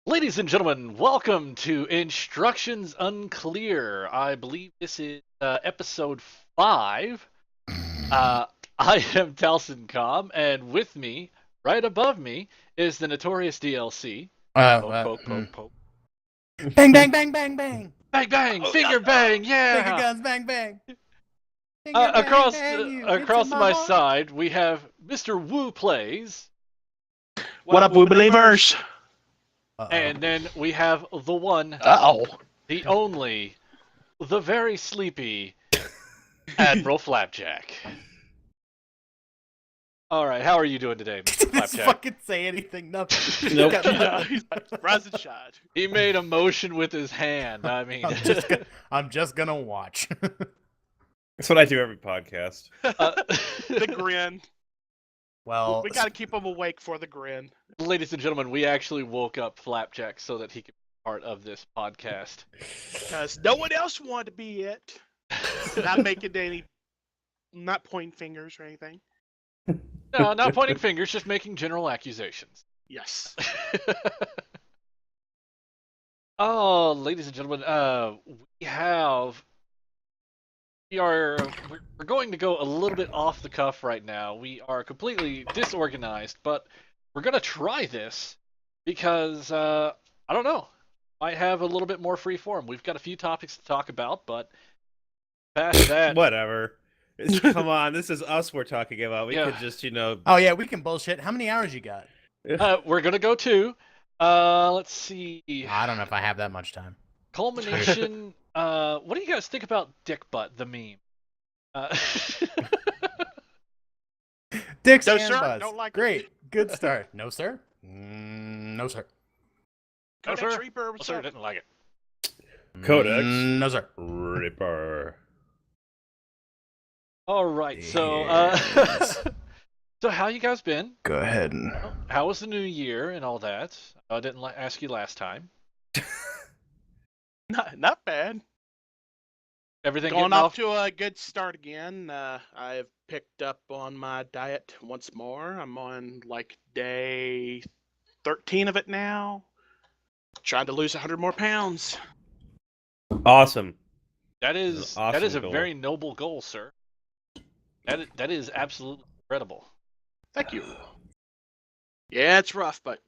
Ladies and gentlemen, welcome to Instructions Unclear. I believe this is episode 5. I am Talsin, and with me, right above me, is the notorious DLC. Poke, poke, poke. Bang, bang, bang, bang, bang. Bang, bang, Oh, finger bang, yeah! Finger guns, bang, bang. Finger bang, across bang you across into my heart. side, we have Mr. Woo Plays, What up, Woo Believers? Uh-oh. and then we have the one, Uh-oh. the only, the very sleepy Admiral Flapjack. All right, how are you doing today, Mr. Didn't Flapjack? fucking say anything. Nothing. Nope. Got nothing. Rising shot. He made a motion with his hand. I mean, I'm just gonna watch. That's what I do every podcast. The grin. Well, We gotta keep them awake for the grin. ladies and gentlemen, we actually woke up Flapjack so that he could be part of this podcast. Because no one else wanted to be it. Not pointing fingers or anything. No, not pointing fingers, just making general accusations. Yes. Oh, ladies and gentlemen, we're going to go a little bit off the cuff right now. We are completely disorganized, but we're gonna try this because I don't know, might have a little bit more free form. We've got a few topics to talk about, but past that, Whatever. Come on, this is us we're talking about. We Yeah. could just, oh yeah, we can bullshit. How many hours you got? we're gonna go to let's see, I don't know if I have that much time. culmination. What do you guys think about Dick Butt, the meme? Dicks No, and sir, butts. don't like it. Great, good start. No sir. No sir. No, Codex sir. Reaper, Well, what's sir up? didn't like it. Codex. No sir. Ripper. All right, so Yes. so how you guys been? Go ahead and. How was the new year and all that? I didn't ask you last time. Not bad. Everything Going getting off off? to a good start again. I've picked up on my diet once more. I'm on like day 13 of it now. Trying to lose 100 more pounds. Awesome. That This is is an awesome a goal. very noble goal, sir. That is absolutely incredible. Thank you. Yeah, it's rough, but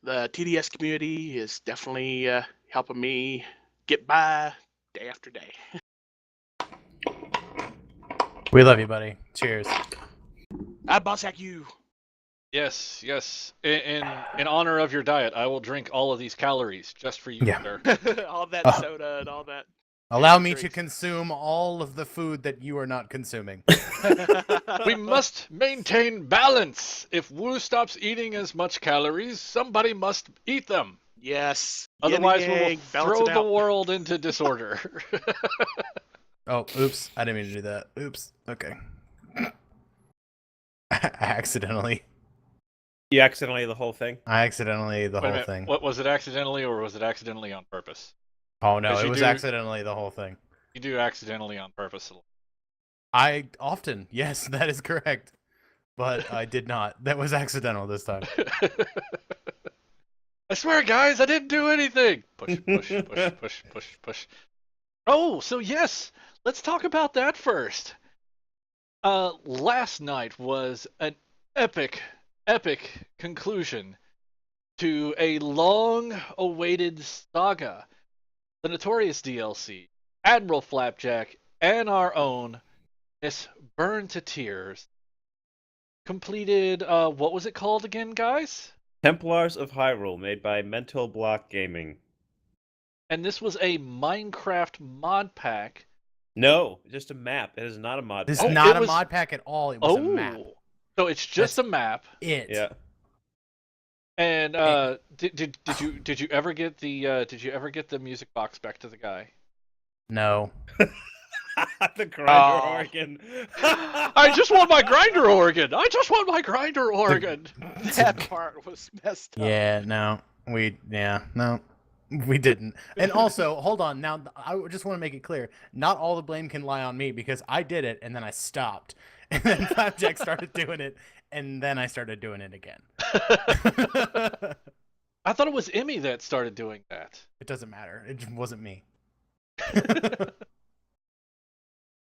the TDS community is definitely helping me get by day after day. We love you, buddy. Cheers. I boss hack you. Yes, yes. In honor of your diet, I will drink all of these calories just for you, Yeah. sir. All that soda and all that. Allow me to Drinks. consume all of the food that you are not consuming. We must maintain balance. If Wu stops eating as much calories, somebody must eat them. Yes. Otherwise, yin we and will yang, balance throw it the out. world into disorder. Oh, oops. I didn't mean to do that. Oops. Okay. I accidentally You accidentally the whole thing? the Wait a whole minute, thing. What was it accidentally, or was it accidentally on purpose? Oh no, Because it you was do- accidentally the whole thing. You do accidentally on purpose. I often, yes, that is correct. But I did not. That was accidental this time. I swear, guys, I didn't do anything. Push, push, push, push, push, push. Oh, so yes, let's talk about that first. Last night was an epic conclusion to a long-awaited saga. The notorious DLC, Admiral Flapjack, and our own Miss Burn to Tears completed. What was it called again, guys? Templars of Hyrule, made by Mental Block Gaming. And this was a Minecraft mod pack. No, just a map. It is not a mod. This Oh, is not it a was- mod pack at all. It was a map. So it's just a map. It. Yeah. And did you ever get the music box back to the guy? No. The grinder Oh. organ. I just want my grinder organ. I just want my grinder organ. That part was messed up. Yeah, no. No. We didn't. And also, hold on. Now, I just want to make it clear. Not all the blame can lie on me because I did it and then I stopped. And then Flapjack started doing it and then I started doing it again. I thought it was Emmy that started doing that. It doesn't matter. It just wasn't me.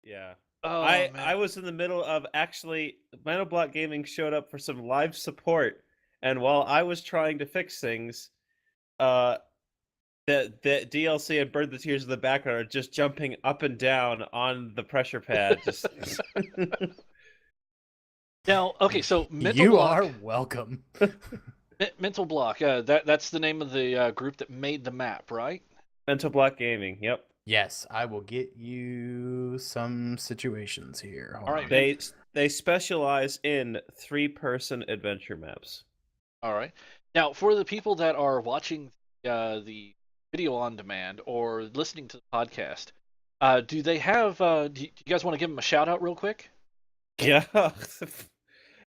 Yeah. Oh, I man. was in the middle of actually Metal Block Gaming showed up for some live support, and while I was trying to fix things, the DLC and Burn the Tears in the background are just jumping up and down on the pressure pad. Just Now, okay, so Mental You Block. are welcome. Mental Block. That's the name of the group that made the map, right? Mental Block Gaming. Yep. Yes, I will get you some situations here. Hold All right. on. They specialize in 3-person adventure maps. All right. Now, for the people that are watching the video on demand or listening to the podcast, do they have? Do you guys want to give them a shout out real quick? Yeah.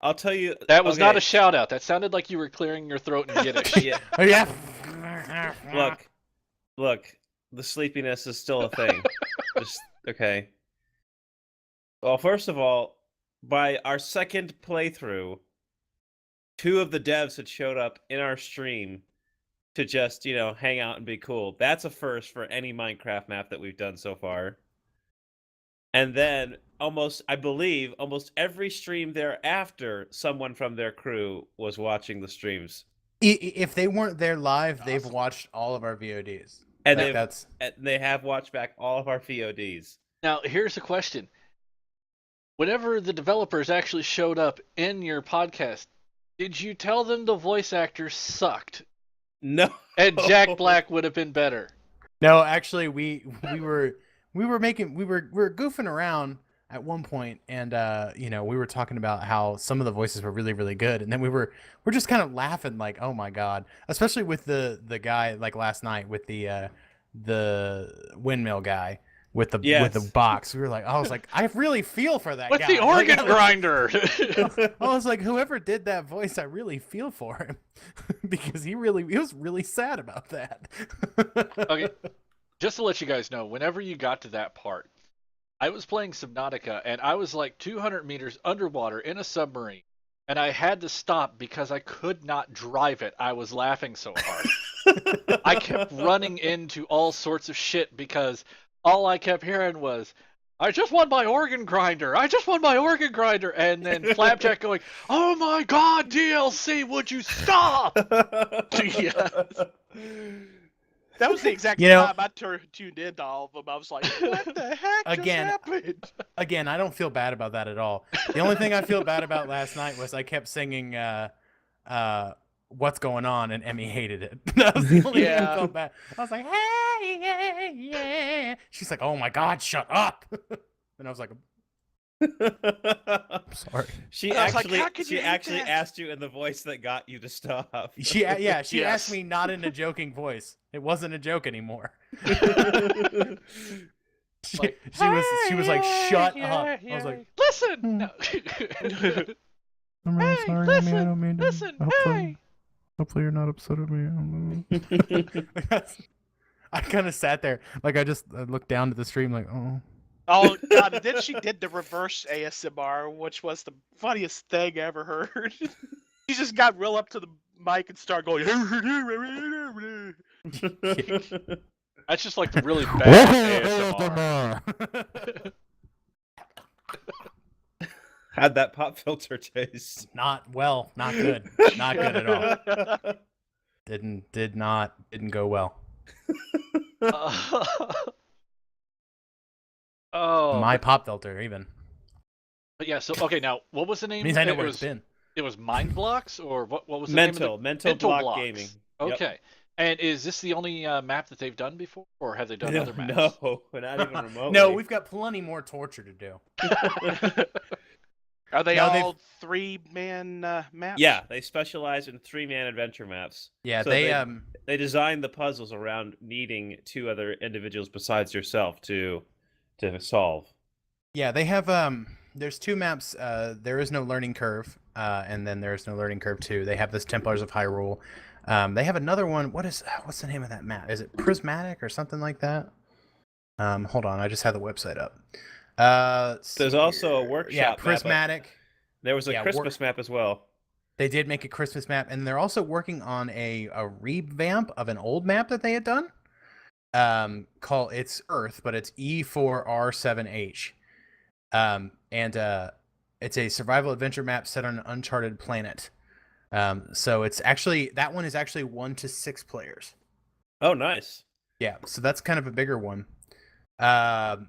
I'll tell you. That was not okay, a shout out. That sounded like you were clearing your throat in Yiddish. Yeah. Oh, yeah. Look. The sleepiness is still a thing. Just okay. Well, first of all, by our second playthrough, 2 of the devs had showed up in our stream to just, hang out and be cool. That's a first for any Minecraft map that we've done so far. And then I believe almost every stream thereafter, someone from their crew was watching the streams. If they weren't there live, they've watched all of our VODs. And Like, they have watched back all of our VODs. Now, here's a question. Whenever the developers actually showed up in your podcast, did you tell them the voice actors sucked? No. And Jack Black would have been better. No, actually, we were goofing around at one point, and we were talking about how some of the voices were really, really good, and then we're just kind of laughing like, oh my god, especially with the guy like last night with the windmill guy with the box. We were like, I was like, I really feel for that with guy. The organ grinder. I was like, whoever did that voice, I really feel for him because he was really sad about that. Okay, just to let you guys know, whenever you got to that part, I was playing Subnautica, and I was like 200 meters underwater in a submarine, and I had to stop because I could not drive it. I was laughing so hard. I kept running into all sorts of shit because all I kept hearing was, I just won my organ grinder. I just won my organ grinder. And then Flapjack going, oh my god, DLC, would you stop? Yes. That was the exact time I tuned into all of them. I was like, what the heck just happened? Again, I don't feel bad about that at all. The only thing I feel bad about last night was I kept singing What's Going On, and Emmy hated it. That was the only thing I felt bad. I was like, hey, yeah, yeah. She's like, oh my god, shut up. And I was like, I'm sorry. She actually asked you in the voice that got you to stop. She asked me not in a joking voice. It wasn't a joke anymore. She was like, shut up. I was like, listen. No. I'm really sorry, listen, Amy. I don't mean to. Listen, Hopefully you're not upset at me. I kind of sat there, like I looked down to the stream, like, oh. Oh god! And then she did the reverse ASMR, which was the funniest thing I ever heard. She just got real up to the mic and started going. That's just like the really bad ASMR. How'd that pop filter taste? Not good. Not good at all. Didn't go well. Oh, my pop filter even. But yeah, so okay, now what was the name? Means I know where it's been. It was Mind Blocks, or what was the Mental name? Mental Block Blocks. Gaming. Okay, Yep. And is this the only map that they've done before, or have they done other maps? No, not even remotely. No, we've got plenty more torture to do. Are they all 3-man maps? Yeah, they specialize in 3-man adventure maps. Yeah, so they design the puzzles around needing 2 other individuals besides yourself to solve. Yeah, they have there's 2 maps. There is no learning curve, and then there's no learning curve 2. They have this Templars of Hyrule. They have another one. What's the name of that map? Is it Prismatic or something like that? Hold on, I just had the website up. There's also a workshop. Yeah, Prismatic. There was a Christmas map as well. They did make a Christmas map, and they're also working on a revamp of an old map that they had done. Called it's Earth, but it's E4R7H. And it's a survival adventure map set on an uncharted planet. So it's actually that one is actually 1 to 6 players. Oh, nice. Yeah, so that's kind of a bigger one. And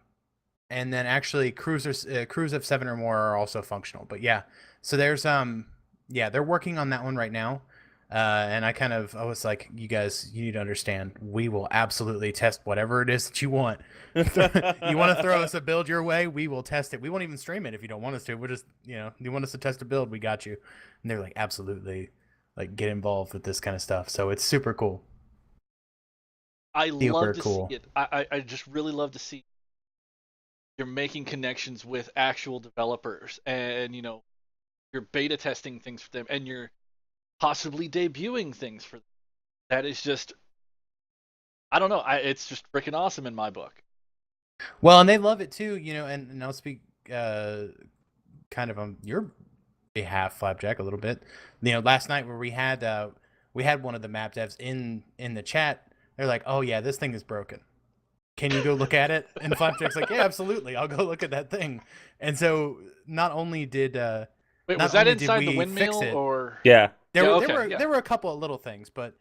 then actually crews of 7 or more are also functional. But yeah, so there's they're working on that one right now. And I was like, you guys, you need to understand, we will absolutely test whatever it is that you want. You want to throw us a build your way, we will test it. We won't even stream it if you don't want us to. We're just, you want us to test a build, we got you. And they're like, absolutely, like get involved with this kind of stuff. So it's super cool. I Super love to cool. see it. I just really love to see you're making connections with actual developers, and you're beta testing things for them, and you're possibly debuting things for them. That is just, I don't know. It's just freaking awesome in my book. Well, and they love it too, and I'll speak kind of on your behalf, Flapjack, a little bit. Last night where we had one of the map devs in the chat. They're like, "Oh yeah, this thing is broken. Can you go look at it?" And Flapjack's like, "Yeah, absolutely. I'll go look at that thing." And so not only did Wait, not was that only did inside the we windmill fix it, or? Yeah. there were a couple of little things, but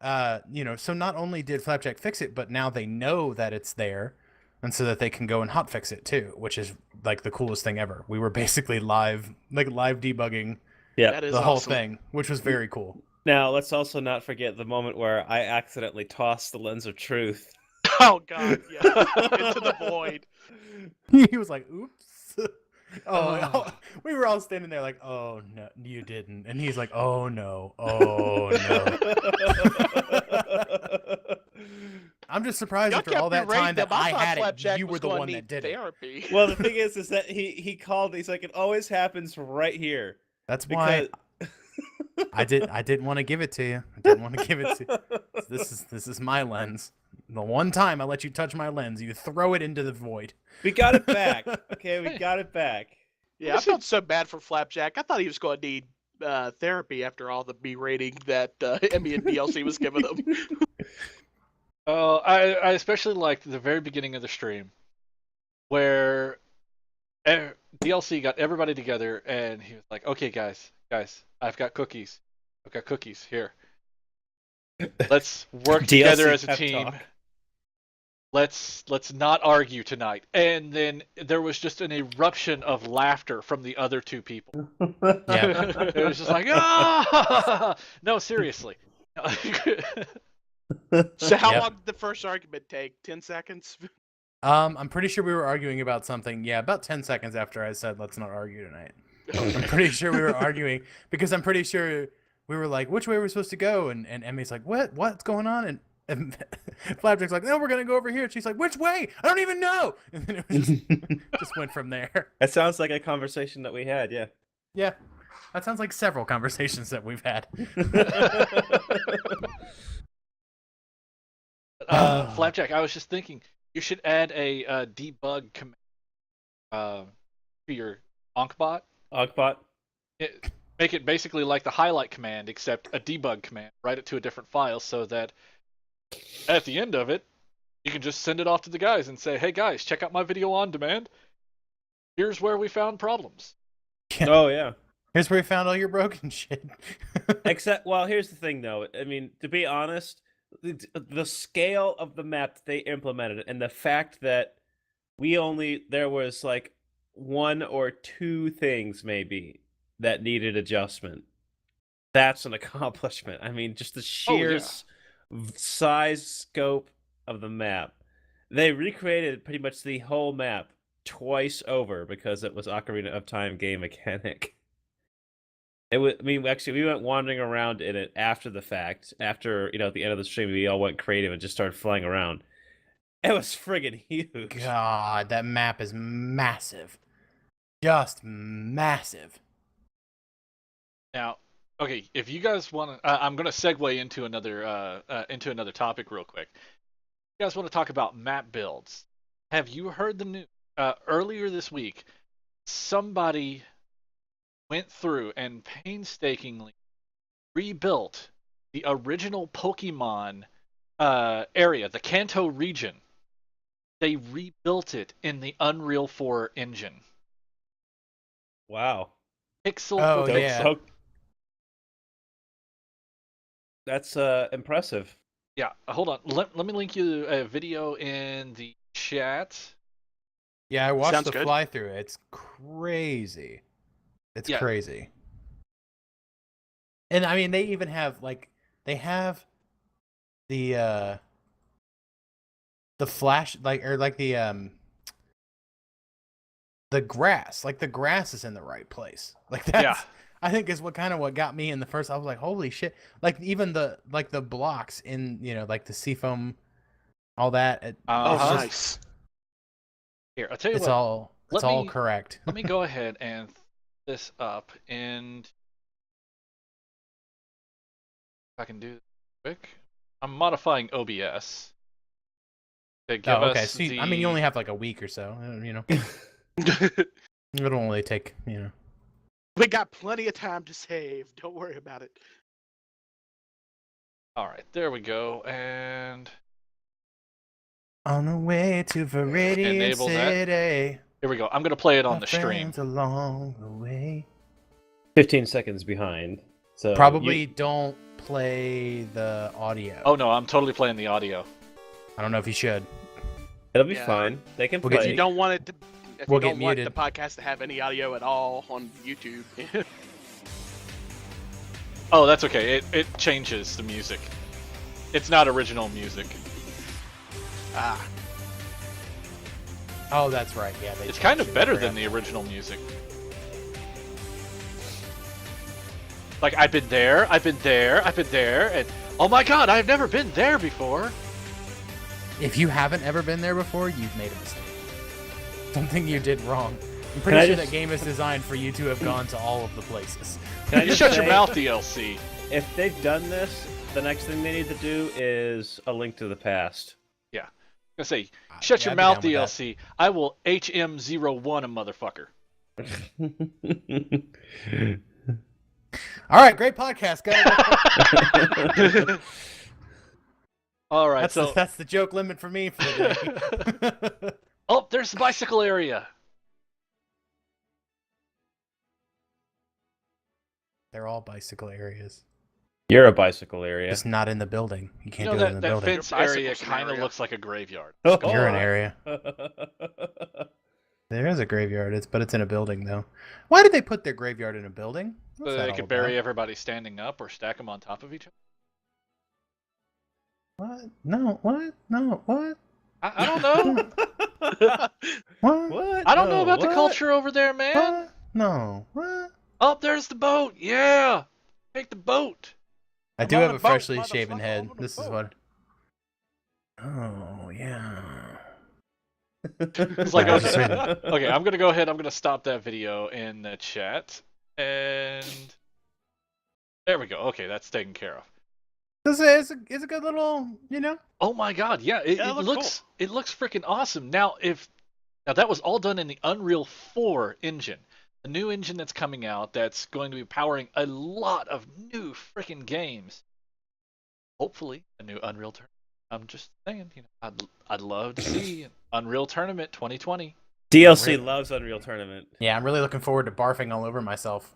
so not only did Flapjack fix it, but now they know that it's there, and so that they can go and hotfix it too, which is like the coolest thing ever. We were basically live debugging Yeah. That is the whole awesome. thing, which was very cool. Now, let's also not forget the moment where I accidentally tossed the lens of truth. Oh God, yeah, into the void. He was like, "Oops." Oh, we were all standing there like, "Oh no, you didn't." And he's like, "Oh no, oh no." I'm just surprised Y'all after kept all that berating time that them. I thought had it, Flapjack you was were the gonna one need that did it. therapy. Well, the thing is that he called. He's like, it always happens right here. That's Because why I didn't want to give it to you. I didn't want to give it to you. This is my lens. The one time I let you touch my lens, you throw it into the void. we got it back. Okay, we got it back. Yeah, I felt so bad for Flapjack. I thought he was going to need therapy after all the berating that Emmy and DLC was giving him. I especially liked the very beginning of the stream, where DLC got everybody together, and he was like, "Okay, guys, I've got cookies. Here. Let's work together DLC as a pep team. talk. Let's not argue tonight." And then there was just an eruption of laughter from the other two people. Yeah. It was just like, ah, no, seriously. So how Yep. long did the first argument take? 10 seconds? I'm pretty sure we were arguing about something. Yeah, about 10 seconds after I said, "Let's not argue tonight." I'm pretty sure we were arguing because I'm pretty sure we were like, "Which way are we supposed to go?" And Emmy's like, "What's going on?" And Flapjack's like, "No, we're gonna go over here." And she's like, "Which way? I don't even know." And then it was just went from there. That sounds like a conversation that we had. Yeah. Yeah, that sounds like several conversations that we've had. Flapjack, I was just thinking you should add a debug command to your Onkbot. Ogbot. Make it basically like the highlight command, except a debug command. Write it to a different file so that at the end of it, you can just send it off to the guys and say, "Hey guys, check out my video on demand. Here's where we found problems." Oh yeah. Here's where we found all your broken shit. Except, well, here's the thing, though. I mean, to be honest, the scale of the map that they implemented and the fact that there was like 1 or 2 things maybe that needed adjustment. That's an accomplishment. I mean, just the sheer size scope of the map. They recreated pretty much the whole map twice over because it was Ocarina of Time game mechanic. I mean, actually, we went wandering around in it after the fact. After, at the end of the stream, we all went creative and just started flying around. It was friggin' huge. God, that map is massive. Just massive. Now, okay, if you guys want to, I'm going to segue into another topic real quick. If you guys want to talk about map builds? Have you heard the news? Earlier this week, somebody went through and painstakingly rebuilt the original Pokemon area, the Kanto region. They rebuilt it in the Unreal 4 engine. Wow. Pixel Oh, for Dope. yeah. pixel. That's impressive. Yeah, hold on. Let me link you a video in the chat. Yeah, I watched Sounds the good. fly through. It's crazy. It's Yeah. crazy. And I mean, they even have they have the flash the grass. Like the grass is in the right place. Like that's Yeah. I think is what got me in the first. I was like, holy shit! Like even the blocks in like the seafoam, all that. Oh, It's just nice. Here, I'll tell you it's what. all correct. Let me go ahead and this up, and if I can do this quick. I'm modifying OBS to give Oh, okay. us So the. I mean, you only have like a week or so. It'll only take We got plenty of time to save. Don't worry about it. All right, there we go, and On the way to Viridian Enable that. City. here we go. I'm gonna play it on My the stream. friends along the way. 15 seconds behind. So Probably don't play the audio. Oh no, I'm totally playing the audio. I don't know if you should. it'll be Yeah. fine. They can We'll get If play. you don't want it to, if We'll you get don't want the muted. podcast to have any audio at all on YouTube, Oh, that's okay. It changes the music. It's not original music. ah, Oh, that's right. Yeah, It's kind of better than the original music. Like I've been there, and oh my god, I've never been there before. If you haven't ever been there before, you've made a mistake. Something you did wrong. I'm Can pretty I sure just- that game is designed for you to have gone to all of the places. Can I You just shut your say, mouth, DLC. If they've done this, the next thing they need to do is a link to the past. I'm gonna say, shut Yeah, your I'd be mouth, down with that. DLC. I will HM01 a motherfucker. All right, great podcast, guys. All right, so That's the joke limit for me for the day. oh, there's the bicycle area. They're all bicycle areas. You're a bicycle area. Just not in the building. You You can't know do it in the that building. fence Your area bicycle kind of scenario. looks like a graveyard. You're an area. There is a graveyard, but it's in a building though. Why did they put their graveyard in a building? What's So that they all could bury about? everybody standing up or stack them on top of each other. What? No. What? No. What? I don't know. What? What? I don't know No, about the what? culture over there, man. What? No. What? Oh, there's the boat. Yeah, take the boat. I do I'm on have a a boat, freshly shaven motherfucker, head. I'm on a This is boat. what. Oh yeah. It's like, Yeah, I was just reading. Okay, I'm gonna go ahead. I'm gonna stop that video in the chat, and there we go. Okay, that's taken care of. It's a good little, Oh my God, yeah, it Yeah, it looked looks freaking awesome. Now that was all done in the Unreal 4 engine, a new engine that's coming out that's going to be powering a lot of new freaking games. Hopefully, a new Unreal Tournament. I'm just saying, I'd love to see an Unreal Tournament 2020. DLC loves Unreal Tournament. Yeah, I'm really looking forward to barfing all over myself.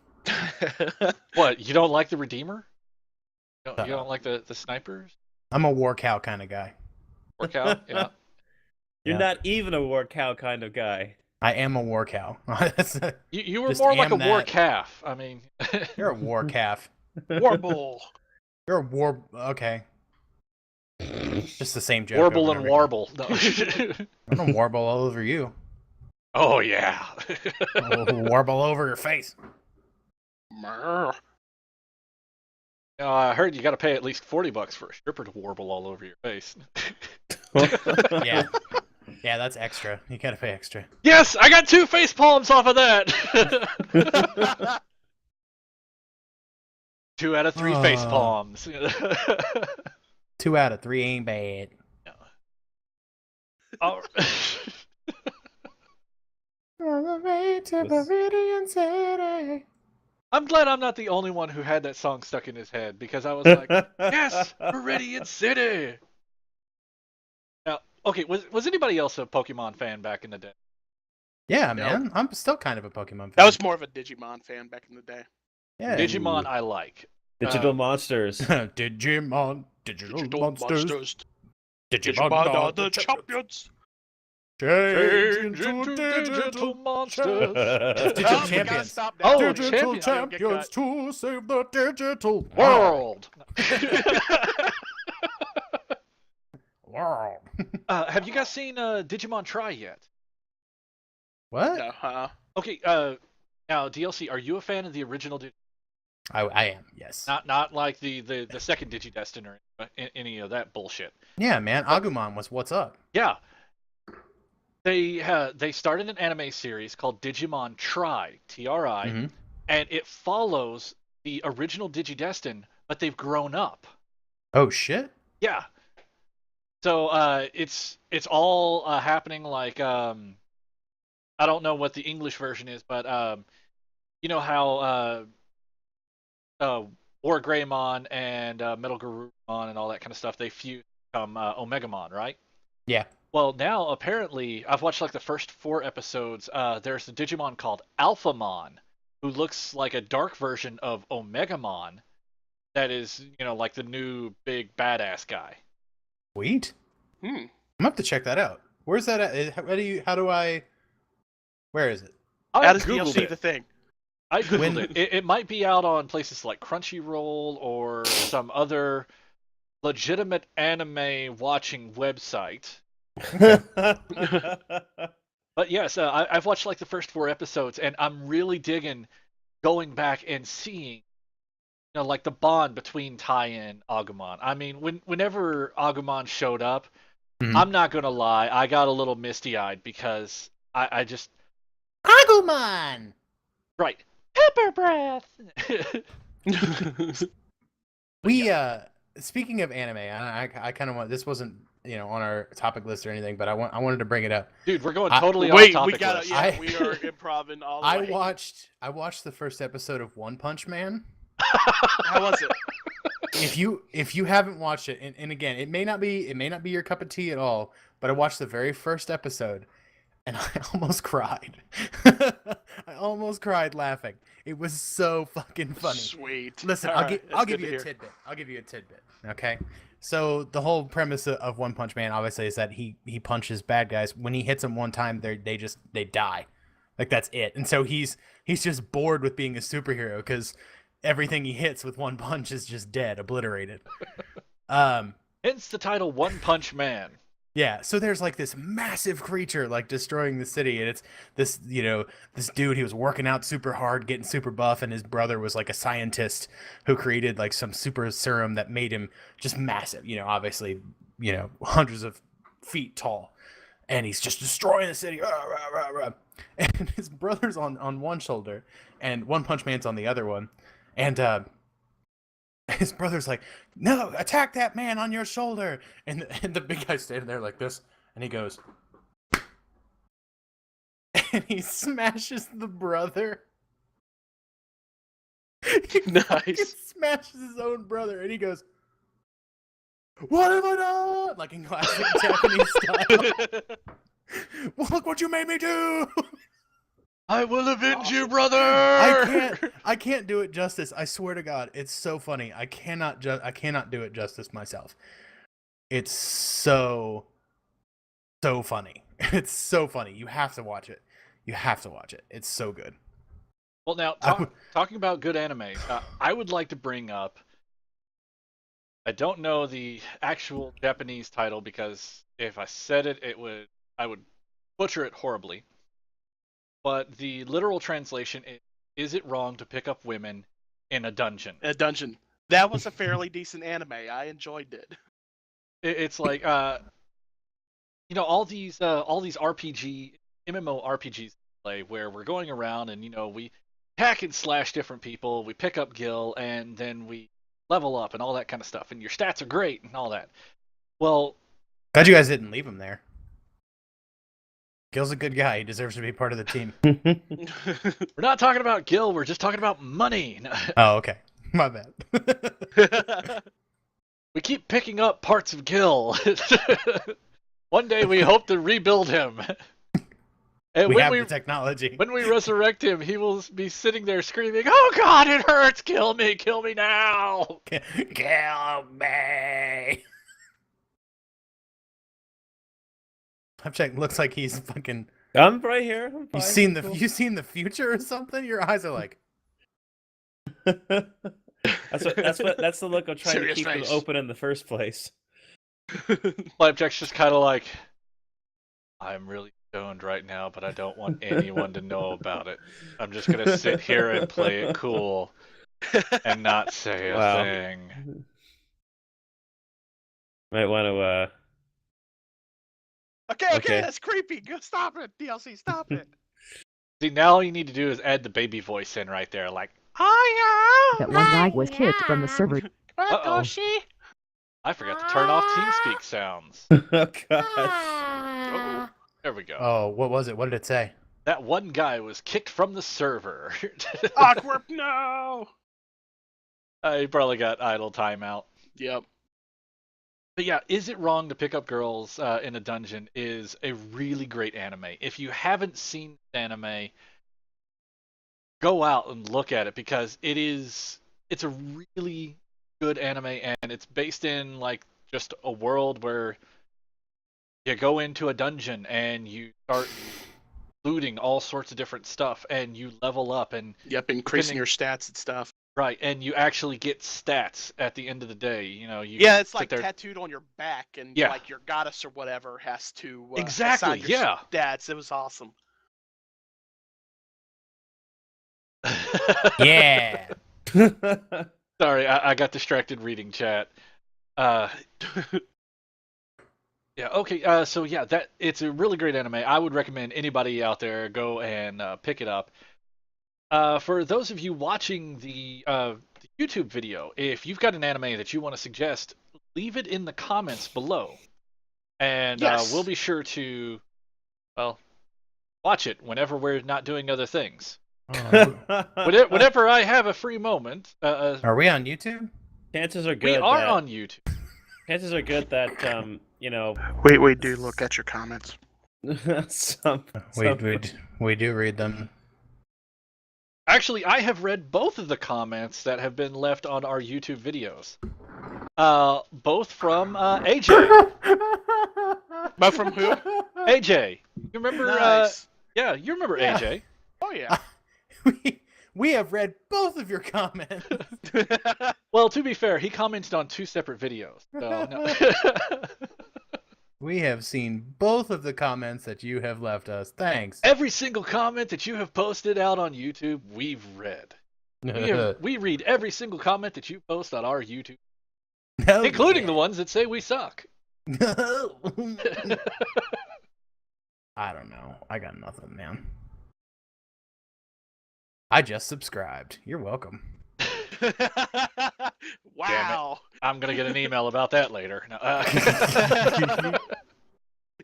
What, you don't like the Redeemer? You Uh-uh. don't like the snipers? I'm a war cow kind of guy. Workout? Yeah. You're Yeah. not even a war cow kind of guy. I am a war cow. You were Just more like a am war that. calf. I mean, You're a war calf. Warble. You're a war. Okay. Just the same joke. warble over and over warble. No. again. I'm gonna warble all over you. Oh yeah. I'll warble over your face. Mrr. I heard you got to pay at least $40 for a stripper to warble all over your face. Yeah. Yeah, that's extra. You gotta pay extra. Yes, I got 2 face palms off of that. 2 out of 3 face Oh. palms. 2 out of 3 ain't bad. All On the way to Was- Viridian City. I'm glad I'm not the only one who had that song stuck in his head because I was like, yes, Meridian City. Now, okay, was anybody else a Pokemon fan back in the day? Yeah, No. man. I'm still kind of a Pokemon fan. That was more of a Digimon fan back in the day. yeah. Digimon, I like. Digital monsters. Digimon, digital monsters. Digimon are the champions. champions. Change into digital monsters. Digital Oh, we gotta champions. stop now. Oh, Digital champions. champions to save the digital World. world. Have you guys seen Digimon Try yet? What? No, Okay, now DLC, are you a fan of the original I am, yes. Not like the second Digidestin or any of that bullshit. Yeah, man. Agumon was what's up. Yeah. They started an anime series called Digimon Try, Tri, Mhm. and it follows the original Digidestin, but they've grown up. Oh shit. Yeah. So it's all happening like I don't know what the English version is, but you know how War Greymon and Metal Garurumon and all that kind of stuff, they fuse to become Omegamon, right? Yeah. Well, now apparently I've watched like the first 4 episodes. There's a Digimon called Alphamon, who looks like a dark version of Omegamon. That is, like the new big badass guy. Sweet. Hmm. I'm gonna have to check that out. Where's that at? How do I? Where is it? I How does Googled DLC it. the thing? I googled When- it. It might be out on places like Crunchyroll or some other legitimate anime watching website. But yes, I've watched like the first 4 episodes, and I'm really digging going back and seeing, like the bond between Tai and Agumon. I mean, whenever Agumon showed up, Mhm. I'm not gonna lie, I got a little misty-eyed because I just Agumon. right pepper breath. We speaking of anime, I kind of want, this wasn't on our topic list or anything, but I wanted to bring it up. Dude, we're going I- totally off Wait, topic. we gotta. list. Yeah, we are improving all the I way. watched the first episode of One Punch Man. How was it? If you haven't watched it, and again, it may not be your cup of tea at all, but I watched the very first episode and I almost cried. I almost cried laughing. It was so fucking funny. Sweet. Listen, All I'll right, I'll that's give good you to a hear. tidbit. I'll give you a tidbit. Okay. So the whole premise of One Punch Man obviously is that he punches bad guys. When he hits them one time, they die. Like that's it. And so he's just bored with being a superhero because everything he hits with one punch is just dead, obliterated. Hence the title One Punch Man. Yeah, so there's like this massive creature like destroying the city, and it's this this dude, he was working out super hard, getting super buff, and his brother was like a scientist who created like some super serum that made him just massive, obviously, hundreds of feet tall, and he's just destroying the city. Rah, rah, rah, rah. And his brother's on one shoulder, and One Punch Man's on the other one, and his brother's like, no, attack that man on your shoulder. And the big guy's standing there like this. And he goes, and he smashes the brother. He Nice. smashes his own brother. And he goes, what have I done? Like in classic Japanese style. Well, look what you made me do. I will avenge you, brother. I can't do it justice. I swear to God, it's so funny. I cannot do it justice myself. It's so funny. It's so funny. You have to watch it. It's so good. Well, now talking about good anime, I would like to bring up. I don't know the actual Japanese title because if I said it, I would butcher it horribly. But the literal translation is it wrong to pick up women in a dungeon? A dungeon. That was a fairly decent anime. I enjoyed it. It's like all these RPG MMO RPGs play where we're going around and we hack and slash different people, we pick up gil, and then we level up and all that kind of stuff, and your stats are great and all that. Well, Glad you guys didn't leave him there. Gil's a good guy. He deserves to be part of the team. We're not talking about Gil. We're just talking about money. Oh, okay. My bad. We keep picking up parts of Gil. One day we hope to rebuild him. And we have the technology. when we resurrect him, he will be sitting there screaming, "Oh God, it hurts! Kill me now!" Kill me. Flapjack looks like he's fucking. I'm right here. I'm You fine. seen the future or something? Your eyes are like. That's the look of trying Serious to keep face. them open in the first place. Flapjack's just kind of like, "I'm really stoned right now, but I don't want anyone to know about it. I'm just gonna sit here and play it cool and not say a Wow. thing." Might want to. Okay, that's creepy. Go stop it, DLC. Stop it. See, now all you need to do is add the baby voice in right there, like, "Oh yeah." That one guy was kicked from the server. Uh-oh. I forgot to turn off TeamSpeak sounds. Oh gosh. Oh, There we go. Oh, what was it? What did it say? That one guy was kicked from the server. awkward. No. He probably got idle timeout. Yep. But yeah, Is It Wrong to Pick Up Girls in a Dungeon is a really great anime. If you haven't seen the anime, go out and look at it because it's a really good anime, and it's based in like just a world where you go into a dungeon and you start looting all sorts of different stuff and you level up and Yep. Increasing your stats and stuff. right, and you actually get stats at the end of the day. You know, you Yeah, it's sit like there. tattooed on your back, and Yeah. like your goddess or whatever has to Exactly, assign your yeah. stats. It was awesome. Yeah. Sorry, I got distracted reading chat. Yeah, okay. So yeah, it's a really great anime. I would recommend anybody out there go and pick it up. For those of you watching the YouTube video, if you've got an anime that you want to suggest, leave it in the comments below, and Yes. we'll be sure to, well, watch it whenever we're not doing other things. Whenever I have a free moment. Are we on YouTube? Chances are good. We are that, on YouTube. Chances are good that you know. We do look at your comments. We do read them. Actually, I have read both of the comments that have been left on our YouTube videos. Both from AJ. But from who? AJ, you remember? Nice. Yeah, you remember Yeah. AJ. Oh yeah. we have read both of your comments. Well, to be fair, he commented on 2 separate videos. So, no. We have seen both of the comments that you have left us. Thanks. Every single comment that you have posted out on YouTube, we've read. We read every single comment that you post on our YouTube, Oh, including yeah. the ones that say we suck. I don't know. I got nothing, man. I just subscribed. You're welcome. Wow. I'm gonna get an email about that later. No,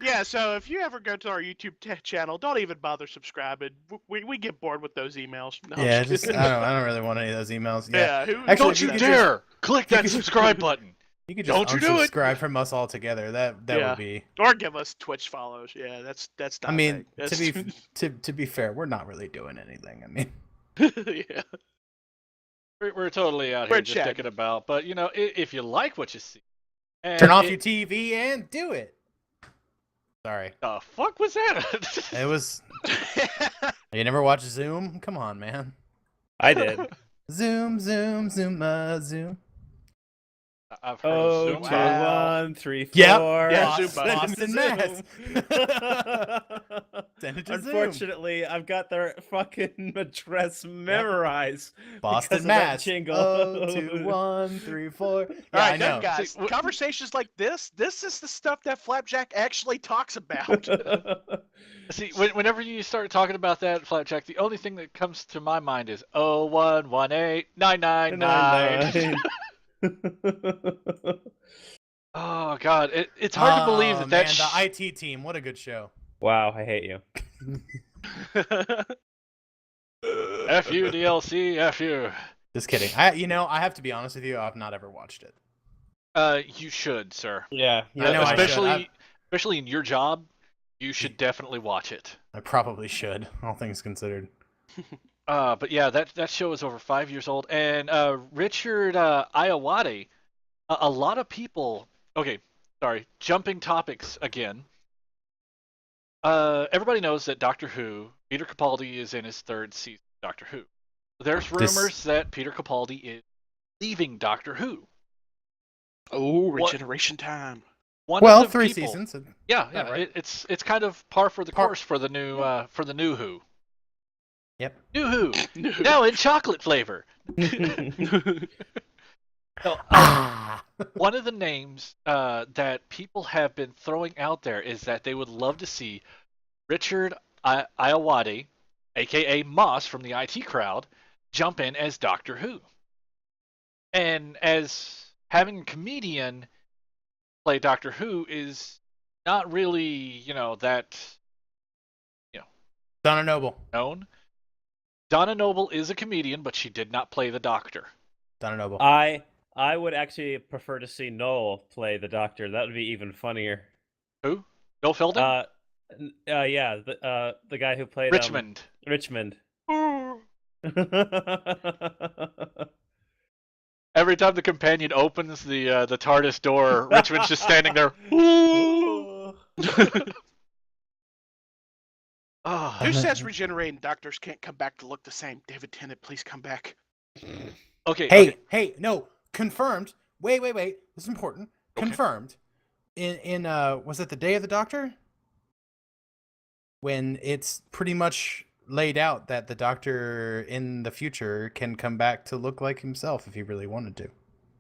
Yeah, so if you ever go to our YouTube channel, don't even bother subscribing. We get bored with those emails. No, I'm Yeah, just just kidding. I don't really want any of those emails. Yeah. who, Actually, Don't you could dare click you that could- subscribe button. You could just Don't you do it. unsubscribe from us altogether. That Yeah. would be. or give us Twitch follows. Yeah, that's not. I mean, a to thing. be to be fair, we're not really doing anything. I mean, yeah. We're totally out We're here just chatting. dicking about. But you know, if you like what you see, and turn off your TV and do it. Sorry, The fuck was that? it was. You never watched Zoom? Come on, man. I did. Zoom, zoom, zoom. I've heard Oh, of 2, Zoom. Wow. 1, 3, 4. Yep. Yeah, Zoom Boston, Mass. Send it to Zoom. Unfortunately, I've got their fucking address memorized. Boston, because of that Mass. jingle. Oh, 2, 1, 3, 4. Yeah, All I right, know. good guys. See, Conversations like this is the stuff that Flapjack actually talks about. See, whenever you start talking about that, Flapjack, the only thing that comes to my mind is 0118999. Oh god, it's hard to believe Oh, that man, the IT team. What a good show. Wow, I hate you. F you, DLC, F you. Just kidding. I have to be honest with you. I've not ever watched it. You should, sir. Yeah, I know I should. Especially in your job, you should definitely watch it. I probably should, all things considered. But yeah, that show is over 5 years old, and Richard Iowati, a lot of people. Okay, sorry, jumping topics again. Everybody knows that Doctor Who, Peter Capaldi is in his 3rd season of Doctor Who. There's rumors that Peter Capaldi is leaving Doctor Who. Oh, regeneration time. One of the 3 people, seasons. Yeah, right. it's kind of par for the course for the new Who. Yep. New Who. Now in chocolate flavor. No, one of the names that people have been throwing out there is that they would love to see Richard Iowati, aka Moss from the IT crowd, jump in as Doctor Who. And as having a comedian play Doctor Who is not really, that Donna Noble. known. Donna Noble is a comedian, but she did not play the Doctor. Donna Noble. I would actually prefer to see Noel play the Doctor. That would be even funnier. Who? Noel Fielding? Yeah, the guy who played Richmond. Richmond. Every time the companion opens the TARDIS door, Richmond's just standing there. Oh. Who says regenerating doctors can't come back to look the same? David Tennant, please come back. Okay. Hey, no, confirmed. Wait. This is important. Okay. Confirmed. In was it the Day of the Doctor? When it's pretty much laid out that the Doctor in the future can come back to look like himself if he really wanted to.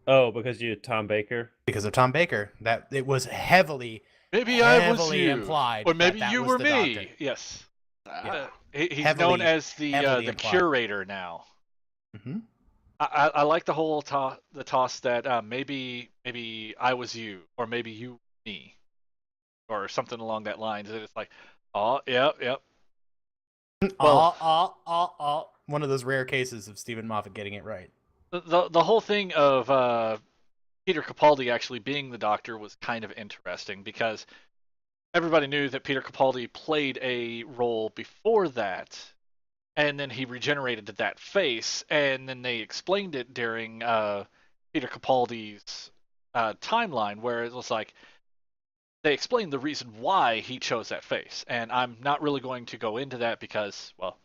Oh, because you Tom Baker? Because of Tom Baker. That it was heavily I was you, implied, or maybe that you was were the me. Doctor. Yes. Yeah. He's Heavily- known as the implied. curator now. Mm-hmm. I like the whole toss that maybe I was you, or maybe you me, or something along that lines. And it's like, oh, yep. Well, One of those rare cases of Stephen Moffat getting it right. the whole thing of Peter Capaldi actually being the Doctor was kind of interesting because everybody knew that Peter Capaldi played a role before that, and then he regenerated to that face, and then they explained it during Peter Capaldi's timeline, where it was like they explained the reason why he chose that face, and I'm not really going to go into that because, well,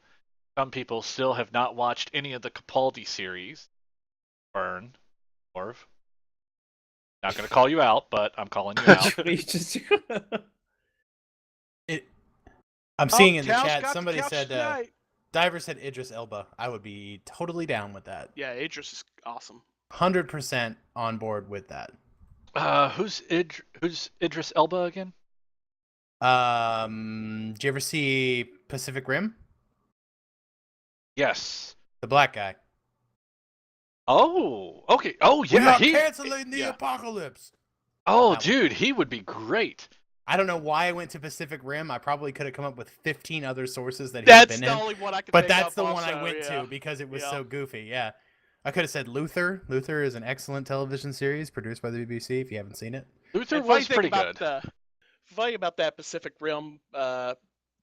some people still have not watched any of the Capaldi series. Burn, Orv. Not going to call you out, but I'm calling you out. I'm seeing in the Cal's chat got the somebody couch said tonight. Diver said Idris Elba. I would be totally down with that. Yeah, Idris is awesome. 100% on board with that. Who's Idris Elba again? Did you ever see Pacific Rim? Yes. The black guy. Oh, okay. Oh, We yeah. are canceling the apocalypse. Oh, That dude, he would be great. I don't know why I went to Pacific Rim. I probably could have come up with 15 other sources that he's That's been the in. only one I could But think that's of the one also, I went yeah. to because it was Yeah. so goofy. Yeah. I could have said Luther. Luther is an excellent television series produced by the BBC if you haven't seen it. Luther And funny was thing pretty about good. Funny about that Pacific Rim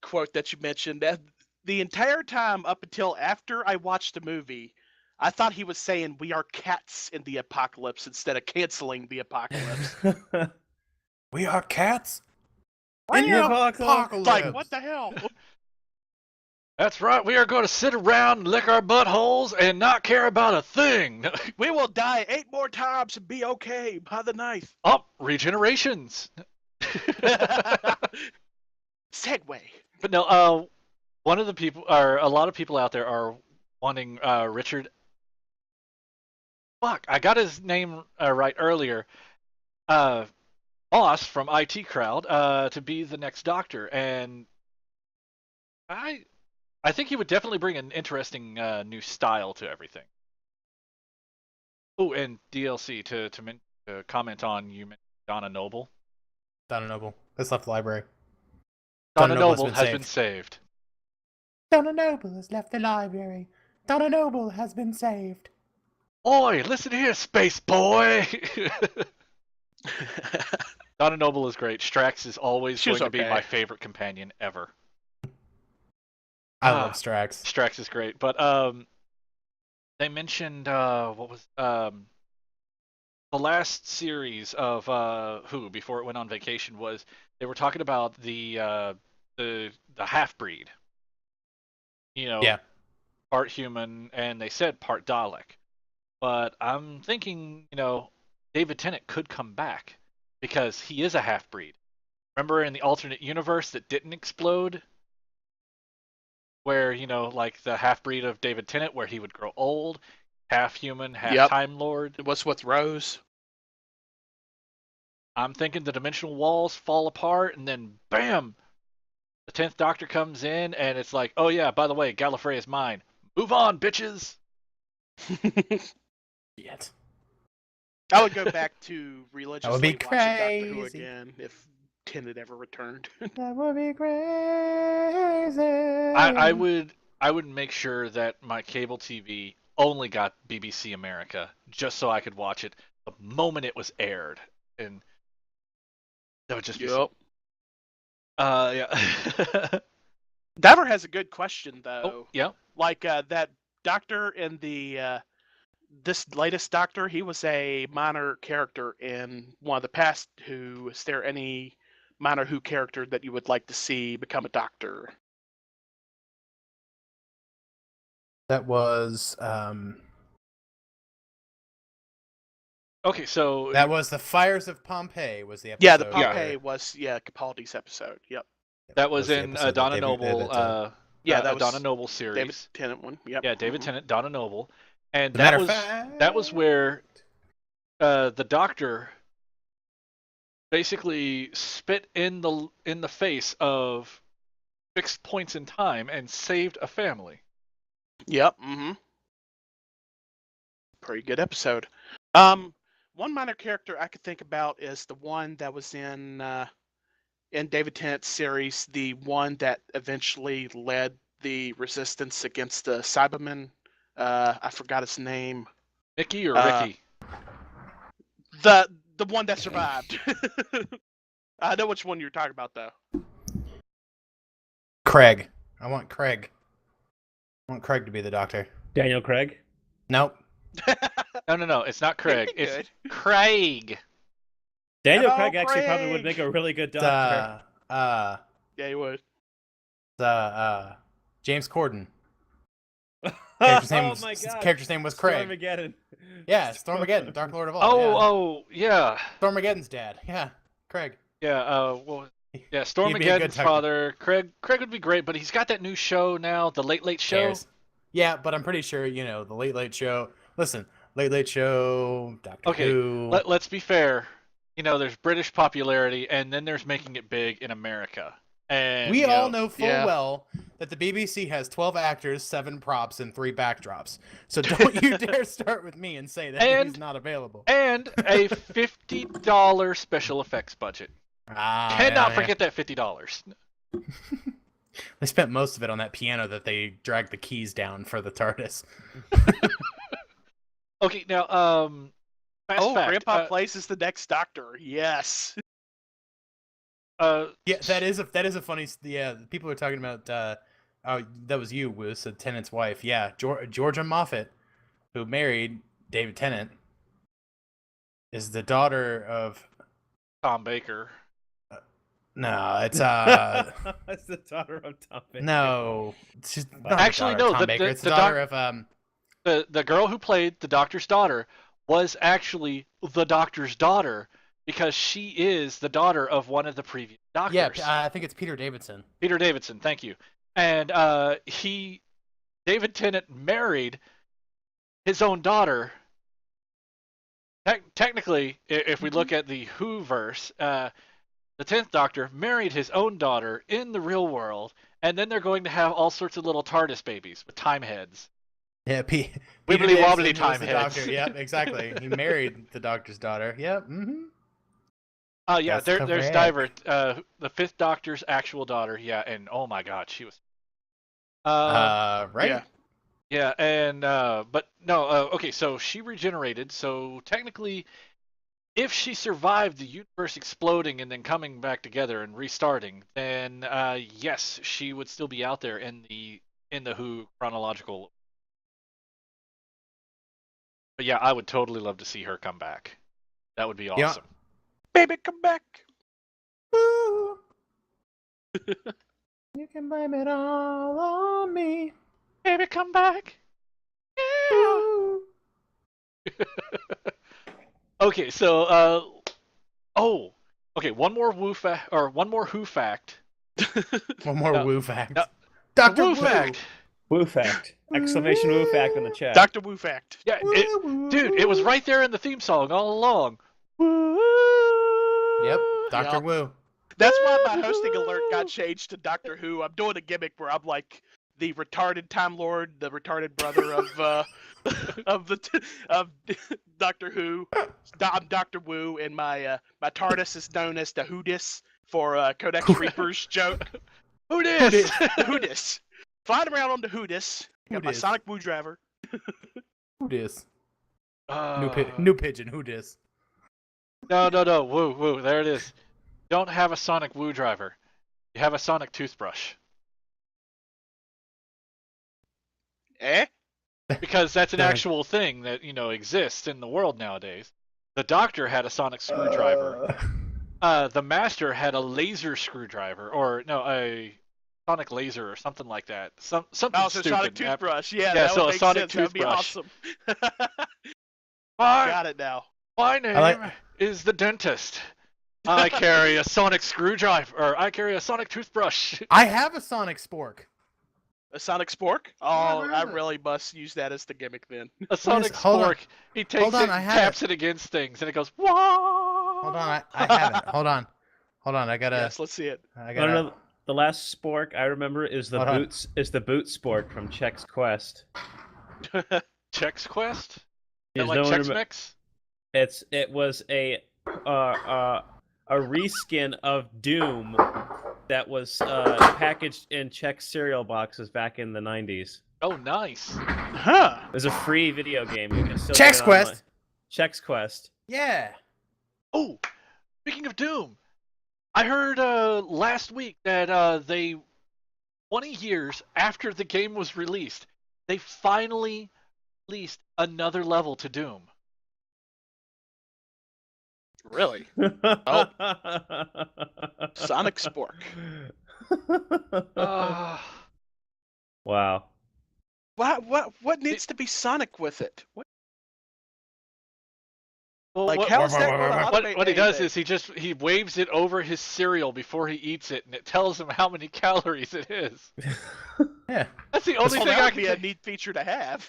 quote that you mentioned, that the entire time up until after I watched the movie, I thought he was saying we are cats in the apocalypse instead of canceling the apocalypse. We are cats in in the the apocalypse. apocalypse. Like, what the hell? That's right. We are going to sit around, lick our buttholes, and not care about a thing. We will die 8 more times and be okay by the 9th. Oh, regenerations. Segway. But no, one of the people, or a lot of people out there are wanting Richard. Fuck, I got his name right earlier. Moss from IT Crowd to be the next Doctor, and I think he would definitely bring an interesting new style to everything. Oh, and DLC to comment on, you mentioned Donna Noble. Donna Noble. That's left the library. Donna Donna Noble Noble has been saved. Donna Noble has left the library. Donna Noble has been saved. Oi, listen here, space boy! Donna Noble is great. Strax is always She was going to be okay. my favorite companion ever. I love Strax. Strax is great, but they mentioned what was the last series of Who before it went on vacation was they were talking about the half breed. You know, Yeah. part human, and they said part Dalek. But I'm thinking, David Tennant could come back because he is a half breed. Remember in the alternate universe that didn't explode? Where, like the half breed of David Tennant, where he would grow old, half human, half Yep. Time Lord. What's with Rose? I'm thinking the dimensional walls fall apart, and then bam! The 10th Doctor comes in, and it's like, oh yeah, by the way, Gallifrey is mine. Move on, bitches! Yet. I would go back to religiously That would be watching Doctor Who crazy. again if Tennant ever returned. That would be crazy. I would make sure that my cable TV only got BBC America just so I could watch it the moment it was aired, and that would just be Yep. yeah. Diver has a good question though. Oh, yeah. Like that Doctor in the this latest Doctor, he was a minor character in one of the past Who. Is there any minor Who character that you would like to see become a Doctor? That was Okay, so that was the Fires of Pompeii. Was the episode? Yeah, the Yeah. Pompeii was Capaldi's episode. Yep. that was the in episode that Donna David- Noble. Yeah, that was Donna Noble series. David Tennant one. Yep. Yeah, David Mhm. Tennant, Donna Noble, and As a matter that of was fact, that was where the Doctor basically spit in the face of fixed points in time and saved a family. Yep. Mm-hmm. Pretty good episode. One minor character I could think about is the one that was in David Tennant's series, the one that eventually led the resistance against the Cybermen. I forgot his name. Mickey or Ricky? The one that survived. I know which one you're talking about though. Craig. I want Craig. I want Craig to be the Doctor. Daniel Craig. Nope. No, it's not Craig. Pretty It's good. Craig. Daniel Hello, Craig actually probably would Craig! make a really good Doctor. Yeah, you would. James Corden. Oh my god. Character's name was Craig. Stormageddon. Yeah, Stormageddon, Dark Lord of all. Oh, yeah. Stormageddon's dad. Yeah, Craig. Yeah, yeah, He'd be a good Stormageddon's Doctor. father. Craig would be great, but he's got that new show now, The Late Late Show. Cares. Yeah, but I'm pretty sure, the Late Late Show. Listen, Late Late Show, Doctor Okay, Who. let's be fair. There's British popularity, and then there's making it big in America. And We all know full yeah. well that the BBC has 12 actors, 7 props, and 3 backdrops. So don't you dare start with me and say that And- he's not available. and a $50 special effects budget. Cannot forget that $50. They spent most of it on that piano that they dragged the keys down for the TARDIS. Okay, now fast fact. Grandpa Place is the next Doctor. Yes. Yeah, that is a funny. Yeah, people are talking about. Oh, that was you, Woo, so Tennant's wife. Yeah, Georgia Moffat, who married David Tennant, is the daughter of. Tom Baker. No, it's That's the daughter of Tom Baker. no. She's not Actually, the daughter of no, Tom Baker. It's the the daughter of The girl who played the Doctor's daughter was actually the Doctor's daughter because she is the daughter of one of the previous Doctors. Yeah, I think it's Peter Davidson. Peter Davidson, thank you. And David Tennant married his own daughter. Technically, if we look at the Whoverse, the 10th Doctor married his own daughter in the real world, and then they're going to have all sorts of little TARDIS babies with time heads. Yeah, Peter Wibbly Davidson wobbly was time the heads. Doctor. Yep, exactly. He married the Doctor's daughter. Yep. Mm-hmm. Yeah, That's there's correct. Diver, the Fifth Doctor's actual daughter. Yeah, and oh my God, she was. Right? Yeah. Yeah, and but no, okay, so she regenerated. So technically, if she survived the universe exploding and then coming back together and restarting, then yes, she would still be out there in the Who chronological. But yeah, I would totally love to see her come back. That would be Yeah. awesome. Baby, come back. Ooh. You can blame it all on me. Baby, come back. Yeah. Ooh. Okay, so okay, one more one more Who fact. One more No, woo fact. no, Dr. Woo Woo. fact. Woo fact! Exclamation woo fact in the chat. Dr. Wu fact. Yeah, Woo, dude, it was right there in the theme song all along. Woo. Yep, Dr. Yup. Woo. That's why my hosting alert got changed to Doctor Who. I'm doing a gimmick where I'm like the retarded Time Lord, the retarded brother of of Doctor Who. I'm Doctor Wu, and my TARDIS is known as the Hoodis for Codex Reaper's joke. Who dis? The Hoodis. Flying around on the Hoodis. Got my Hoodis. Sonic Woo driver. Who dis? Uh, New pigeon. Who dis? No. Woo. There it is. Don't have a Sonic Woo driver. You have a Sonic toothbrush. Eh? Because that's an Sorry. actual thing that, exists in the world nowadays. The Doctor had a Sonic screwdriver. The Master had a laser screwdriver, or no, a Sonic laser or something like that. Something Oh, so stupid. Sonic toothbrush. Yeah, Yeah, that so would a make Sonic sense. That would be toothbrush. awesome. My, Got it now. my name is the dentist. I carry a Sonic screwdriver, or I carry a Sonic toothbrush. I have a Sonic Spork. A Sonic Spork? Oh, I really must use that as the gimmick then. A Sonic hold on. spork. He takes on, it I and have taps it against things, and it goes, whoa! Hold on, I have it. Hold on. I gotta. Yes, let's see it. I No, gotta. no, the last spork I remember is the Hold on. boots. Is the boot spork from Chex Quest. Chex Quest? Is Like no one Chex remem- Mix? It was a reskin of Doom that was packaged in Chex cereal boxes back in the 90s. Oh, nice. Huh. It was a free video game. You can still Chex get it online. Quest. Chex Quest. Yeah. Oh, speaking of Doom, I heard last week that 20 years after the game was released, they finally released another level to Doom. Really? Sonic Spork. Wow. What needs to be Sonic with it? What? Well, Like, what, how's that going to what, automate what he does anything? is he waves it over his cereal before he eats it, and it tells him how many calories it is. Yeah. That's the only Oh, thing that I would can be a think. neat feature to have.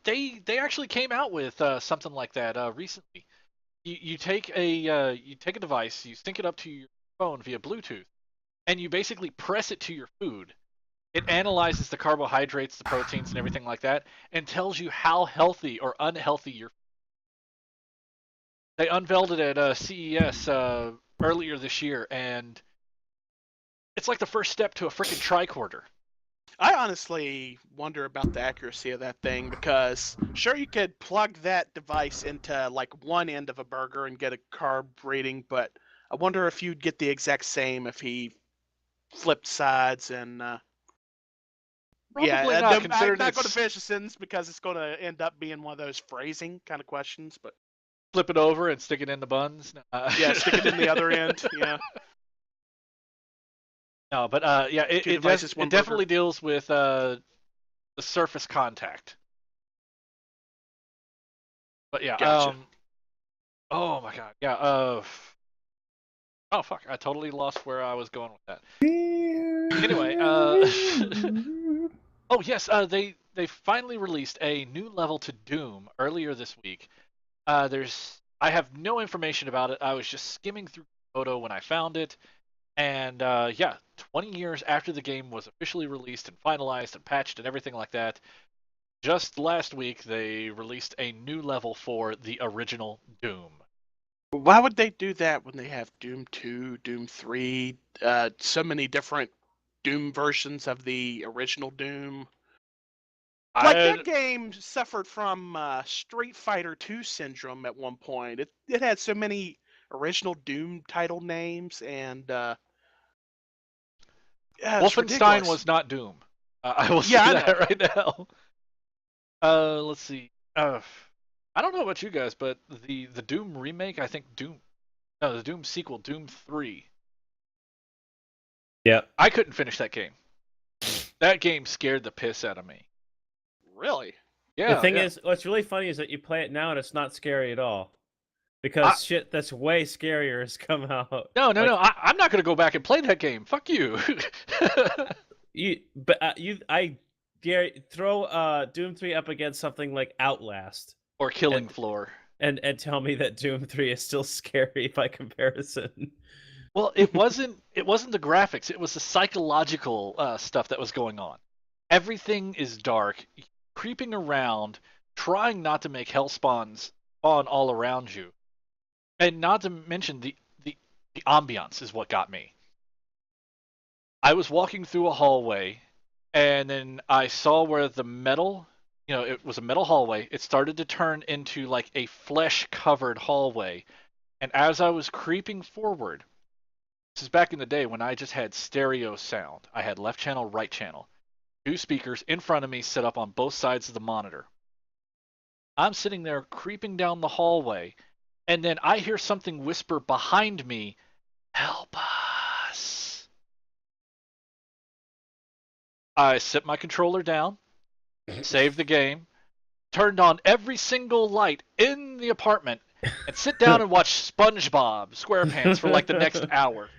They actually came out with something like that recently. You take a device, you sync it up to your phone via Bluetooth, and you basically press it to your food. It analyzes the carbohydrates, the proteins, and everything like that, and tells you how healthy or unhealthy your. They unveiled it at CES earlier this year, and it's like the first step to a freaking tricorder. I honestly wonder about the accuracy of that thing because sure you could plug that device into like one end of a burger and get a carb reading, but I wonder if you'd get the exact same if he flipped sides and Probably yeah, not, I'm considering not going to it's finish the sentence because it's going to end up being one of those phrasing kind of questions, but flip it over and stick it in the buns. yeah, stick it in the other end. Yeah. No, but yeah, Two it devices, one definitely deals with the surface contact. But yeah, Gotcha. oh my god, yeah, oh fuck, I totally lost where I was going with that. Anyway, oh yes, they finally released a new level to Doom earlier this week. I have no information about it. I was just skimming through the photo when I found it. And yeah, 20 years after the game was officially released and finalized and patched and everything like that, just last week they released a new level for the original Doom. Why would they do that when they have Doom 2, Doom 3, so many different Doom versions of the original Doom? Like, that game suffered from Street Fighter 2 syndrome at one point. It had so many original Doom title names, and yeah, it's Wolfenstein ridiculous. was not Doom. I will say Yeah, I that know. right now. Let's see. I don't know about you guys, but the Doom remake, I think the Doom sequel, Doom 3. Yeah. I couldn't finish that game. That game scared the piss out of me. Really? Yeah. The thing yeah. is, what's really funny is that you play it now and it's not scary at all. Because shit that's way scarier has come out. No. Like, I'm not gonna go back and play that game. Fuck you. I dare throw Doom 3 up against something like Outlast Or Killing Floor. and tell me that Doom 3 is still scary by comparison. Well, it wasn't the graphics. It was the psychological stuff that was going on. Everything is dark, creeping around, trying not to make hell spawns spawn all around you, and not to mention the ambiance is what got me. I was walking through a hallway, and then I saw where the metal, it was a metal hallway. It started to turn into like a flesh-covered hallway, and as I was creeping forward. This is back in the day when I just had stereo sound. I had left channel, right channel. 2 speakers in front of me set up on both sides of the monitor. I'm sitting there creeping down the hallway, and then I hear something whisper behind me, "Help us." I set my controller down, saved the game, turned on every single light in the apartment, and sit down and watch SpongeBob SquarePants for like the next hour.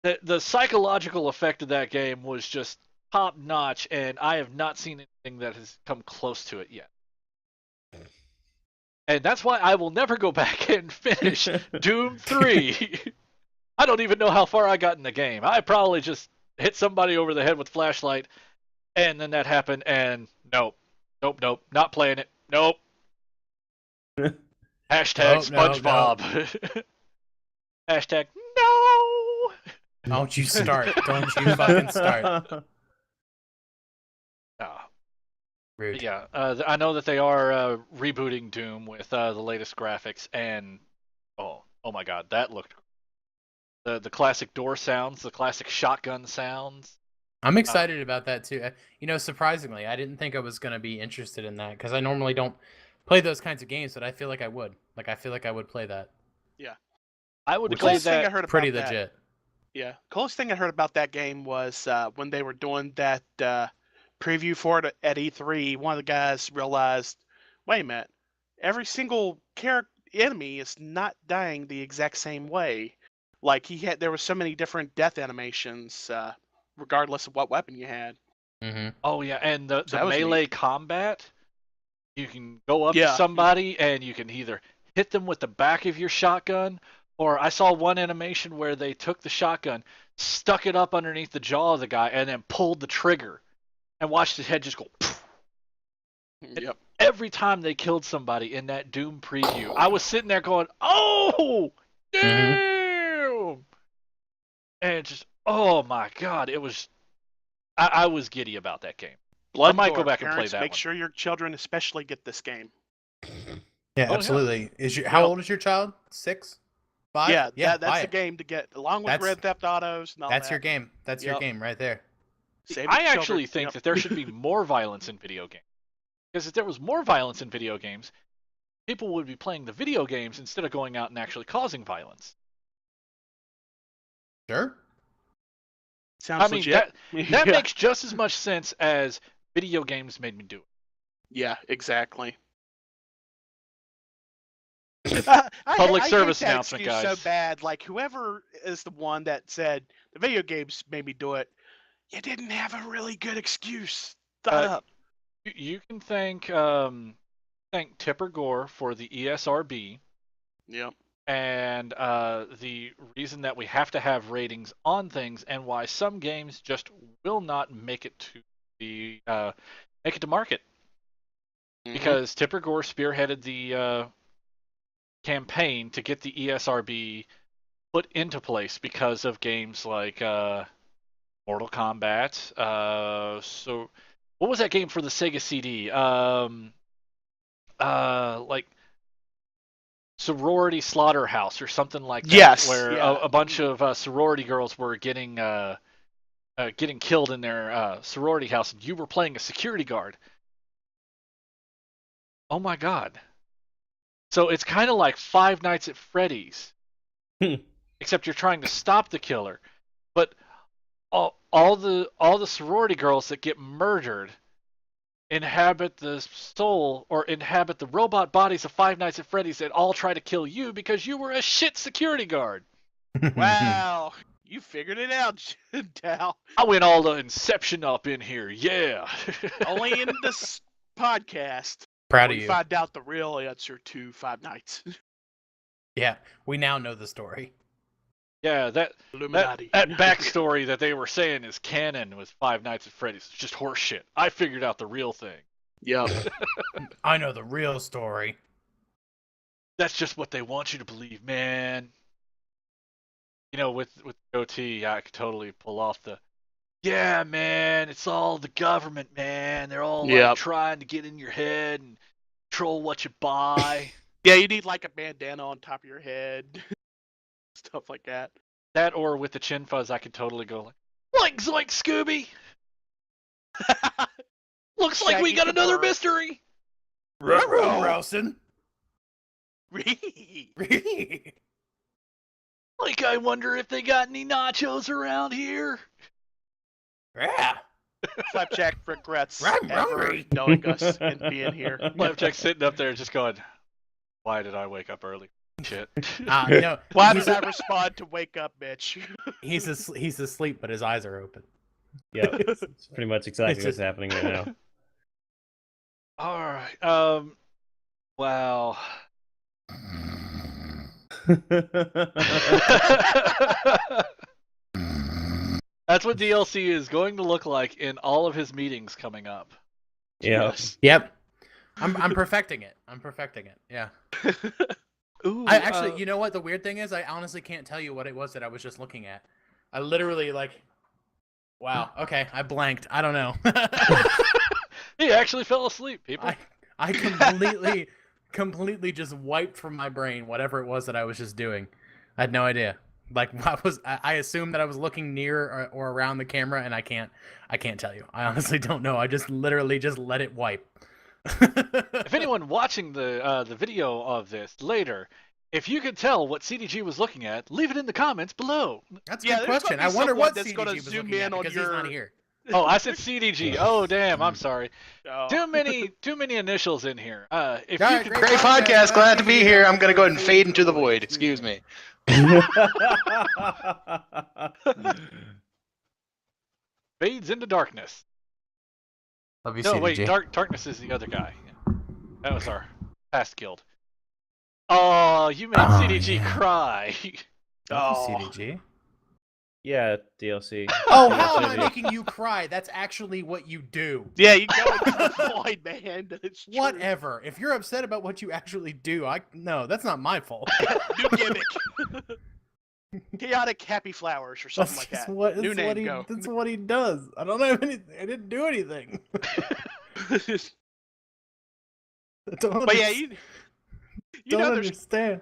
The psychological effect of that game was just top notch, and I have not seen anything that has come close to it yet. And that's why I will never go back and finish Doom 3. I don't even know how far I got in the game. I probably just hit somebody over the head with a flashlight, and then that happened, and nope, not playing it. Nope. Hashtag SpongeBob. Hashtag no. Don't you start. Don't you fucking start. Rude. Yeah, I know that they are rebooting Doom with the latest graphics, and oh my god, that looked the classic door sounds, the classic shotgun sounds. I'm excited about that too. Surprisingly, I didn't think I was gonna be interested in that because I normally don't play those kinds of games, but I feel like I would. Like I feel like I would play that. Yeah. I would The play coolest thing I that. heard about Pretty that, legit. yeah, coolest thing I heard about that game was when they were doing that preview for it at E3. One of the guys realized, wait a minute, every single enemy is not dying the exact same way. Like there were so many different death animations, regardless of what weapon you had. Mm-hmm. Oh yeah, and the that was melee neat. combat, you can go up to Yeah. somebody and you can either hit them with the back of your shotgun, or I saw one animation where they took the shotgun, stuck it up underneath the jaw of the guy, and then pulled the trigger, and watched his head just go. Poof. Yep. Every time they killed somebody in that Doom preview, I was sitting there going, "Oh, damn!" And just, oh my god, it was. I was giddy about that game. Blood I might go Gore. back and play Parents, that make one. sure your children especially get this game. Yeah, Oh, yeah. absolutely. How old is your child? 6? 5? Yeah, buy that's the it. game to get, along with Red Theft Autos and all That's that. your game. That's your Yep. game right there. Save it I for children. actually think Yep. that there should be more violence in video games. Because if there was more violence in video games, people would be playing the video games instead of going out and actually causing violence. Sure. Sounds I mean, legit. that Yeah. makes just as much sense as video games made me do it. Yeah, exactly. Public I service hate that announcement, excuse guys. so bad. Like, whoever is the one that said the video games made me do it, you didn't have a really good excuse. Shut up. You can thank Tipper Gore for the ESRB, Yep. and the reason that we have to have ratings on things, and why some games just will not make it to the market. Mhm. Because Tipper Gore spearheaded the campaign to get the ESRB put into place because of games like Mortal Kombat. So what was that game for the Sega CD? Like Sorority Slaughterhouse or something like that, Yes, where yeah. a bunch of sorority girls were getting killed in their sorority house, and you were playing a security guard. Oh my god! So it's kind of like Five Nights at Freddy's, except you're trying to stop the killer. But all the sorority girls that get murdered inhabit the soul or inhabit the robot bodies of Five Nights at Freddy's that all try to kill you because you were a shit security guard. Wow, you figured it out, Dal. I went all the Inception up in here, yeah. Only in this podcast Proud will of you you. find out the real answer to Five Nights. Yeah, we now know the story. Yeah, that Illuminati. backstory that they were saying is canon with Five Nights at Freddy's. It's just horseshit. I figured out the real thing. Yep. I know the real story. That's just what they want you to believe, man. You know, with OT, I could totally pull off the, yeah, man, it's all the government, man. They're all Yep. like trying to get in your head and control what you buy. Yeah, you need like a bandana on top of your head. Stuff like that. That or with the chin fuzz, I could totally go like zoink, Scooby. Looks like we Shaggy got another Caper. mystery. Rousin. Ree. Like, I wonder if they got any nachos around here. Yeah. Flapjack regrets I'm ever hungry. knowing us and being here. Flapjack's sitting up there just going, why did I wake up early? Shit. No, Why he's, did I respond to wake up, bitch? he's asleep, but his eyes are open. Yeah, it's pretty much exactly It's what's just- happening right now. All right. Wow. That's what DLC is going to look like in all of his meetings coming up. Yeah. Yes. Yep. I'm perfecting it. Yeah. Ooh, I actually, you know what the weird thing is? I honestly can't tell you what it was that I was just looking at. I literally wow. Okay, I blanked. I don't know. he actually fell asleep, people. I completely just wiped from my brain whatever it was that I was just doing. I had no idea. Like I assumed that I was looking near or around the camera, and I can't tell you. I honestly don't know. I just literally just let it wipe. If anyone watching the video of this later, if you could tell what CDG was looking at, leave it in the comments below. That's a Yeah, good there's question. gonna I be wonder someone what that's CDG gonna was zoom looking in at on because he's not your- here. Oh, I said CDG. Oh, damn. I'm sorry. Oh. Too many initials in here. If All you right, could, Great podcast. Glad to be here. I'm going to go ahead and fade into the void. Excuse me. fades into darkness. Love you, No, wait, CDG. darkness is the other guy. That was our past guild. Oh, you made Oh, CDG yeah. cry. Love you, Oh. CDG. Yeah, DLC. Oh, Yeah, how am I CDG. making you cry? That's actually what you do. Yeah, you go into the void, man. It's true. Whatever. If you're upset about what you actually do, no, that's not my fault. New gimmick. Chaotic happy flowers or something like that. New name, go. That's what he does. I don't have any. I didn't do anything. I don't But yeah, understand. you know there's understand.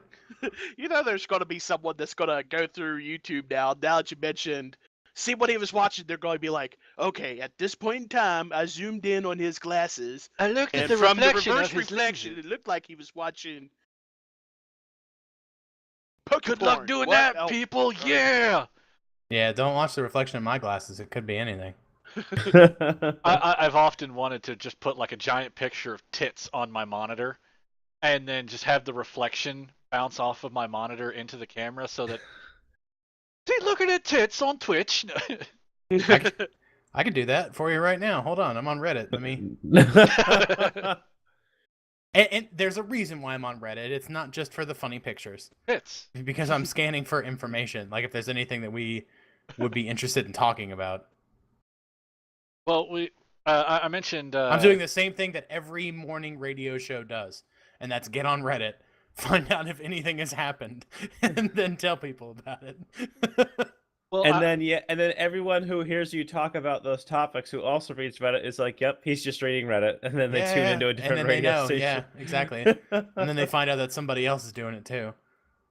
there's gonna be someone that's gonna go through YouTube now. Now that you mentioned, see what he was watching, they're going to be like, okay, at this point in time, I zoomed in on his glasses, I looked and at the from the reflection reverse of his reflection, lenses. it looked like he was watching. Pokemon. Good luck doing What? that, Oh, people. Yeah. Yeah, don't watch the reflection in my glasses. It could be anything. I've often wanted to just put like a giant picture of tits on my monitor, and then just have the reflection bounce off of my monitor into the camera, so that see, looking at tits on Twitch. I could do that for you right now. Hold on, I'm on Reddit. Let me. And there's a reason why I'm on Reddit. It's not just for the funny pictures. Tits. Because I'm scanning for information. Like if there's anything that we would be interested in talking about. Well, I mentioned. I'm doing the same thing that every morning radio show does, and that's get on Reddit, find out if anything has happened, and then tell people about it. Well, And then everyone who hears you talk about those topics who also reads Reddit is like, "Yep, he's just reading Reddit," and then they tune into a different and then they radio know, station. yeah, exactly. And then they find out that somebody else is doing it too.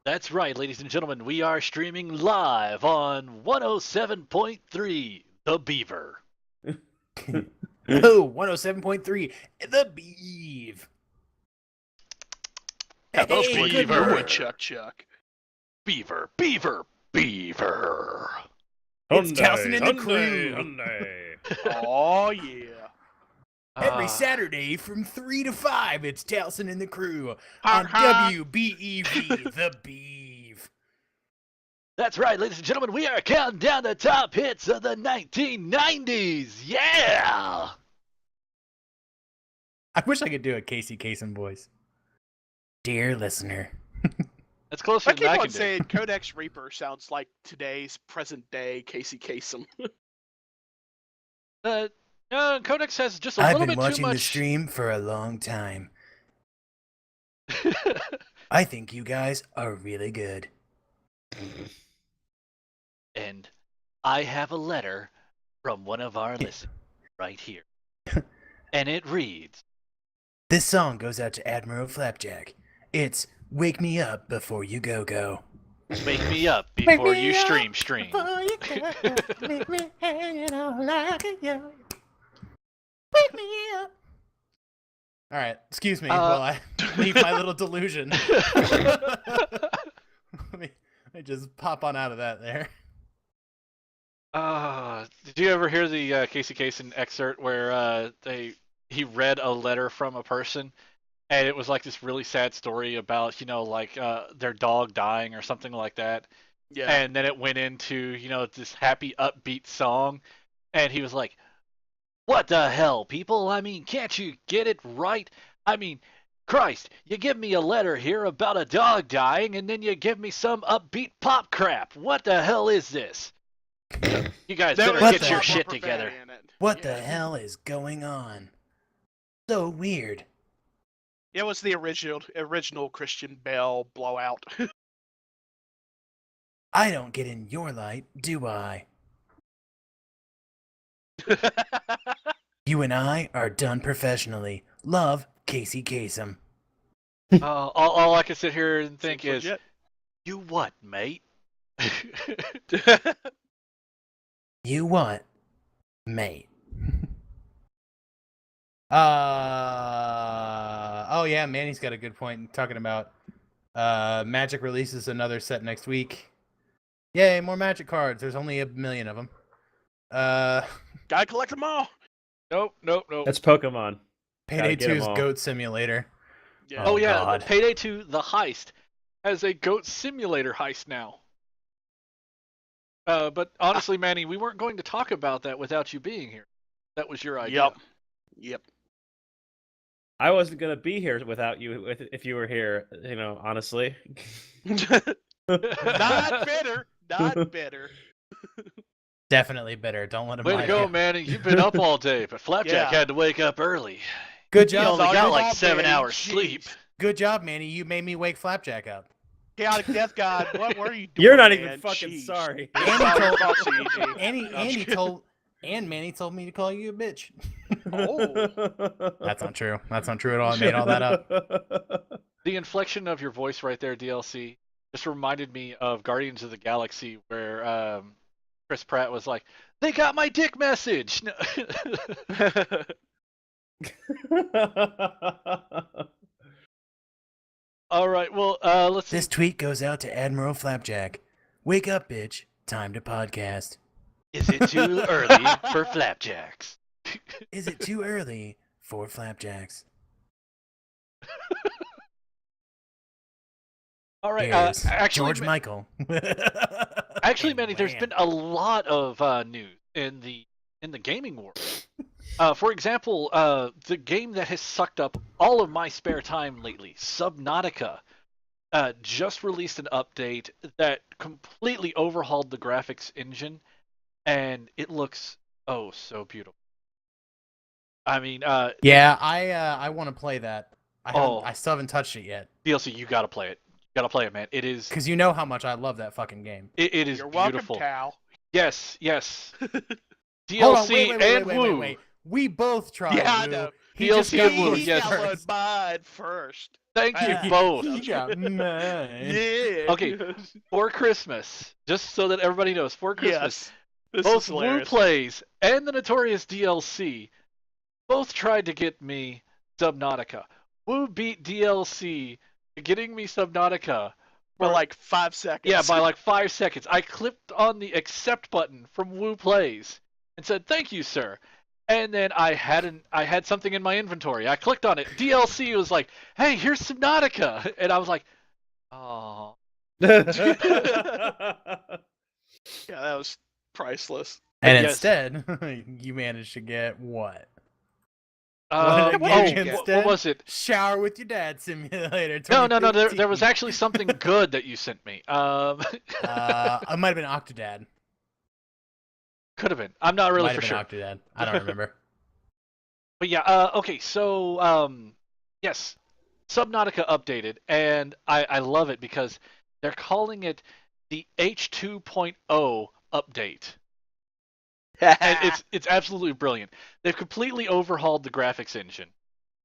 that's right, ladies and gentlemen. We are streaming live on 107.3 The Beaver. Oh, 107.3, The Beeve. Those Hey, were good Beaver. lord. Chuck. Beaver, beaver, beaver. It's Talsin and the crew. Oh yeah. Every Ah, Saturday from 3 to 5, it's Talsin and the crew Honk, on honk. WBEV, The Beeve. That's right, ladies and gentlemen. We are counting down the top hits of the 1990s. Yeah! I wish I could do a Casey Kasem voice. Dear listener. That's closer I than keep I on can do. saying Codex Reaper sounds like today's present day Casey Kasem. Codex has just a I've little been bit too watching the much. stream for a long time. I think you guys are really good. And I have a letter from one of our listeners right here. And it reads, This song goes out to Admiral Flapjack. It's Wake Me Up Before You Go Go. "Wake me up before me you up stream." Before you go, leave me hanging on like a yo. Wake me up. All right, excuse me while I leave my little delusion. let me just pop on out of that there. Did you ever hear the Casey Kasem excerpt where he read a letter from a person, and it was like this really sad story about their dog dying or something like that, Yeah. and then it went into this happy upbeat song, and he was like, "What the hell, people? I mean, can't you get it right? I mean, Christ, you give me a letter here about a dog dying, and then you give me some upbeat pop crap. What the hell is this? You guys There better was get a your lot more shit together." profanity in it. What Yeah. the hell is going on? So weird. It was the original Christian Bale blowout. I don't get in your light, do I? You and I are done professionally. Love, Casey Kasem. All I can sit here and think Seems is, legit. "You what, mate?" You what, mate? Oh yeah, Manny's got a good point talking about Magic releases another set next week. Yay, more Magic cards. There's only 1 million of them. Gotta collect them all. Nope. That's Pokemon. Payday get 'em 2's all. Goat Simulator. Yeah. Oh yeah, God. Payday 2, the heist, has a goat simulator heist now. But honestly, Manny, we weren't going to talk about that without you being here. That was your idea. Yep. I wasn't gonna be here without you if you were here. Honestly. Not bitter. Not bitter. Definitely bitter. Don't let him Way to lie go, you. Manny. You've been up all day, but Flapjack Yeah. had to wake up early. Good He job. only Sorry got about like 7 Manny. hours Jeez. sleep. Good job, Manny. You made me wake Flapjack up. Chaotic Death God, what were you doing? You're not even man? fucking Jeez. sorry. Sorry, Foxy, EG. Manny told me to call you a bitch. Oh. That's not true. That's not true at all. I made all that up. The inflection of your voice right there, DLC, just reminded me of Guardians of the Galaxy, where Chris Pratt was like, "They got my dick message." No. All right, well, let's see. This tweet goes out to Admiral Flapjack. Wake up, bitch. Time to podcast. Is it too early for flapjacks? Is it too early for Flapjacks? All right, Here's actually, George Michael. Actually, And Manny, there's wham. been a lot of news in the gaming world. For example, the game that has sucked up all of my spare time lately, Subnautica, just released an update that completely overhauled the graphics engine, and it looks so beautiful. I mean, Yeah, I want to play that. I still haven't touched it yet. DLC, you gotta play it. You gotta play it, man. It is. Because you know how much I love that fucking game. It is You're welcome, beautiful. Tal. Yes. DLC Hold on, and Woo. wait. We both tried. Yeah, I Woo. know. He DLC just and got Woo, Woo yes. first. Mine first. Thank you Yeah. both. He got mine. Yeah. Okay, for Christmas, just so that everybody knows, for Christmas, Yes. This both is Woo hilarious. Plays and the Notorious DLC both tried to get me Subnautica. Woo beat DLC getting me Subnautica. For for- like 5 seconds. Yeah, by like 5 seconds. I clicked on the accept button from Woo Plays and said, "Thank you, sir." And then I had something in my inventory. I clicked on it. DLC was like, "Hey, here's Subnautica," and I was like, "Oh." Yeah, that was priceless. And Yes. instead, you managed to get what? What instead? was it? Shower with your dad simulator. No. There 2015. was actually something good that you sent me. It might have been Octodad. Could have been. I'm not really Might for have sure. been Octodad. I don't remember. But yeah. Okay. So yes, Subnautica updated, and I love it because they're calling it the H2.0 update. And it's absolutely brilliant. They've completely overhauled the graphics engine,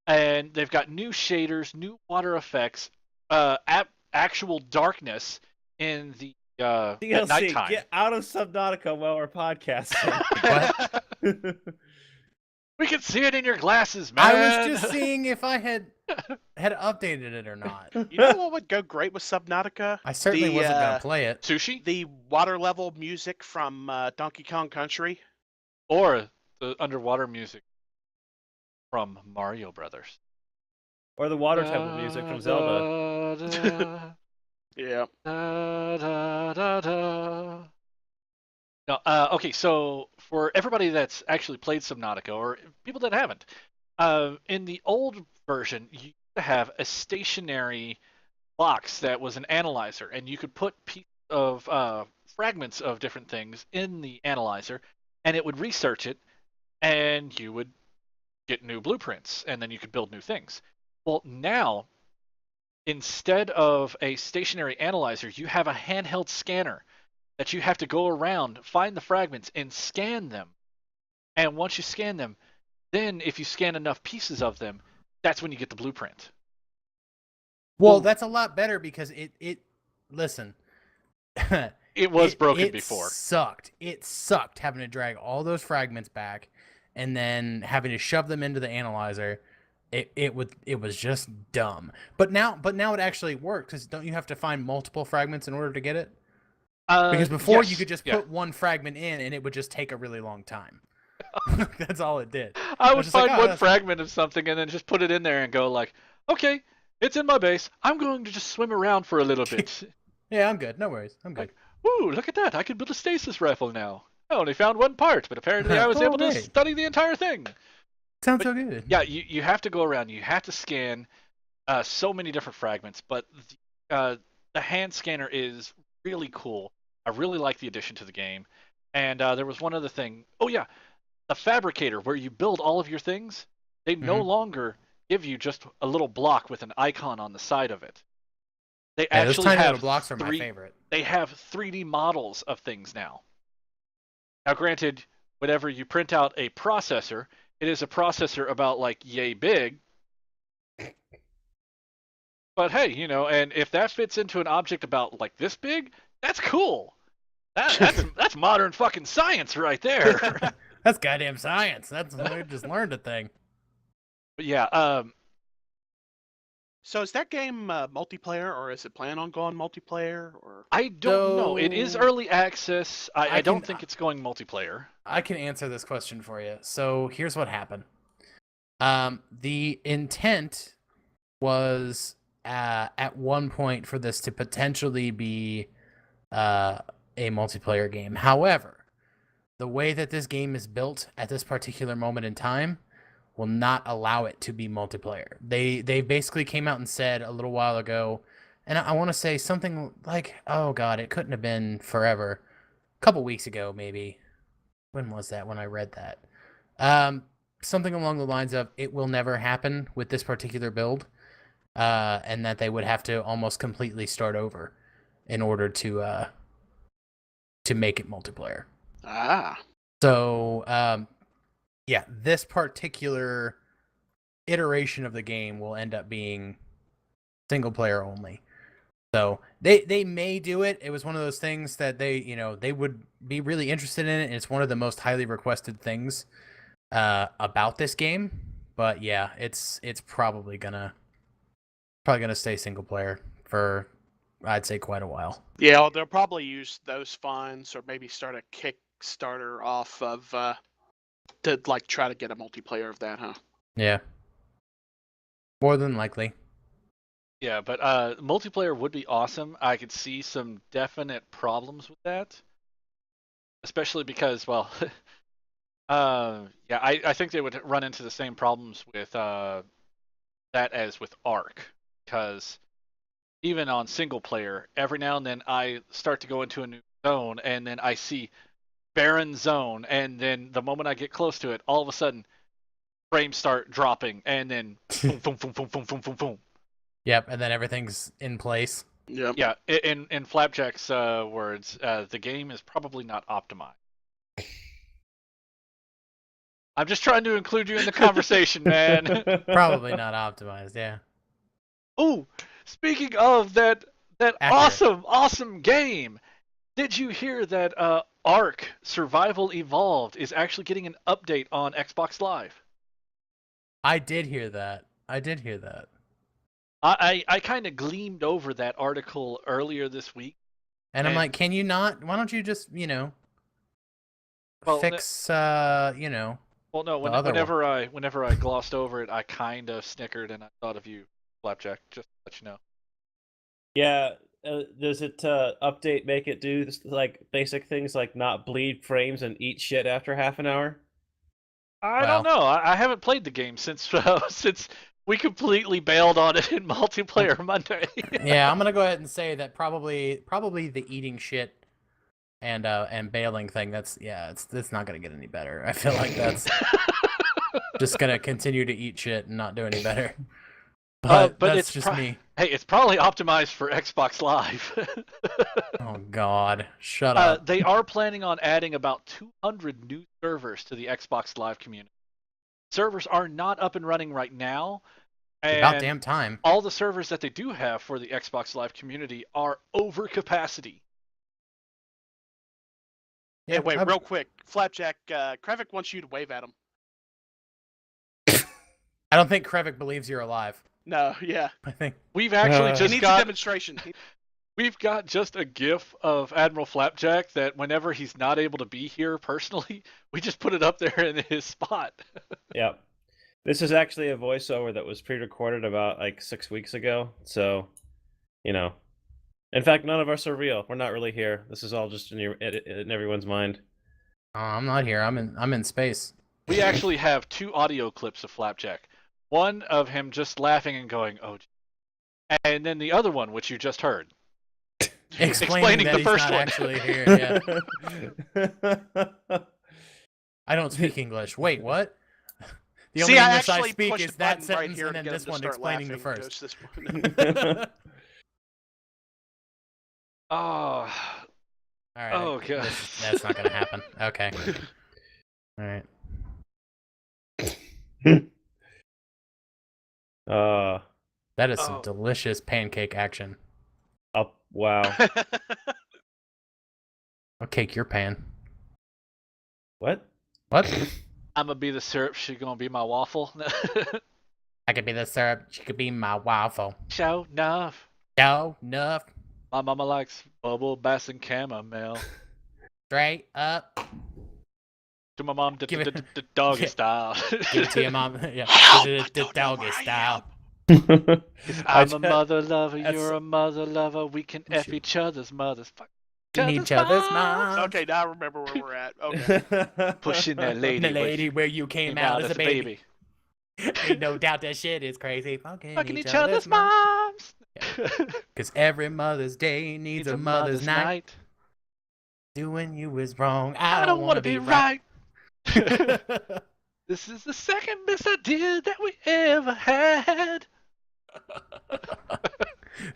and they've got new shaders, new water effects, actual darkness in the at DLC, nighttime. get out of Subnautica while we're podcasting. We can see it in your glasses, man. I was just seeing if I had updated it or not. You know what would go great with Subnautica? I certainly The, wasn't gonna play it. Sushi The water level music from Donkey Kong Country. or the underwater music from Mario Brothers. Or the water temple music from Zelda. Zelda. Yeah. No, okay, so for everybody that's actually played Subnautica, or people that haven't, in the old version, you used to have a stationary box that was an analyzer, and you could put pieces of fragments of different things in the analyzer, and it would research it, and you would get new blueprints, and then you could build new things. Well, now, instead of a stationary analyzer, you have a handheld scanner that you have to go around, find the fragments, and scan them. And once you scan them, then if you scan enough pieces of them, that's when you get the blueprint. Well, that's a lot better because it listen. It was broken before. It sucked having to drag all those fragments back and then having to shove them into the analyzer. It was just dumb. But now it actually works because don't you have to find multiple fragments in order to get it? Because before yes, you could just yeah. put one fragment in and it would just take a really long time. That's all it did. I would was just like, find oh, one that's- fragment of something and then just put it in there and go like, okay, it's in my base. I'm going to just swim around for a little bit. Yeah, I'm good. No worries. I'm good. Ooh, look at that. I can build a stasis rifle now. I only found one part, but apparently I was Oh, able to hey. study the entire thing. Sounds so good. Yeah, you have to go around. You have to scan so many different fragments, but the hand scanner is really cool. I really like the addition to the game. And there was one other thing. Oh, yeah. The fabricator, where you build all of your things, they no longer give you just a little block with an icon on the side of it. They Yeah, those actually tiny have little blocks are my favorite. They have 3D models of things now. Now, granted, whenever you print out a processor, it is a processor about like yay big. But hey, and if that fits into an object about like this big, that's cool. That's modern fucking science right there. That's goddamn science. That's we just learned a thing. But yeah, So is that game multiplayer, or is it plan on going multiplayer? Or I don't know. It is So- early access. I don't can- think it's going multiplayer. I can answer this question for you. So here's what happened. The intent was at one point for this to potentially be a multiplayer game. However, the way that this game is built at this particular moment in time will not allow it to be multiplayer. They basically came out and said a little while ago, and I want to say something like, oh god, it couldn't have been forever. A couple weeks ago, maybe. When was that? When I read that? Something along the lines of, it will never happen with this particular build. and that they would have to almost completely start over in order to make it multiplayer. Ah. So, yeah, this particular iteration of the game will end up being single player only. So they may do it. It was one of those things that they would be really interested in it, and it's one of the most highly requested things about this game. But yeah, it's probably gonna stay single player for, I'd say, quite a while. Yeah, they'll probably use those funds or maybe start a Kickstarter off of to like try to get a multiplayer of that, huh? Yeah, more than likely. Yeah, but multiplayer would be awesome. I could see some definite problems with that, especially because, well, yeah, I think they would run into the same problems with that as with Ark, because even on single player, every now and then I start to go into a new zone, and then I see barren zone, and then the moment I get close to it, all of a sudden frames start dropping, and then boom, boom, boom, boom, boom, boom, boom, boom. Yep, and then everything's in place. Yep. Yeah, in Flapjack's words, the game is probably not optimized. I'm just trying to include you in the conversation, man. Probably not optimized. Yeah. Ooh, speaking of that Accurate. awesome game, did you hear that Ark Survival Evolved is actually getting an update on Xbox Live? I did hear that. I kind of gleamed over that article earlier this week. And I'm like, can you not? Why don't you just, Well, fix, Well, no. the other Whenever I glossed over it, I kind of snickered and I thought of you, Flapjack. Just to let you know. Yeah, does it update make it do like basic things like not bleed frames and eat shit after half an hour? I don't know. I haven't played the game since since we completely bailed on it in multiplayer Monday. Yeah, I'm gonna go ahead and say that probably the eating shit and bailing thing. It's not gonna get any better. I feel like that's just gonna continue to eat shit and not do any better. But that's it's just me. Hey, it's probably optimized for Xbox Live. Oh God, shut up. They are planning on adding about 200 new servers to the Xbox Live community. Servers are not up and running right now. And About damn time. all the servers that they do have for the Xbox Live community are over capacity. Hey, wait, real quick. Flapjack, Krevik wants you to wave at him. I don't think Krevik believes you're alive. No, yeah. I think We've actually He just needs a got demonstration. we've got just a GIF of Admiral Flapjack that whenever he's not able to be here personally, we just put it up there in his spot. Yep. This is actually a voiceover that was pre-recorded about like 6 weeks ago. So, in fact, none of us are real. We're not really here. This is all just in everyone's mind. Oh, I'm not here. I'm in space. We actually have 2 audio clips of Flapjack. One of him just laughing and going, "Oh," and then the other one, which you just heard, Explaining that the he's first not one. actually here. Yeah. I don't speak English. Wait, what? The only See, I English I actually speak pushed is the that button right sentence here and to then get this him to one start explaining the laughing. first. Goes this one. Oh, All right. Oh, God. That's not gonna happen. Okay. All right. That is some Oh. delicious pancake action. Oh, wow. I'll cake your pan. What? What? I'm gonna be the syrup. She gonna be my waffle. I could be the syrup. She could be my waffle. Show enough. No, enough. My mama likes bubble bass and chamomile. Straight up. To my mom, Give it- doggy Yeah. style. Give it to your mom. Yeah. The doggy style. I'm a mother lover, that's- you're a mother lover. We can F each other's mothers. Fuck Each other's moms. Okay, now I remember where we're at. Okay. Pushing that lady. The lady where you came out as a baby. baby. Ain't no doubt that shit is crazy. Fucking each other's moms. Because every Mother's Day needs a mother's night. Doing you is wrong. I don't want to be right. This is the second best idea that we ever had.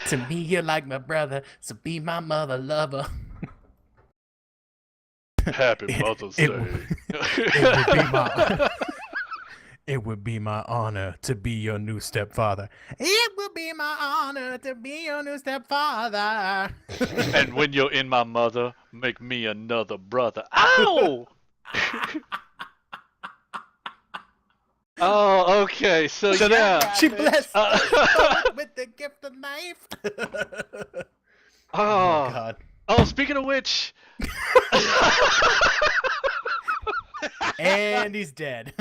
To me, you're like my brother, so be my mother lover. Happy Mother's it, Day. it would be my it would be my honor to be your new stepfather. It would be my honor to be your new stepfather. And when you're in my mother, make me another brother. Ow! Oh, okay. So yeah. She blessed Uh, us both with the gift of life. Oh, God. oh, speaking of which, And he's dead.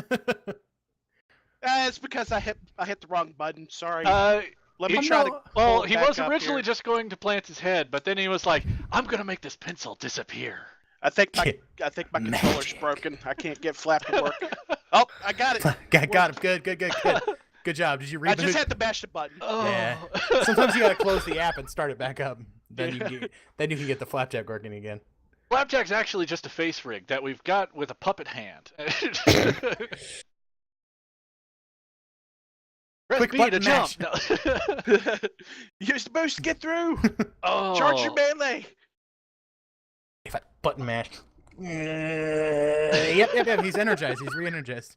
It's because I hit the wrong button. Sorry. uh, Let me I'm try to. not- well, pull it he back was up originally here. just going to plant his head, but then he was like, "I'm gonna make this pencil disappear." I think my Magic. controller's broken. I can't get Flap to work. Oh, I got it. Got him. Good. Good job. Did you I reboot? just had to mash the button. Oh. Yeah. Sometimes you gotta close the app and start it back up. Then you can get the Flapjack working again. Flapjack's actually just a face rig that we've got with a puppet hand. Press Quick B button to jump. mash. No. You're supposed to get through. Oh. Charge your melee. If I button mash. Yep. He's energized. He's re-energized.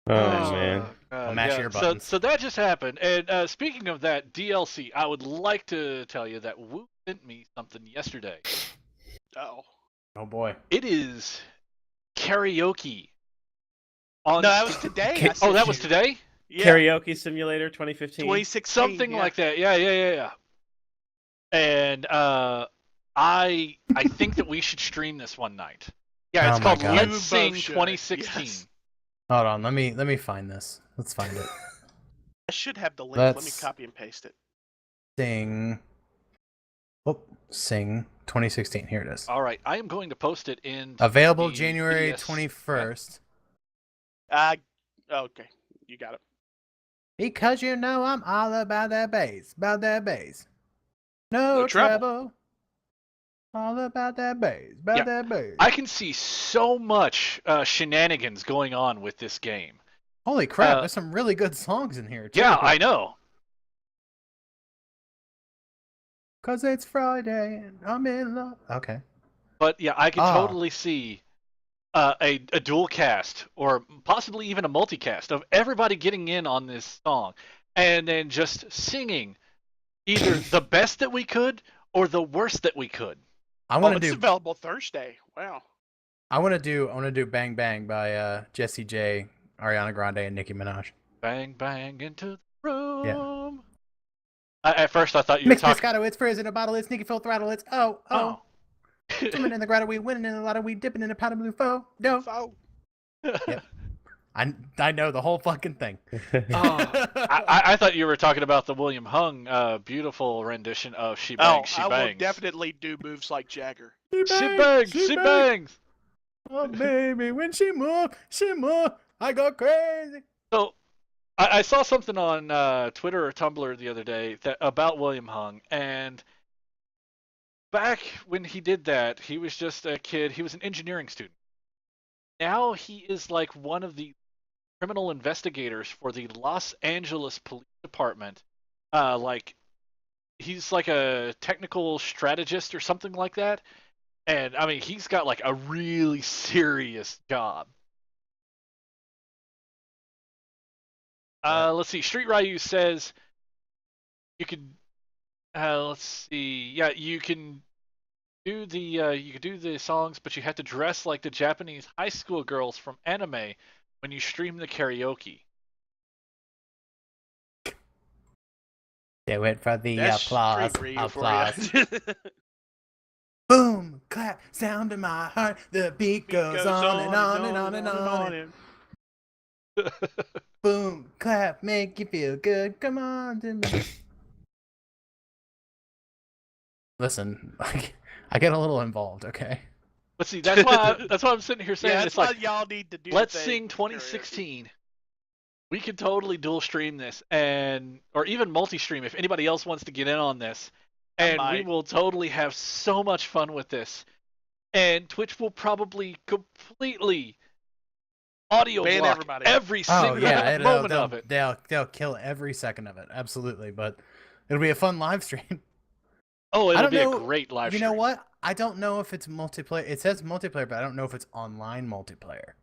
Oh, man. I'll mash your So, buttons. so that just happened. And speaking of that DLC, I would like to tell you that Woo sent me something yesterday. Oh. Oh boy. It is karaoke. On No, that was today. I Oh, sent that was you. today? Yeah. Karaoke Simulator 2015. 2016. Something yeah. like that. Yeah. And I think that we should stream this one night. Yeah, it's Oh my called God. Let's You both Sing should. 2016. Yes. Hold on. Let me find this. Let's find it. I should have the link. Let me Let's- copy and paste it. Sing. Oh, Sing 2016. Here it is. All right, I am going to post it in Available the January BS 21st. Okay. You got it. Because you know I'm all about that bass. No No trouble. trouble. All about that bass. Yeah. That bass. I can see so much shenanigans going on with this game. Holy crap, Uh, there's some really good songs in here, too. Yeah, I know. Cause it's Friday and I'm in love. Okay. But yeah, I can Ah. totally see a dual cast or possibly even a multicast of everybody getting in on this song and then just singing either the best that we could or the worst that we could. I want to It's do available Thursday. Wow. I want to do Bang Bang by Jessie J, Ariana Grande and Nicki Minaj. Bang bang into the room. At first I thought you were Mix talking. Moscato, it's frizz in a bottle, it's Nicki full throttle, it's oh. Swimming in the grotto, we winning in the lotto, we dipping in a pot of blue foe. No. Oh. I know the whole fucking thing. Oh, I thought you were talking about the William Hung beautiful rendition of She Bangs, She I will Bangs. definitely do moves like Jagger. She bangs, she bangs. Oh baby, when she move, I go crazy. So, I saw something on Twitter or Tumblr the other day about William Hung, and back when he did that, he was just a kid. He was an engineering student. Now he is like one of the criminal investigators for the Los Angeles Police Department. Like he's like a technical strategist or something like that. And I mean, he's got like a really serious job. Let's see. Street Ryu says you could. Let's see. Yeah, you can do the songs, but you have to dress like the Japanese high school girls from anime when you stream the karaoke. Do it for the That's applause. Street Ryu for Applause. you. Boom, clap, sound in my heart. The beat goes on and on and on and on. Boom, clap, make you feel good. Come on to me. Listen, I get a little involved, okay? But see, that's why I'm sitting here saying Yeah, it's that's like why y'all need to do. Let's the Sing karaoke. 2016. We could totally dual stream this or even multi-stream if anybody else wants to get in on this. And we might. will totally have so much fun with this. And Twitch will probably completely audio Ban block everybody. every Oh single yeah, moment of it. they'll kill every second of it. Absolutely, but it'll be a fun live stream. Oh, I it'll don't be know. a great live You stream. know what? I don't know if it's multiplayer. It says multiplayer, but I don't know if it's online multiplayer.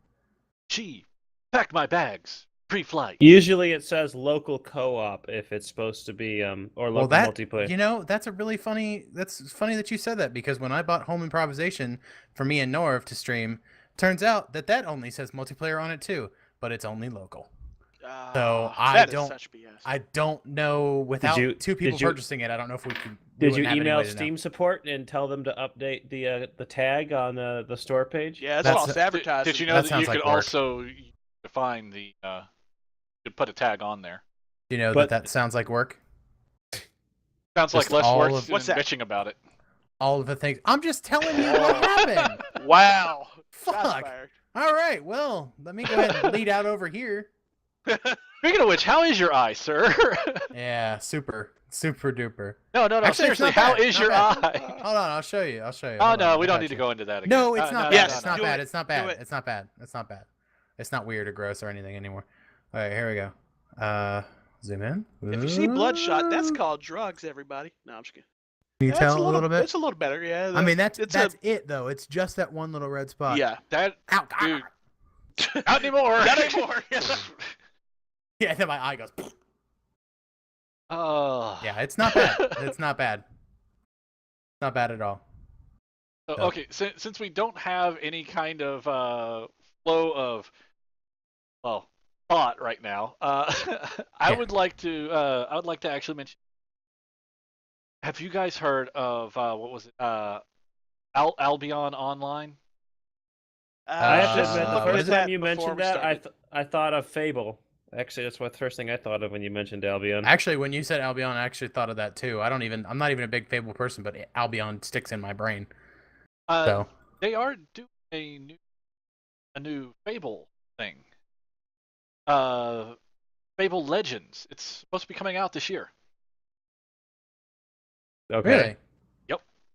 Gee, pack my bags. Pre-flight. Usually it says local co-op if it's supposed to be or local multiplayer. You know, that's a really funny. That's funny that you said that because when I bought Home Improvisation for me and Norv to stream, turns out that only says multiplayer on it too, but it's only local. So that is such BS. I don't know without two people you- purchasing it. I don't know if we can. Did you email Steam support and tell them to update the tag on the store page? Yeah, it's That's false a- advertising. Did you know That that sounds you like could work. also define the you could put a tag on there? You know But- that sounds like work. Sounds like Just less all work of- than What's that? bitching about it. All of the things. I'm just telling you what happened. Wow. Shots Fuck. fired. All right. Well, let me go ahead and lead out over here. Speaking of which, how is your eye, sir? Yeah, super duper. no, Actually, it's seriously, not how bad, is not your bad. eye? Hold on, I'll show you. Oh Oh Hold no, on, we I don't got need to you. go into that again. No, it's not bad. Yes, It's not do bad. it. It's not Do bad. it. It's not bad. It's not bad. It's not weird or gross or anything anymore. All right, here we go. Zoom in. If you see bloodshot, that's called drugs, everybody. No, I'm just kidding. Can you Yeah, tell it's a little bit? It's a little better, yeah. I mean, that's it's it though. It's just that one little red spot. Yeah. That Ow, dude, Not not anymore. anymore. Yeah, then my eye goes. Oh. Yeah, it's not bad. It's not bad. Not bad at all. Okay, since we don't have any kind of flow of thought right now, I would like to actually mention. Have you guys heard of what was it? Albion Online? I have to Uh, admit, the looking first at time you mentioned that, I thought of Fable. Actually, that's what the first thing I thought of when you mentioned Albion. Actually, when you said Albion, I actually thought of that too. I'm not even a big Fable person, but Albion sticks in my brain. So They are doing a new Fable thing. Fable Legends. It's supposed to be coming out this year. Okay. really,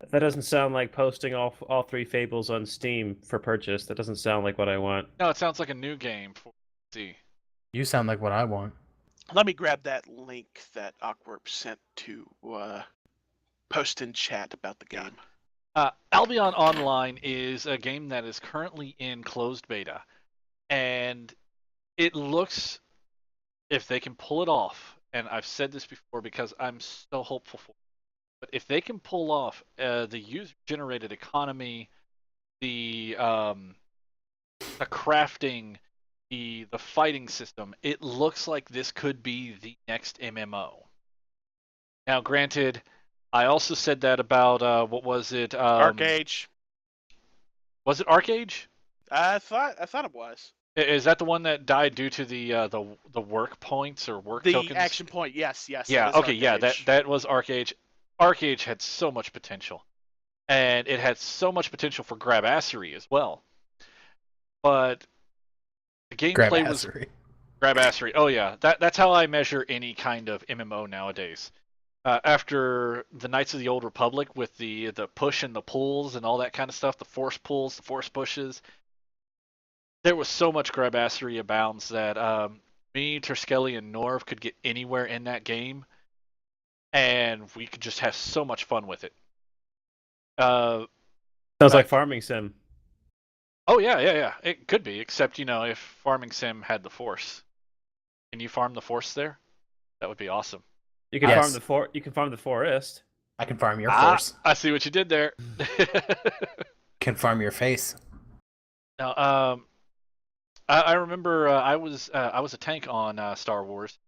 That doesn't sound like posting all three Fables on Steam for purchase. That doesn't sound like what I want. No, it sounds like a new game for PC. you sound like what I want. Let me grab that link that Awkward sent to post in chat about the game. Albion Online is a game that is currently in closed beta, and it looks, if they can pull it off, and I've said this before because I'm so hopeful for it, but if they can pull off the user-generated economy, the crafting, the fighting system, it looks like this could be the next MMO. Now, granted, I also said that about what was it? Arcade. Was it Arcade? I thought it was. Is that the one that died due to the work points or work The tokens? action point, yes. Yeah. that is Okay. Yeah. Arcade. That was Arcade. Arcade had so much potential, and it had so much potential for grabassery as well. But the gameplay was grabassery. Oh yeah, that's how I measure any kind of MMO nowadays. After the Knights of the Old Republic with the push and the pulls and all that kind of stuff, the force pulls, the force pushes, there was so much grabassery abounds that me, Terskelly, and Norv could get anywhere in that game, and we could just have so much fun with it. Sounds Right. like farming sim. Oh yeah. It could be, except if Farming Sim had the Force. Can you farm the Force there? That would be awesome. You can Yes. You can farm the forest. I can farm your force. I see what you did there. Can farm your face. Now, I remember I was a tank on Star Wars,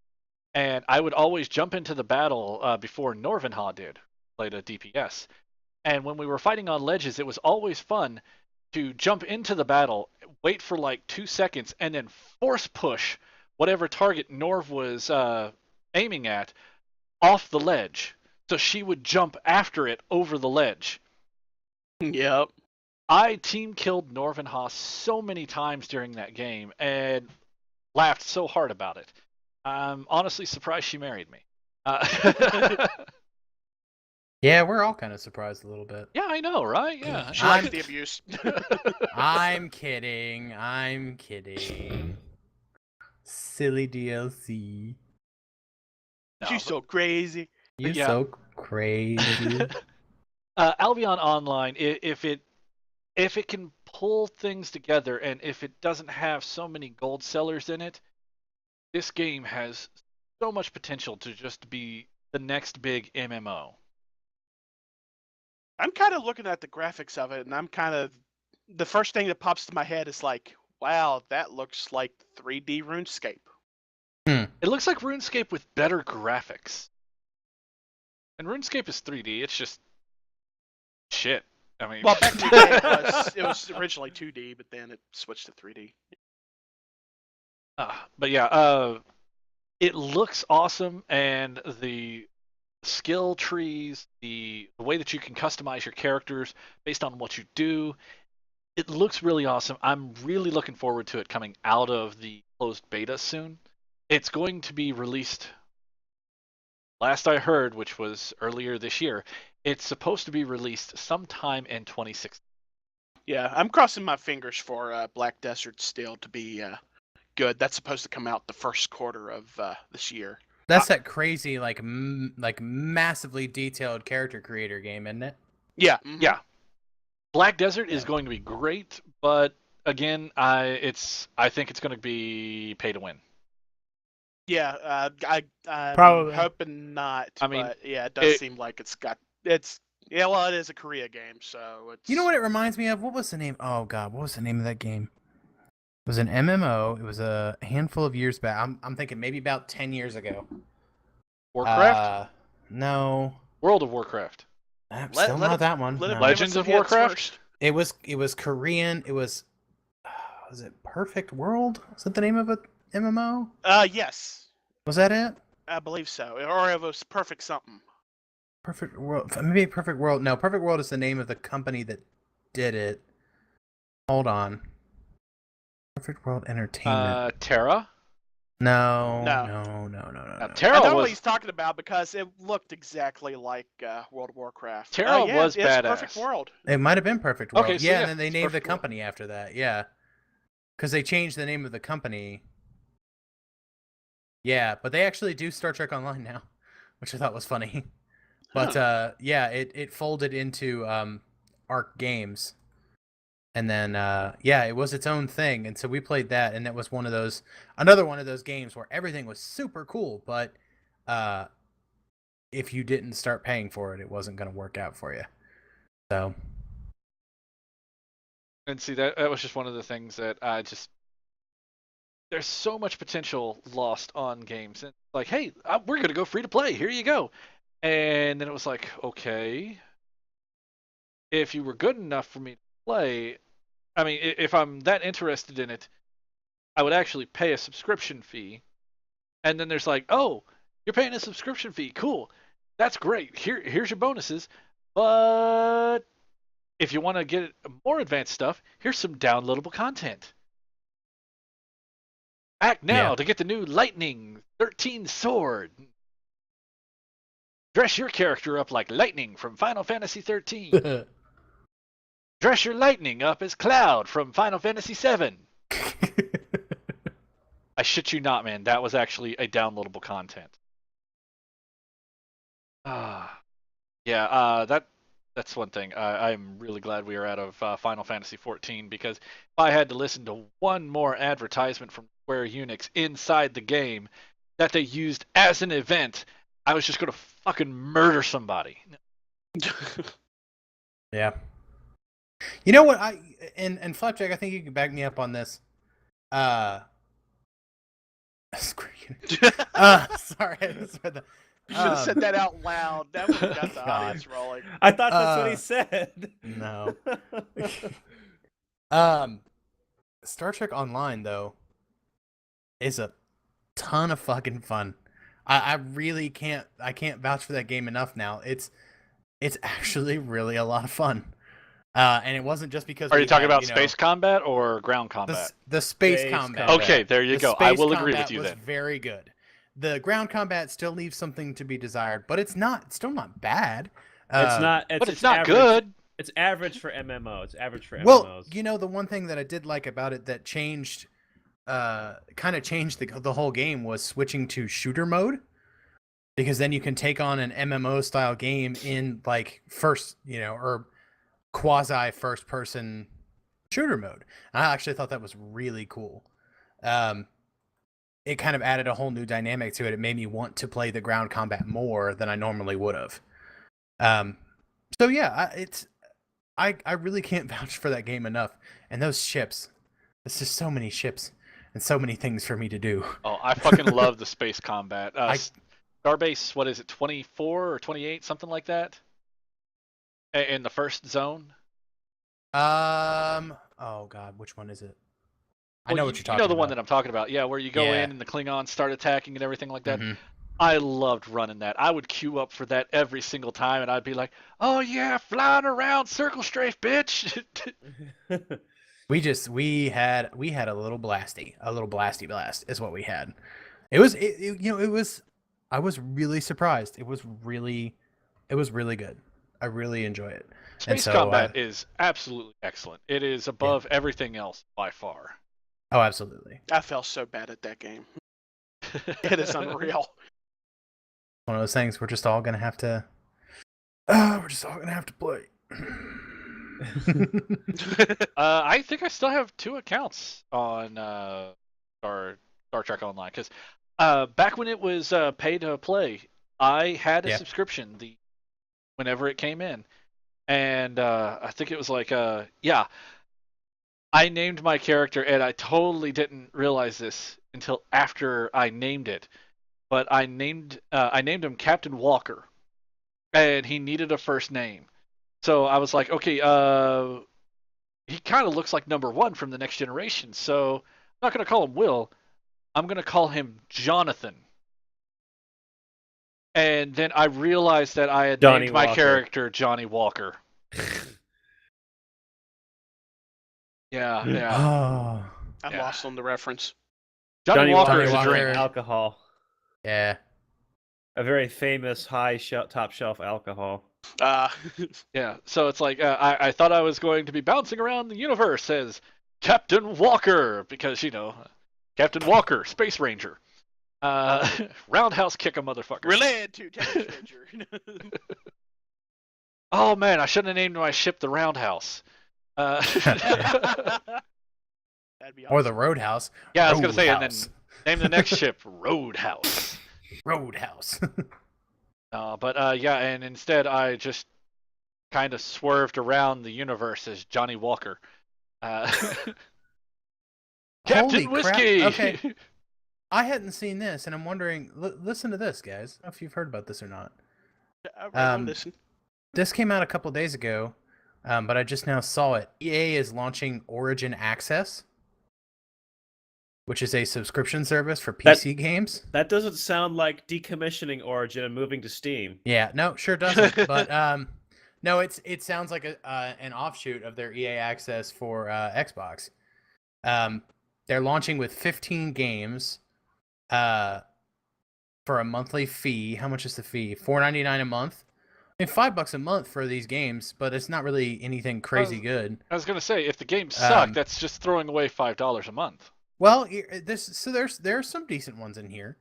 and I would always jump into the battle before Norvenha did, played a DPS. And when we were fighting on ledges, it was always fun to jump into the battle, wait for like 2 seconds, and then force push whatever target Norv was aiming at off the ledge. So she would jump after it over the ledge. Yep. I team killed Norvenha so many times during that game and laughed so hard about it. I'm honestly surprised she married me. Yeah, we're all kind of surprised a little bit. Yeah, I know, right? Yeah. She I'm- likes the abuse. I'm kidding. I'm kidding. Silly DLC. No, She's so crazy. You're Yeah. so crazy. Albion Online, if it can pull things together and if it doesn't have so many gold sellers in it, this game has so much potential to just be the next big MMO. I'm kind of looking at the graphics of it, and I'm kind of the first thing that pops to my head is like, wow, that looks like 3D RuneScape. It looks like RuneScape with better graphics. And RuneScape is 3D, it's just shit. I mean, Well, back in the day, it was originally 2D, but then it switched to 3D. but yeah, it looks awesome, and the skill trees, the way that you can customize your characters based on what you do, it looks really awesome. I'm really looking forward to it coming out of the closed beta soon. It's going to be released, last I heard, which was earlier this year, it's supposed to be released sometime in 2016. Yeah, I'm crossing my fingers for Black Desert still to be good. That's supposed to come out the first quarter of this year. That's that crazy, like massively detailed character creator game, isn't it? Yeah. Yeah. Black Desert is going to be great, but again, I think it's going to be pay to win. Yeah, I'm Probably. hoping not. I mean, but yeah, it does seem like yeah, well, it is a Korea game, so it's. You know what it reminds me of? What was the name? Oh god, what was the name of that game? It was an MMO. It was a handful of years back. I'm thinking maybe about 10 years ago. Warcraft? No. World of Warcraft. Still not that one. Let it no. give us Legends some of hints Warcraft? first. It was Korean. It was it Perfect World? Was that the name of it? MMO? Yes, Was that it? I believe so. Or it was Perfect something. Perfect World. Maybe Perfect World. No, Perfect World is the name of the company that did it. Hold on. Perfect World Entertainment. Terra? No. Now, I Terra know what was he's talking about because it looked exactly like World of Warcraft. Terra Yeah, was it's badass. Perfect World. It might have been Perfect World. Okay, so yeah, yeah, and then they it's named the Perfect World. company after that. Yeah. Because they changed the name of the company. Yeah, but they actually do Star Trek Online now, which I thought was funny. But yeah, it folded into Arc Games. And then yeah, it was its own thing. And so we played that, and that was another one of those games where everything was super cool, but if you didn't start paying for it, it wasn't going to work out for you. So And see, that was just one of the things that there's so much potential lost on games. And like, hey, we're going to go free to play. Here you go. And then it was like, okay, if you were good enough for me to play, I mean, if I'm that interested in it, I would actually pay a subscription fee. And then there's like, oh, you're paying a subscription fee. Cool. That's great. Here's your bonuses. But if you want to get more advanced stuff, here's some downloadable content. Act now to get the new Lightning 13 sword. Dress your character up like Lightning from Final Fantasy 13. Dress your Lightning up as Cloud from Final Fantasy 7. I shit you not, man. That was actually a downloadable content. Yeah, that's one thing. I'm really glad we are out of Final Fantasy 14 because if I had to listen to one more advertisement from Square Enix inside the game that they used as an event, I was just going to fucking murder somebody. yeah. You know what? And Flapjack, I think you can back me up on this. Sorry, I just read that. You should have said that out loud. That would have got the God. audience rolling. I thought that's what he said. No. Star Trek Online though is a ton of fucking fun. I really can't vouch for that game enough now. It's actually really a lot of fun. And it wasn't just because Are you talking about space combat or ground combat? the space Space combat. combat. Okay, there you The go. I space will agree combat with you was then. very good. The ground combat still leaves something to be desired, but it's still not bad. It's not. but it's it's not average, good. It's average for MMO. It's average for Well, MMOs. you know, the one thing that I did like about it that changed, kind of changed the whole game was switching to shooter mode, because then you can take on an MMO style game in like first, or quasi first person shooter mode. I actually thought that was really cool. It kind of added a whole new dynamic to it. It made me want to play the ground combat more than I normally would have. So yeah, I really can't vouch for that game enough. And those ships, it's just so many ships and so many things for me to do. Oh, I fucking love the space combat. Starbase, what is it, 24 or 28, something like that? In the first zone? Oh god, which one is it? I know what you're talking about. You know the one that I'm talking about. Yeah, where you go Yeah. in and the Klingons start attacking and everything like that. Mhm. I loved running that. I would queue up for that every single time, and I'd be like, "Oh yeah, flying around circle strafe, bitch!" We had a little blasty blast is what we had. It was I was really surprised. It was really good. I really enjoy it. Space combat is absolutely excellent. It is above everything else by far. Oh, absolutely. I felt so bad at that game. It is unreal. One of those things we're just all gonna have to. We're just all gonna have to play. I think I still have 2 accounts on Star Trek Online because back when it was pay to play, I had a subscription whenever it came in, and I think it was like I named my character, and I totally didn't realize this until after I named it, but I named him Captain Walker, and he needed a first name. So I was like, okay, he kind of looks like number 1 from the Next Generation, so I'm not going to call him Will. I'm going to call him Jonathan. And then I realized that I had named my character Johnny Walker. Yeah. Oh. I'm lost on the reference. Johnny Walker is a Walker. drink. Alcohol. Yeah. A very famous top shelf alcohol. Yeah, so it's like I thought I was going to be bouncing around the universe as Captain Walker because Captain Walker, Space Ranger, roundhouse kick a motherfucker. Related to Texas Ranger. Oh man, I shouldn't have named my ship the Roundhouse. That'd be awesome. Or the Roadhouse. Yeah, I was gonna say, and then Roadhouse. name the next ship Roadhouse. Roadhouse. But yeah, and instead I just kind of swerved around the universe as Johnny Walker. Captain Holy Whiskey. crap. Okay. I hadn't seen this, and I'm wondering. Listen to this, guys. I don't know if you've heard about this or not. Listen. This came out a couple days ago, but I just now saw it. EA is launching Origin Access, which is a subscription service for PC games. That doesn't sound like decommissioning Origin and moving to Steam. Yeah, no, sure doesn't. But no, it sounds like an offshoot of their EA Access for Xbox. They're launching with 15 games for a monthly fee. How much is the fee? $4.99 a month. I mean, $5 a month for these games, but it's not really anything crazy good. I was gonna say, if the games suck, that's just throwing away $5 a month. Well, there's some decent ones in here.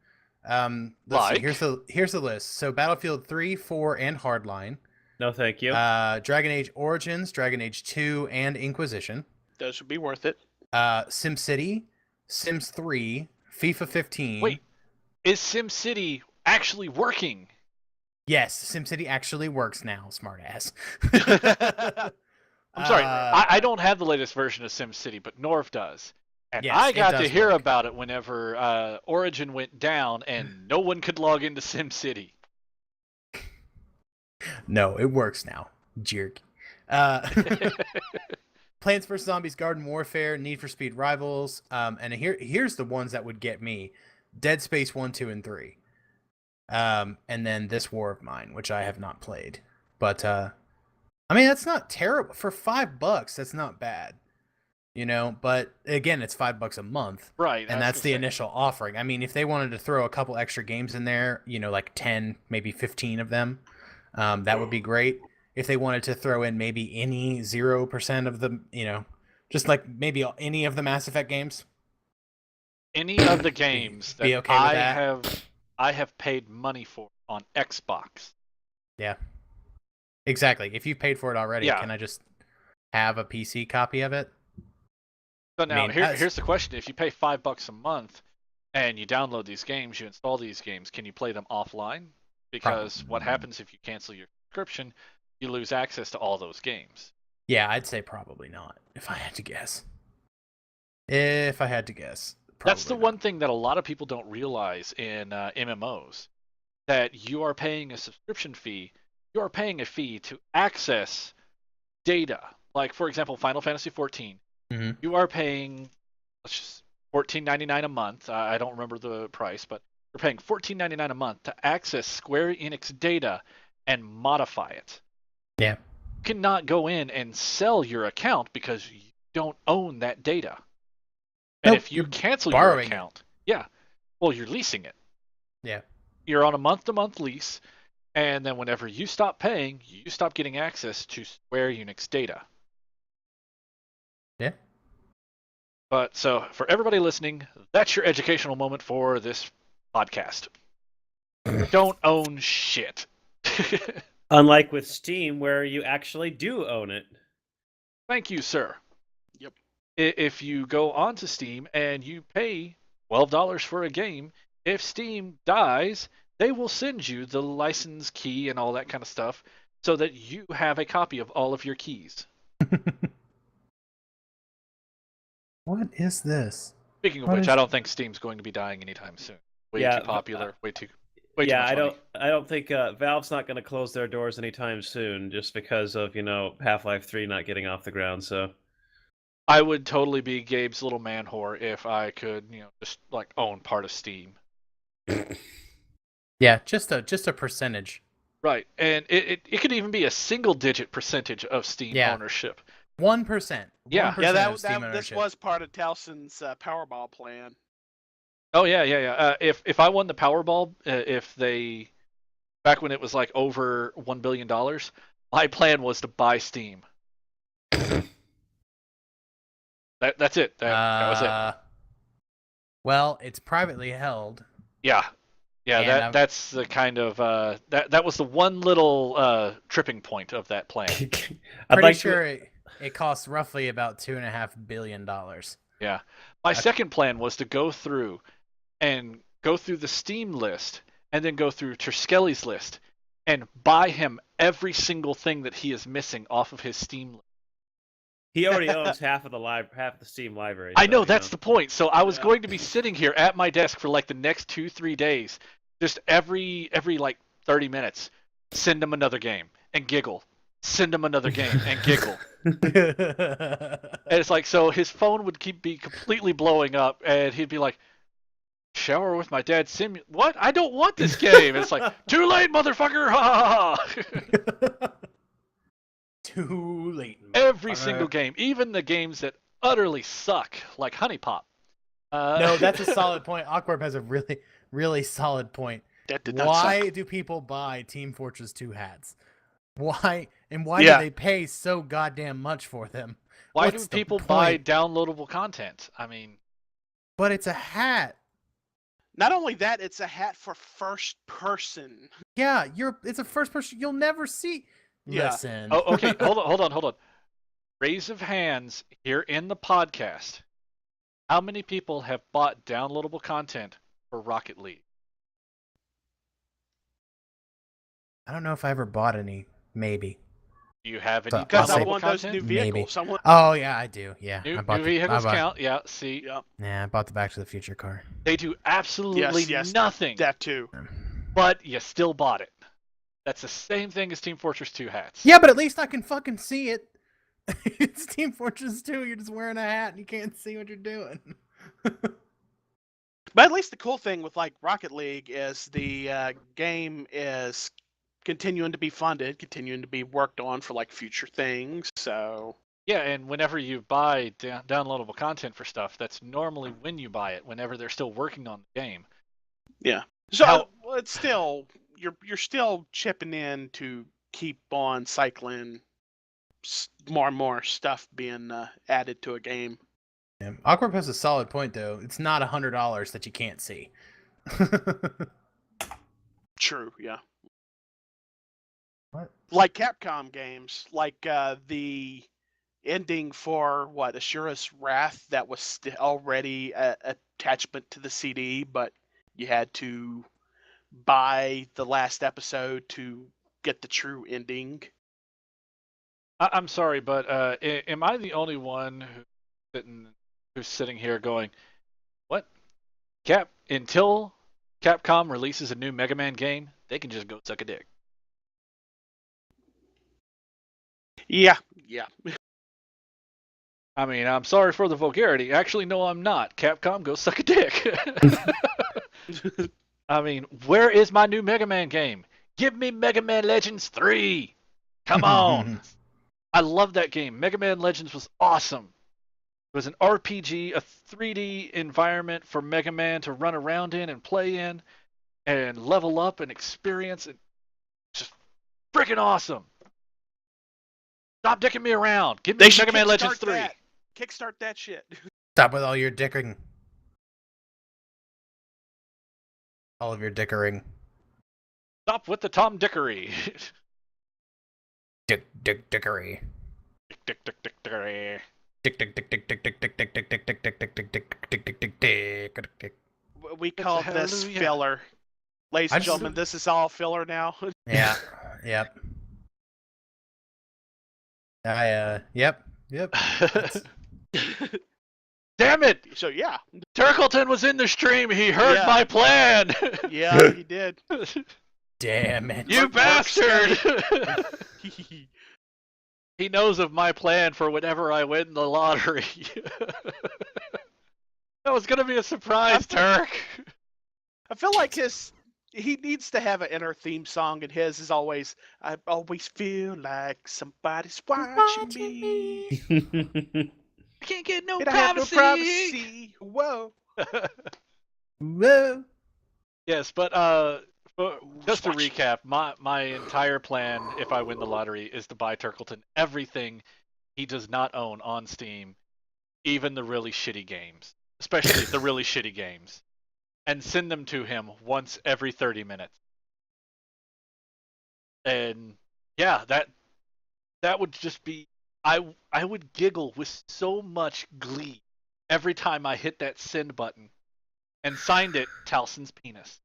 Let's see. Here's the list. So Battlefield 3, 4, and Hardline. No, thank you. Dragon Age Origins, Dragon Age 2, and Inquisition. Those would be worth it. SimCity, Sims 3, FIFA 15. Wait, is SimCity actually working? Yes, SimCity actually works now, smartass. I'm sorry, I don't have the latest version of SimCity, but Norv does. And yes, I got to hear work. about it whenever Origin went down and no one could log into SimCity. No, it works now. Jerk. Plants vs. Zombies Garden Warfare, Need for Speed Rivals, and here's the ones that would get me. Dead Space 1, 2, and 3. And then This War of Mine, which I have not played. But, I mean, that's not terrible. For $5, that's not bad. But again, it's $5 a month. Right. And that's the initial offering. I mean, if they wanted to throw a couple extra games in there, like 10, maybe 15 of them, That would be great. If they wanted to throw in maybe any 0% of the, just like maybe any of the Mass Effect games. Any of the games Be that okay with that? I have paid money for on Xbox. Yeah. Exactly. If you paid for it already, Yeah. can I just have a PC copy of it? So now mean, here's the question: if you pay $5 a month and you download these games, you install these games, can you play them offline? Because what happens if you cancel your subscription? You lose access to all those games. Yeah, I'd say probably not, if I had to guess. That's the Probably one not. thing that a lot of people don't realize in MMOs, that you are paying a subscription fee. You are paying a fee to access data. Like, for example, Final Fantasy XIV, Mhm. you are paying $14.99 a month. I don't remember the price, but you're paying $14.99 a month to access Square Enix data and modify it. Yeah. You cannot go in and sell your account because you don't own that data. And Nope, if you you're cancel your borrowing it. account, yeah, well, you're leasing it. Yeah. You're on a month-to-month lease, and then whenever you stop paying, you stop getting access to Square Enix data. Yeah. But so for everybody listening, that's your educational moment for this podcast. Don't own shit. Unlike with Steam, where you actually do own it. Thank you, sir. Yep. If you go onto Steam and you pay $12 for a game, if Steam dies, they will send you the license key and all that kind of stuff so that you have a copy of all of your keys. What is this? Speaking of What which, is- I don't think Steam's going to be dying anytime soon. Way Yeah, too popular. Way too yeah, much money. I don't think Valve's not going to close their doors anytime soon, just because of Half-Life 3 not getting off the ground. So I would totally be Gabe's little man whore if I could, just like own part of Steam. Yeah, just a percentage. Right, and it could even be a single-digit percentage of Steam ownership. 1%. Yeah. 1% Yeah, of Steam this ownership. was part of Talsin's Powerball plan. Oh yeah. If I won the Powerball, if they back when it was like over $1 billion, my plan was to buy Steam. That's it. That was it. Well, it's privately held. Yeah. And That's the kind of that was the one little tripping point of that plan. Pretty sure it costs roughly about $2.5 billion. Yeah. My second plan was to go through the Steam list and then go through Terskeli's list and buy him every single thing that he is missing off of his Steam list. he already owns half of the Steam library. I know, that's the point. So I was going to be sitting here at my desk for like the next 2-3 days, just every like 30 minutes, send him another game and giggle. Send him another game and giggle. And it's like, so his phone would be completely blowing up, and he'd be like, shower with my dad what? I don't want this game. It's like, too late, motherfucker. Ha ha ha. Too late. Every single game, even the games that utterly suck, like Honey Pop. No, that's a solid point. Awkward has a really, really solid point. That did not Why suck. do people buy Team Fortress 2 hats? Why do they pay so goddamn much for them? Why What's do the people point? buy downloadable content? I mean, But it's a hat. Not only that, it's a hat for first person. Yeah, it's a first person. You'll never see. Yeah. Listen. oh, okay, hold on. Raise of hands here in the podcast. How many people have bought downloadable content for Rocket League? I don't know if I ever bought any. Maybe. Do you have any So, Because I'll I say- want those new content? vehicles. Maybe. Oh yeah, I do. Yeah, New, I bought new vehicles I bought, count. Yeah, see, Yep. Yeah, I bought the Back to the Future car. they do absolutely Yes, nothing, That too. but you still bought it. That's the same thing as Team Fortress 2 hats. Yeah, but at least I can fucking see it. It's Team Fortress 2. You're just wearing a hat and you can't see what you're doing. But at least the cool thing with like Rocket League is the game is continuing to be funded, continuing to be worked on for like future things. So Yeah, and whenever you buy downloadable content for stuff, that's normally when you buy it, whenever they're still working on the game. so How- well, it's still you're still chipping in to keep on cycling more and more stuff being added to a game. Yeah. Awkward has a solid point though. It's not $100 that you can't see. True, yeah. What? Like Capcom games, like the ending for Ashura's Wrath, that was already a attachment to the CD, but you had to buy the last episode to get the true ending. I'm sorry, but am I the only one who's sitting here going, "What? Until Capcom releases a new Mega Man game, they can just go suck a dick." Yeah. I mean, I'm sorry for the vulgarity. Actually, no, I'm not. Capcom, go suck a dick. I mean, where is my new Mega Man game? Give me Mega Man Legends 3. Come on. I love that game. Mega Man Legends was awesome. It was an RPG, a 3D environment for Mega Man to run around in and play in and level up and experience. It just freaking awesome. Stop dicking me around. Give me Mega Man Legends 3. Kickstart that shit. Stop with all your dicking. All of your dickering. Stop with the Tom Dickery. Dickery. Dickery. Dick. We call this filler. Ladies and gentlemen, this is all filler now. Yeah. Yep. Yep. Damn it! So yeah. Turkleton was in the stream. He heard my plan. Yeah, he did. Damn it. You bastard! He knows of my plan for whenever I win the lottery. That was gonna be a surprise, Turk. I feel like he needs to have an inner theme song, and his is always, "I always feel like somebody's watching me. I can't get no And I have no privacy. Whoa." Whoa. Yes, but just to recap, my entire plan, if I win the lottery, is to buy Turkleton everything he does not own on Steam, even the really shitty games, especially the really shitty games, and send them to him once every 30 minutes. And yeah, that would just be, I would giggle with so much glee every time I hit that send button and signed it Talsin's penis.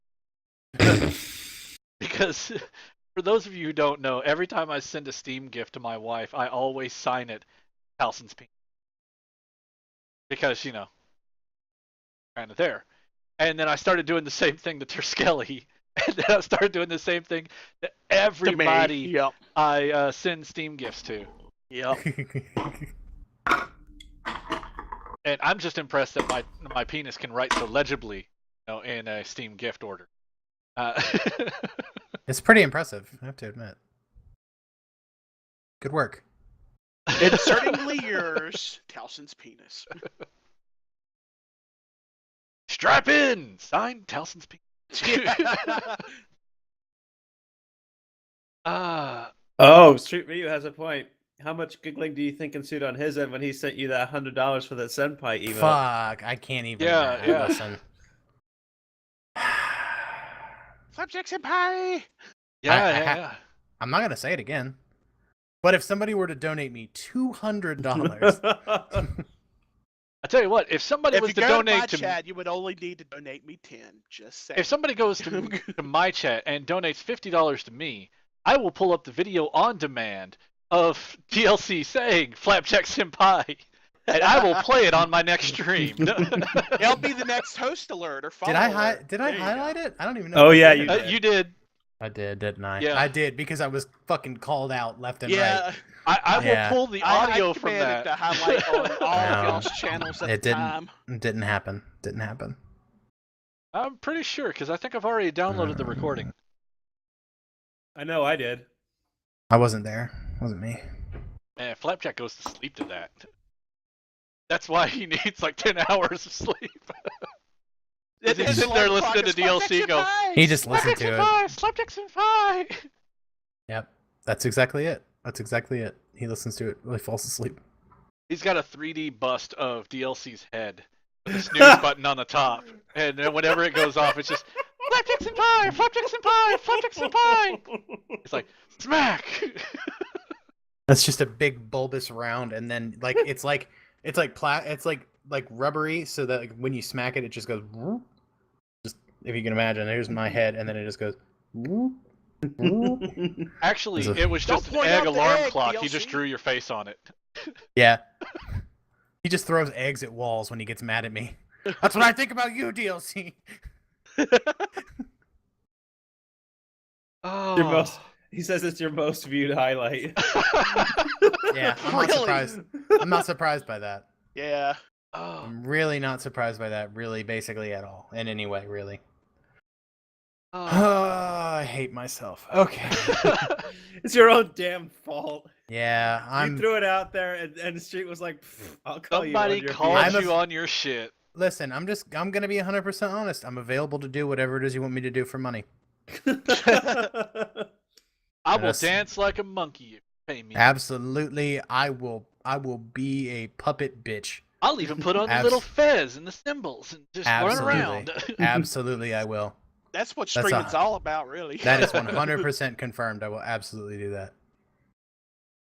Because for those of you who don't know, every time I send a Steam gift to my wife, I always sign it Talsin's penis. Because, kind of there. And then I started doing the same thing to Terskelly. And then I started doing the same thing to everybody Yep. I send Steam gifts to. Yep. And I'm just impressed that my penis can write so legibly, in a Steam gift order. It's pretty impressive, I have to admit. Good work. Insertingly yours, Talsin's penis. Strap in! Signed, Talsin's penis. Oh, Street Ryu has a point. How much giggling do you think ensued on his end when he sent you that $100 for that Senpai email? Fuck, I can't even. Yeah. Listen. Flapjack Senpai! Yeah. I'm not gonna say it again. But if somebody were to donate me $200, I tell you what, if somebody was to donate to chat, you would only need to donate me 10. Just saying. if somebody goes to my chat and donates $50 to me, I will pull up the video on demand of DLC saying Flapjack Senpai, and I will play it on my next stream. It'll be the next host alert or follow did I alert. highlight it? I don't even know. Oh, if I yeah, did. you did. You did. I did, didn't I? Yeah. I did because I was fucking called out left and Yeah. right. I Yeah. will pull the I audio from commanded that. to highlight on all No. of y'all's channels at It the didn't. time. It didn't happen. Didn't happen. I'm pretty sure, because I think I've already downloaded the recording. I know I did. I wasn't there. It wasn't me. Man, Flapjack goes to sleep to that. That's why he needs like 10 hours of sleep. Is he It's sitting there alarm listening clock, to it's DLC Flapjack go, Senpai! He just listened Slapjacks to and it. pie, slapjacks and pie. Yep, that's exactly it. That's exactly it. He listens to it while he falls asleep. He's got a 3D bust of DLC's head with a snooze button on the top, and then whenever it goes off, it's just flapjacks and pie, flapjacks and pie, flapjacks and pie. It's like smack. That's just a big bulbous round, and then it's like rubbery, so that like, when you smack it, it just goes. Whoop. Just if you can imagine, there's my head, and then it just goes. Whoop, whoop. Actually, There's a- it was Don't just an point egg out the alarm egg, clock. He DLC. just drew your face on it. Yeah. He just throws eggs at walls when he gets mad at me. That's what I think about you, DLC. Oh. Your most. He says it's your most viewed highlight. Yeah, I'm not Really? surprised. I'm not surprised by that. Yeah. Oh. I'm really not surprised by that, really, basically at all. In any way, really. Oh. I hate myself. Okay. It's your own damn fault. Yeah, You threw it out there, and the street was like, "I'll call Somebody you." called I'm a- you on your shit. Listen, I'm gonna be 100% honest. I'm available to do whatever it is you want me to do for money. I will Yes. dance like a monkey if you pay me. Absolutely, I will be a puppet bitch. I'll even put on the Abs- little fez and the cymbals and just run Absolutely. around. Absolutely, I will. That's what That's streaming's a- all about, really. That is 100% confirmed. I will absolutely do that.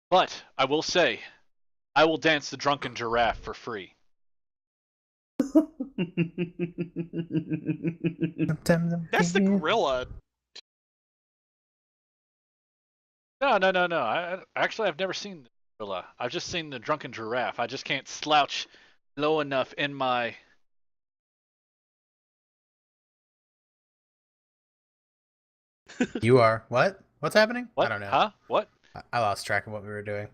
But I will say, I will dance the drunken giraffe for free. That's the gorilla. No. I've never seen the gorilla. I've just seen the drunken giraffe. I just can't slouch low enough in my. You are what? What's happening? What? I don't know. Huh? What? I lost track of what we were doing.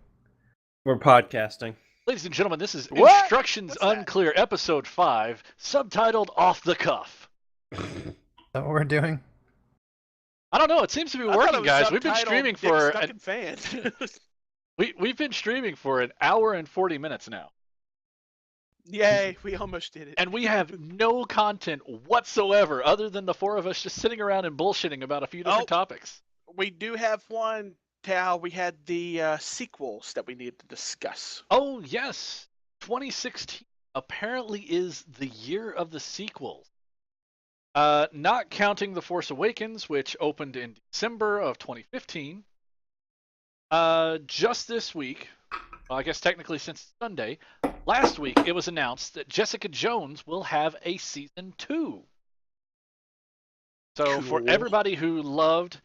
We're podcasting. Ladies and gentlemen, this is What? Instructions What's that? Unclear, Episode 5, subtitled Off the Cuff. Is that what we're doing? I don't know. It seems to be I thought it working, was guys. We've been subtitled streaming Dick for Stuck in Fan. we've been streaming for an hour and 40 minutes now, Yay, we almost did it. and we have no content whatsoever other than the four of us just sitting around and bullshitting about a few different topics. We do have one, Tal. We had the sequels that we needed to discuss. Oh yes, 2016 apparently is the year of the sequels. Not counting The Force Awakens, which opened in December of 2015. Just this week, well, I guess technically since Sunday, last week it was announced that Jessica Jones will have a season 2. So for Cool. everybody who loved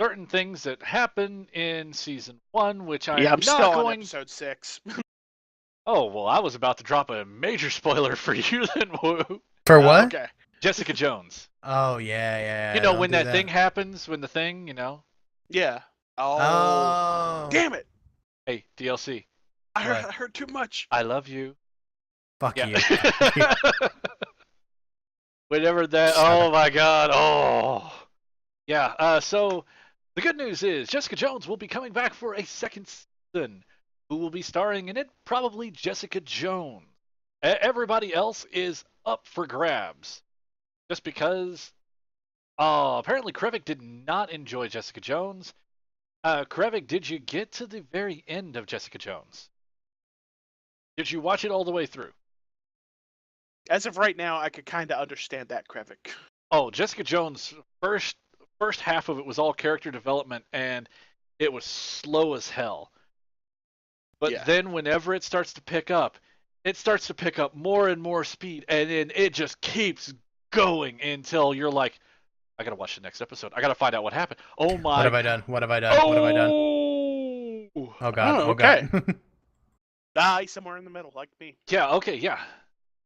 certain things that happened in season 1, which I'm I'm still not on going. episode 6. Oh well, I was about to drop a major spoiler for you then. Woo. For what? Okay. Jessica Jones. Oh yeah. You know don't when do that thing happens, when the thing, Yeah. Oh. Oh. Damn it! Hey, DLC, I heard, What? I heard too much. I love you. Fuck you. Yeah. Whenever that, Shut oh up. my god, oh. Yeah, so the good news is Jessica Jones will be coming back for a second season. Who will be starring in it? Probably Jessica Jones. Everybody else is up for grabs. Just because, apparently Krevik did not enjoy Jessica Jones. Krevik, did you get to the very end of Jessica Jones? Did you watch it all the way through? As of right now, I could kind of understand that, Krevik. Oh, Jessica Jones, first half of it was all character development, and it was slow as hell. But Yeah. then whenever it starts to pick up more and more speed, and then it just keeps going until you're like, I gotta watch the next episode. I gotta find out what happened. Oh my! What have I done? What have I done? What have I done? Oh! Oh god. Oh, Oh god. He's somewhere in the middle, like me. Yeah. Okay. Yeah.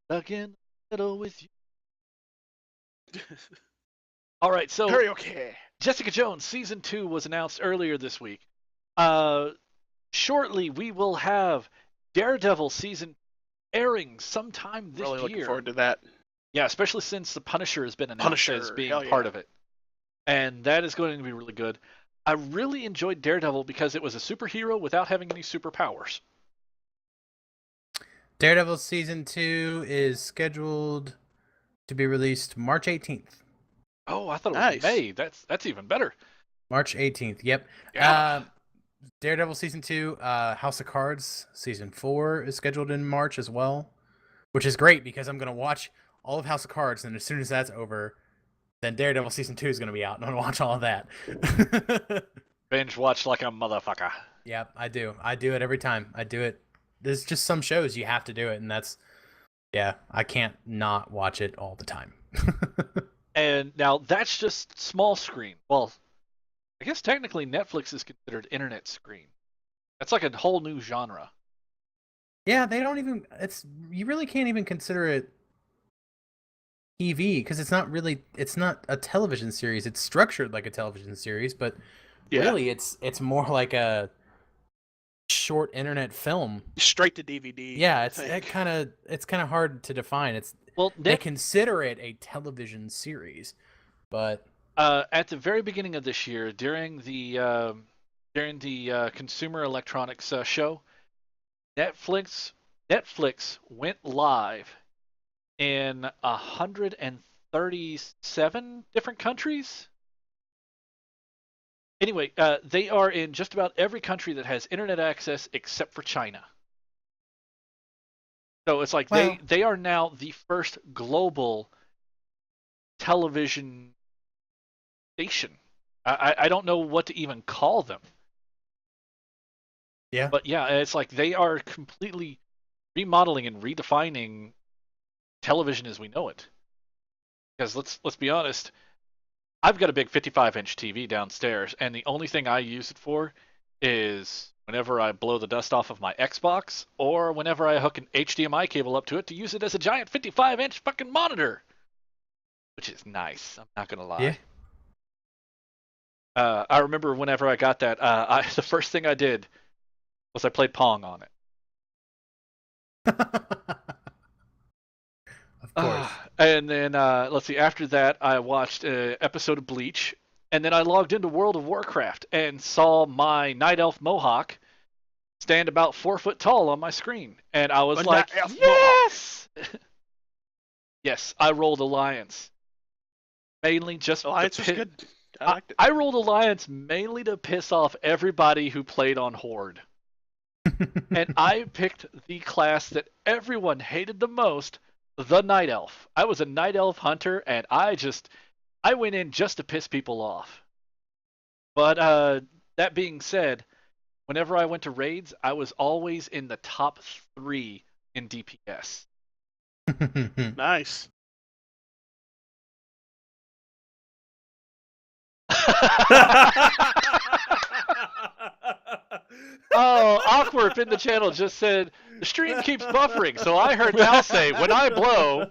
Stuck in the middle with you. All right. So Very okay. Jessica Jones season 2 was announced earlier this week. Shortly we will have Daredevil season airing sometime this Really year. looking forward to that. Yeah, especially since the Punisher has been announced Punisher, as being hell part yeah. of it. And that is going to be really good. I really enjoyed Daredevil because it was a superhero without having any superpowers. Daredevil season 2 is scheduled to be released March 18th. Oh, I thought it was Nice. May. That's even better. March 18th. Yep. Yeah. Daredevil season 2, House of Cards season 4 is scheduled in March as well, which is great because I'm gonna watch all of House of Cards, and as soon as that's over, then Daredevil season 2 is gonna be out, and I'm gonna watch all of that. Binge watch like a motherfucker. Yep, I do. I do it every time. I do it. There's just some shows you have to do it, and that's I can't not watch it all the time. And now that's just small screen. Well, I guess technically Netflix is considered internet screen. That's like a whole new genre. Yeah, they don't even. You really can't even consider it TV because it's not a television series. It's structured like a television series, but really it's more like a short internet film. Straight to DVD. Yeah, I it's think. kind of hard to define. Well, They consider it a television series, but at the very beginning of this year, during the Consumer Electronics show, Netflix went live in 137 different countries. Anyway, they are in just about every country that has internet access except for China. So it's like they are now the first global television station. I don't know what to even call them. yeah. But yeah, it's like they are completely remodeling and redefining television as we know it. Because let's be honest, I've got a big 55-inch TV downstairs, and the only thing I use it for is whenever I blow the dust off of my Xbox, or whenever I hook an HDMI cable up to it to use it as a giant 55-inch fucking monitor. Which is nice, I'm not gonna lie. Yeah. I remember whenever I got that, the first thing I did was I played Pong on it. Of course. And then, let's see, after that, I watched an episode of Bleach, and then I logged into World of Warcraft and saw my Night Elf Mohawk stand about 4 foot tall on my screen. And I was A like, Night Elf yes! Yes, I rolled Alliance. Mainly just Alliance was good. I liked it. I rolled Alliance mainly to piss off everybody who played on Horde. And I picked the class that everyone hated the most, the Night Elf. I was a Night Elf hunter, and I went in just to piss people off. But that being said, whenever I went to raids, I was always in the top 3 in DPS. Nice. Oh, Awkward in the channel just said, the stream keeps buffering, so I heard Val say, when I blow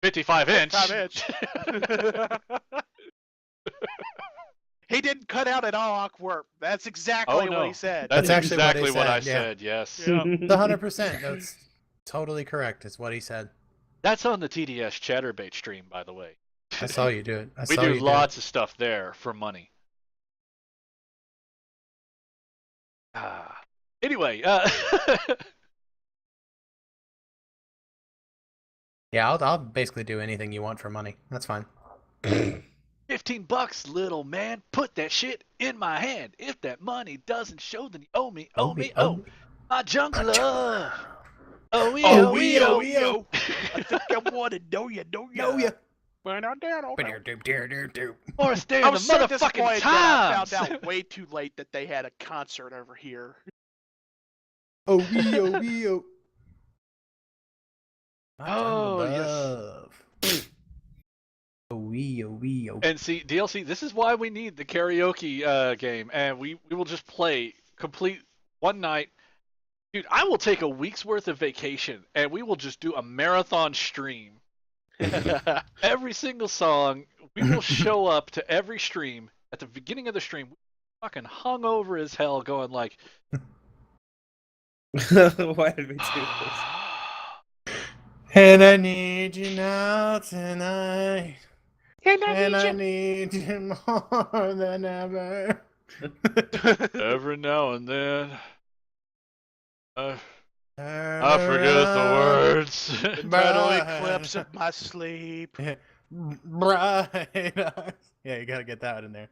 55 inch. 5 inch. He didn't cut out at all, Awkward. That's exactly what he said. That's actually what he exactly what I said, yeah. said, yes. Yeah. The 100%. That's totally correct. Is what he said. That's on the TDS Chatterbait stream, by the way. I saw you do it. We do lots of stuff there for money. Anyway, Yeah, I'll basically do anything you want for money. That's fine. $15, little man. Put that shit in my hand. If that money doesn't show, then you owe me. Owe me. Oh, my jungler. Oh, we. Oh. I think I want to know you. Know ya. Or stay in I the was so motherfucking disappointed that I times. found out way too late that they had a concert over here. Oh, wee, oh. Oh, yes. Oh, wee, oh. And see, DLC, this is why we need the karaoke game, and we will just play complete one night. Dude, I will take a week's worth of vacation, and we will just do a marathon stream. Every single song, we will show up to every stream. At the beginning of the stream, fucking hungover as hell, going like, Why did we do this? And I need you now tonight. And I need you more than ever. every now and then, I forget the words. Total eclipse of my sleep. Bright. Yeah, you gotta get that in there.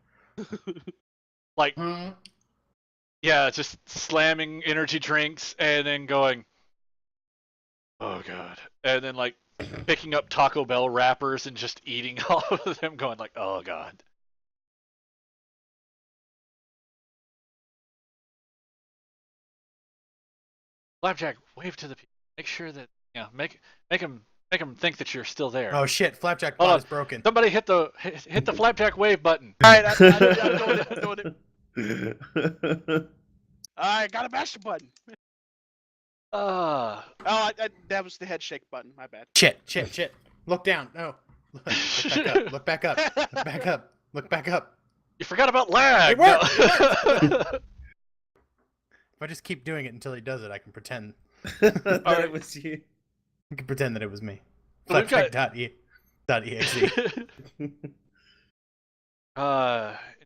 Like, yeah, just slamming energy drinks and then going, oh god, and then like picking up Taco Bell wrappers and just eating all of them, going like, oh god. Flapjack, wave to the people. Make sure that make them think that you're still there. Oh shit, Flapjack Hold bot on. is broken. Somebody hit the Flapjack wave button. All right, I'm doing it. I got a master button. Ah. That was the head shake button. My bad. Shit. Look down. No. Look back up. Look back up. Look back up. You forgot about lag. It worked! If I just keep doing it until he does it, I can pretend. That it was you. I can pretend that it was me. Well, we've got- Flapjack.exe.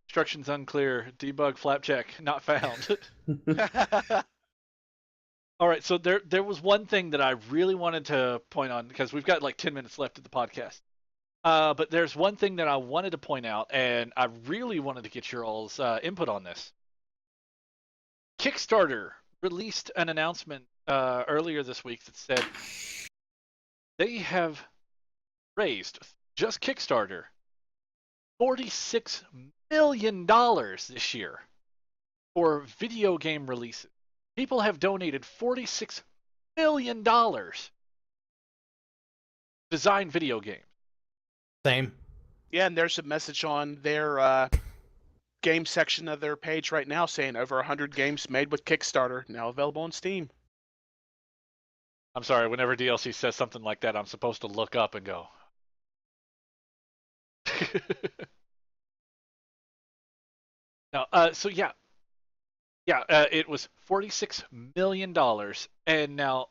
Instructions unclear. Debug Flapjack not found. All right, so there was one thing that I really wanted to point on because we've got like 10 minutes left of the podcast. But there's one thing that I wanted to point out, and I really wanted to get your all's input on this. Kickstarter released an announcement earlier this week that said they have raised, just Kickstarter, $46 million this year for video game releases. People have donated $46 million to design video games. Same. Yeah, and there's a message on their game section of their page right now saying over 100 games made with Kickstarter now available on Steam. I'm sorry, whenever DLC says something like that, I'm supposed to look up and go. No, so yeah, it was $46 million, and now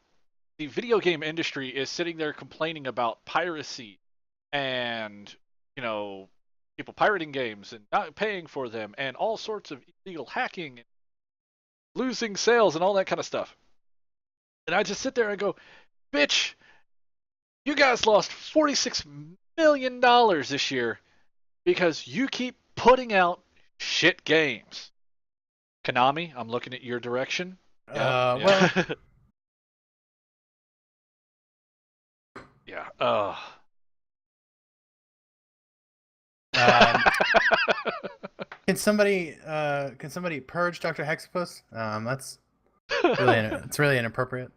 the video game industry is sitting there complaining about piracy and, people pirating games and not paying for them and all sorts of illegal hacking and losing sales and all that kind of stuff. And I just sit there and go, bitch, you guys lost $46 million this year because you keep putting out shit games. Konami, I'm looking at your direction. Well, yeah. Can somebody purge Dr. Hexapus? That's really it's really inappropriate.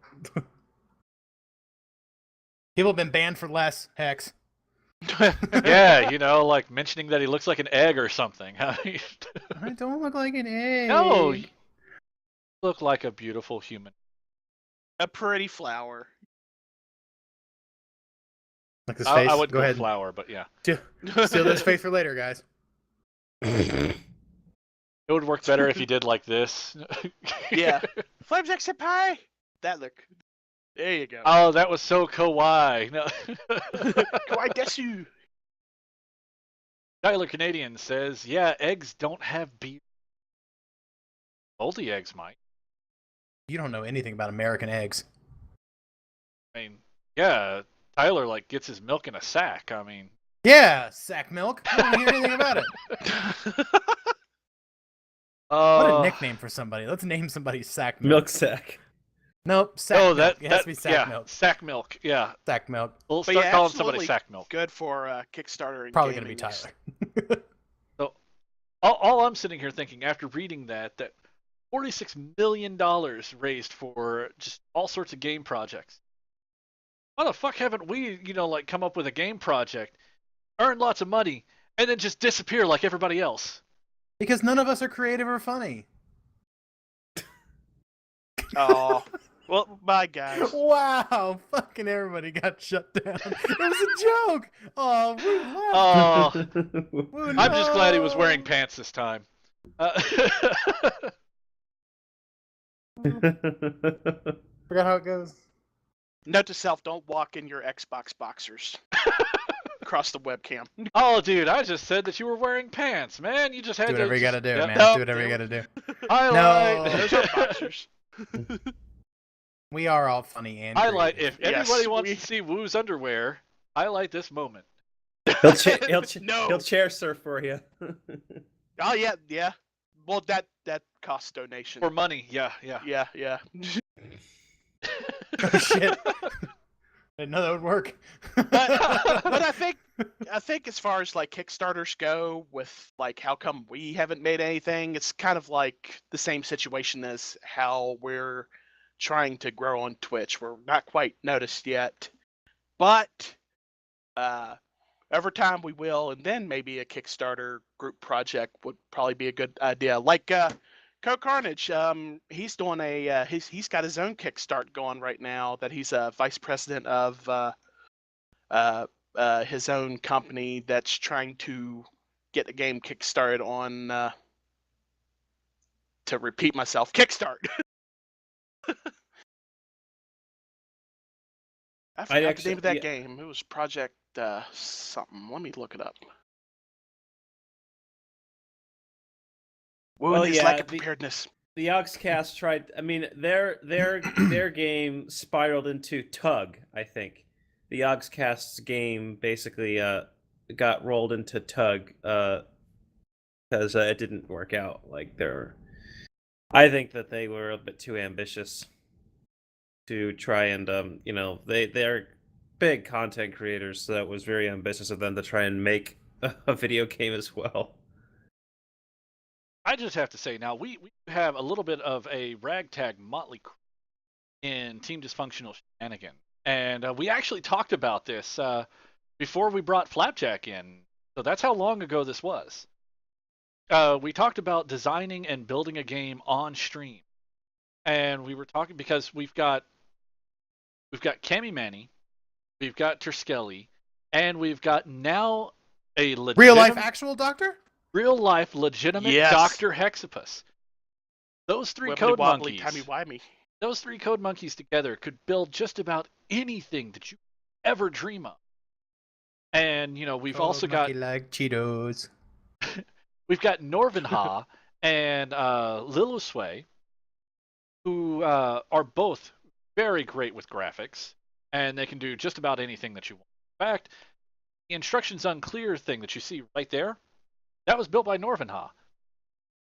People have been banned for less, Hex. Yeah, like mentioning that he looks like an egg or something. I don't look like an egg. No, you look like a beautiful human. A pretty flower. Like his face. I would go ahead. flower, but yeah. Steal this face for later, guys. It would work better if you did like this. Yeah. Flapjack Senpai! That look. There you go. Oh, that was so kawaii. No. Kawaii desu. Tyler Canadian says, yeah, eggs don't have beef. Moldy eggs might. You don't know anything about American eggs. I mean, yeah, Tyler gets his milk in a sack. I mean, yeah, sack milk. I don't hear anything about it. What a nickname for somebody. Let's name somebody sack milk. Milk sack. Nope, sack milk. It has to be sack milk. Sack milk, yeah. Sack milk. We'll start calling somebody sack milk. Good for Kickstarter and Probably going to be gaming. Tyler. So, all I'm sitting here thinking after reading that $46 million raised for just all sorts of game projects. Why the fuck haven't we, come up with a game project, earn lots of money, and then just disappear like everybody else? Because none of us are creative or funny. Oh, well, bye, guys. Wow, fucking everybody got shut down. It was a joke. Oh, Oh, I'm just glad he was wearing pants this time. Forgot how it goes. Note to self: don't walk in your Xbox boxers across the webcam. Oh, dude, I just said that you were wearing pants, man. You just had Do whatever you gotta do, yeah. man. No, Do whatever you gotta do. highlight. No. Those are boxers. We are all funny and Highlight creative. if everybody Yes, wants we- to see Woo's underwear. Highlight this moment. No. He'll chair surf for you. Oh yeah. Well, that costs donation. For money, yeah. Yeah. Oh shit! Didn't know that would work. But I think as far as like Kickstarters go, with like how come we haven't made anything, it's kind of like the same situation as how we're trying to grow on Twitch. We're not quite noticed yet, but over time we will, and then maybe a Kickstarter group project would probably be a good idea. Like Co Carnage, he's doing he's got his own Kickstart going right now that he's a vice president of his own company that's trying to get the game kickstarted on. To repeat myself, Kickstart. I forgot the name of that game. It was Project something. Let me look it up. Well, Wound is yeah, lack of preparedness. The Oxcast tried. I mean, their game spiraled into Tug. I think the Oxcast's game basically got rolled into Tug because it didn't work out. Like I think that they were a bit too ambitious to try and they're big content creators, so that was very ambitious of them to try and make a video game as well. I just have to say now we have a little bit of a ragtag motley crew in Team Dysfunctional Shenanigan, and we actually talked about this before we brought Flapjack in. So that's how long ago this was. We talked about designing and building a game on stream, and we were talking because we've got Cammy Manny, we've got Terskelly, and we've got now a Real life actual doctor. Real life legitimate Yes. Dr. Hexapus. Those three Wibbly code wobbly, monkeys. timey-wimey. Those three code monkeys together could build just about anything that you ever dream of. And we've also got like Cheetos. we've got Norvenha and Lilusway, who are both very great with graphics, and they can do just about anything that you want. In fact, the Instructions Unclear thing that you see right there, that was built by Norvenha.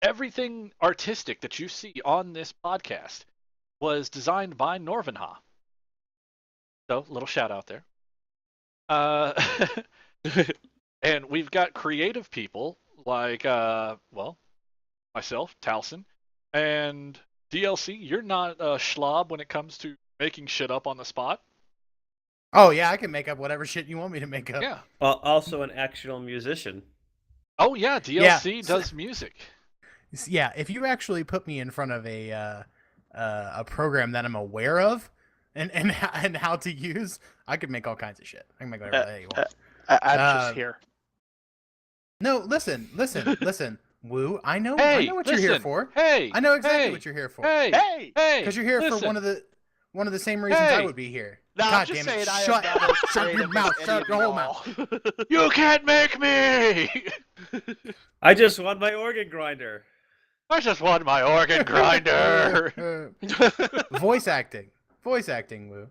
Everything artistic that you see on this podcast was designed by Norvenha. So, little shout out there. And we've got creative people like, myself, Talsin, and DLC. You're not a schlob when it comes to making shit up on the spot. Oh yeah, I can make up whatever shit you want me to make up. Yeah. Also an actual musician. Oh yeah, DLC does music. Yeah, if you actually put me in front of a program that I'm aware of and how to use, I could make all kinds of shit. I can make whatever you want. I'm just here. No, listen. Woo, I know what you're here listen. for. Hey, I know exactly hey, what you're here for. Hey! Because you're here listen. for one of the same reasons I Hey. would be here. No, I'm God just damn it! saying I Shut am not as shut your creative mouth! as Shut any your of whole you mouth! all. You can't make me! I just won my organ grinder. I just want my organ grinder. Voice acting, Woo.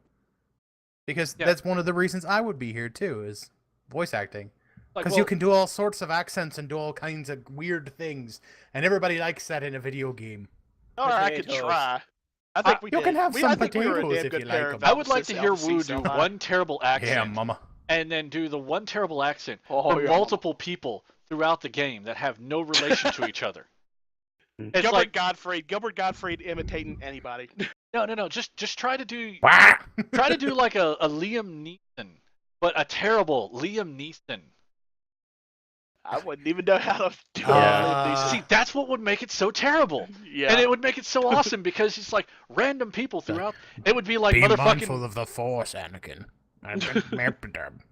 Because that's one of the reasons I would be here too, is voice acting. Because you can do all sorts of accents and do all kinds of weird things, and everybody likes that in a video game. Or I could Potatoes. try. I think we You did. can have I some think we were a potatoes damn if good you pair like of 'em. I would like to hear opposites, Woo so do I- one terrible accent. Yeah, mama. And then do the one terrible accent Oh, for yeah, multiple people throughout the game that have no relation to each other. It's Gilbert like Gottfried imitating anybody. no. Just try to do Wah! like a Liam Neeson, but a terrible Liam Neeson. I wouldn't even know how to do Yeah. See, that's what would make it so terrible. Yeah. And it would make it so awesome because it's like random people throughout. It would be like Be mindful motherfucking. of the Force, Anakin.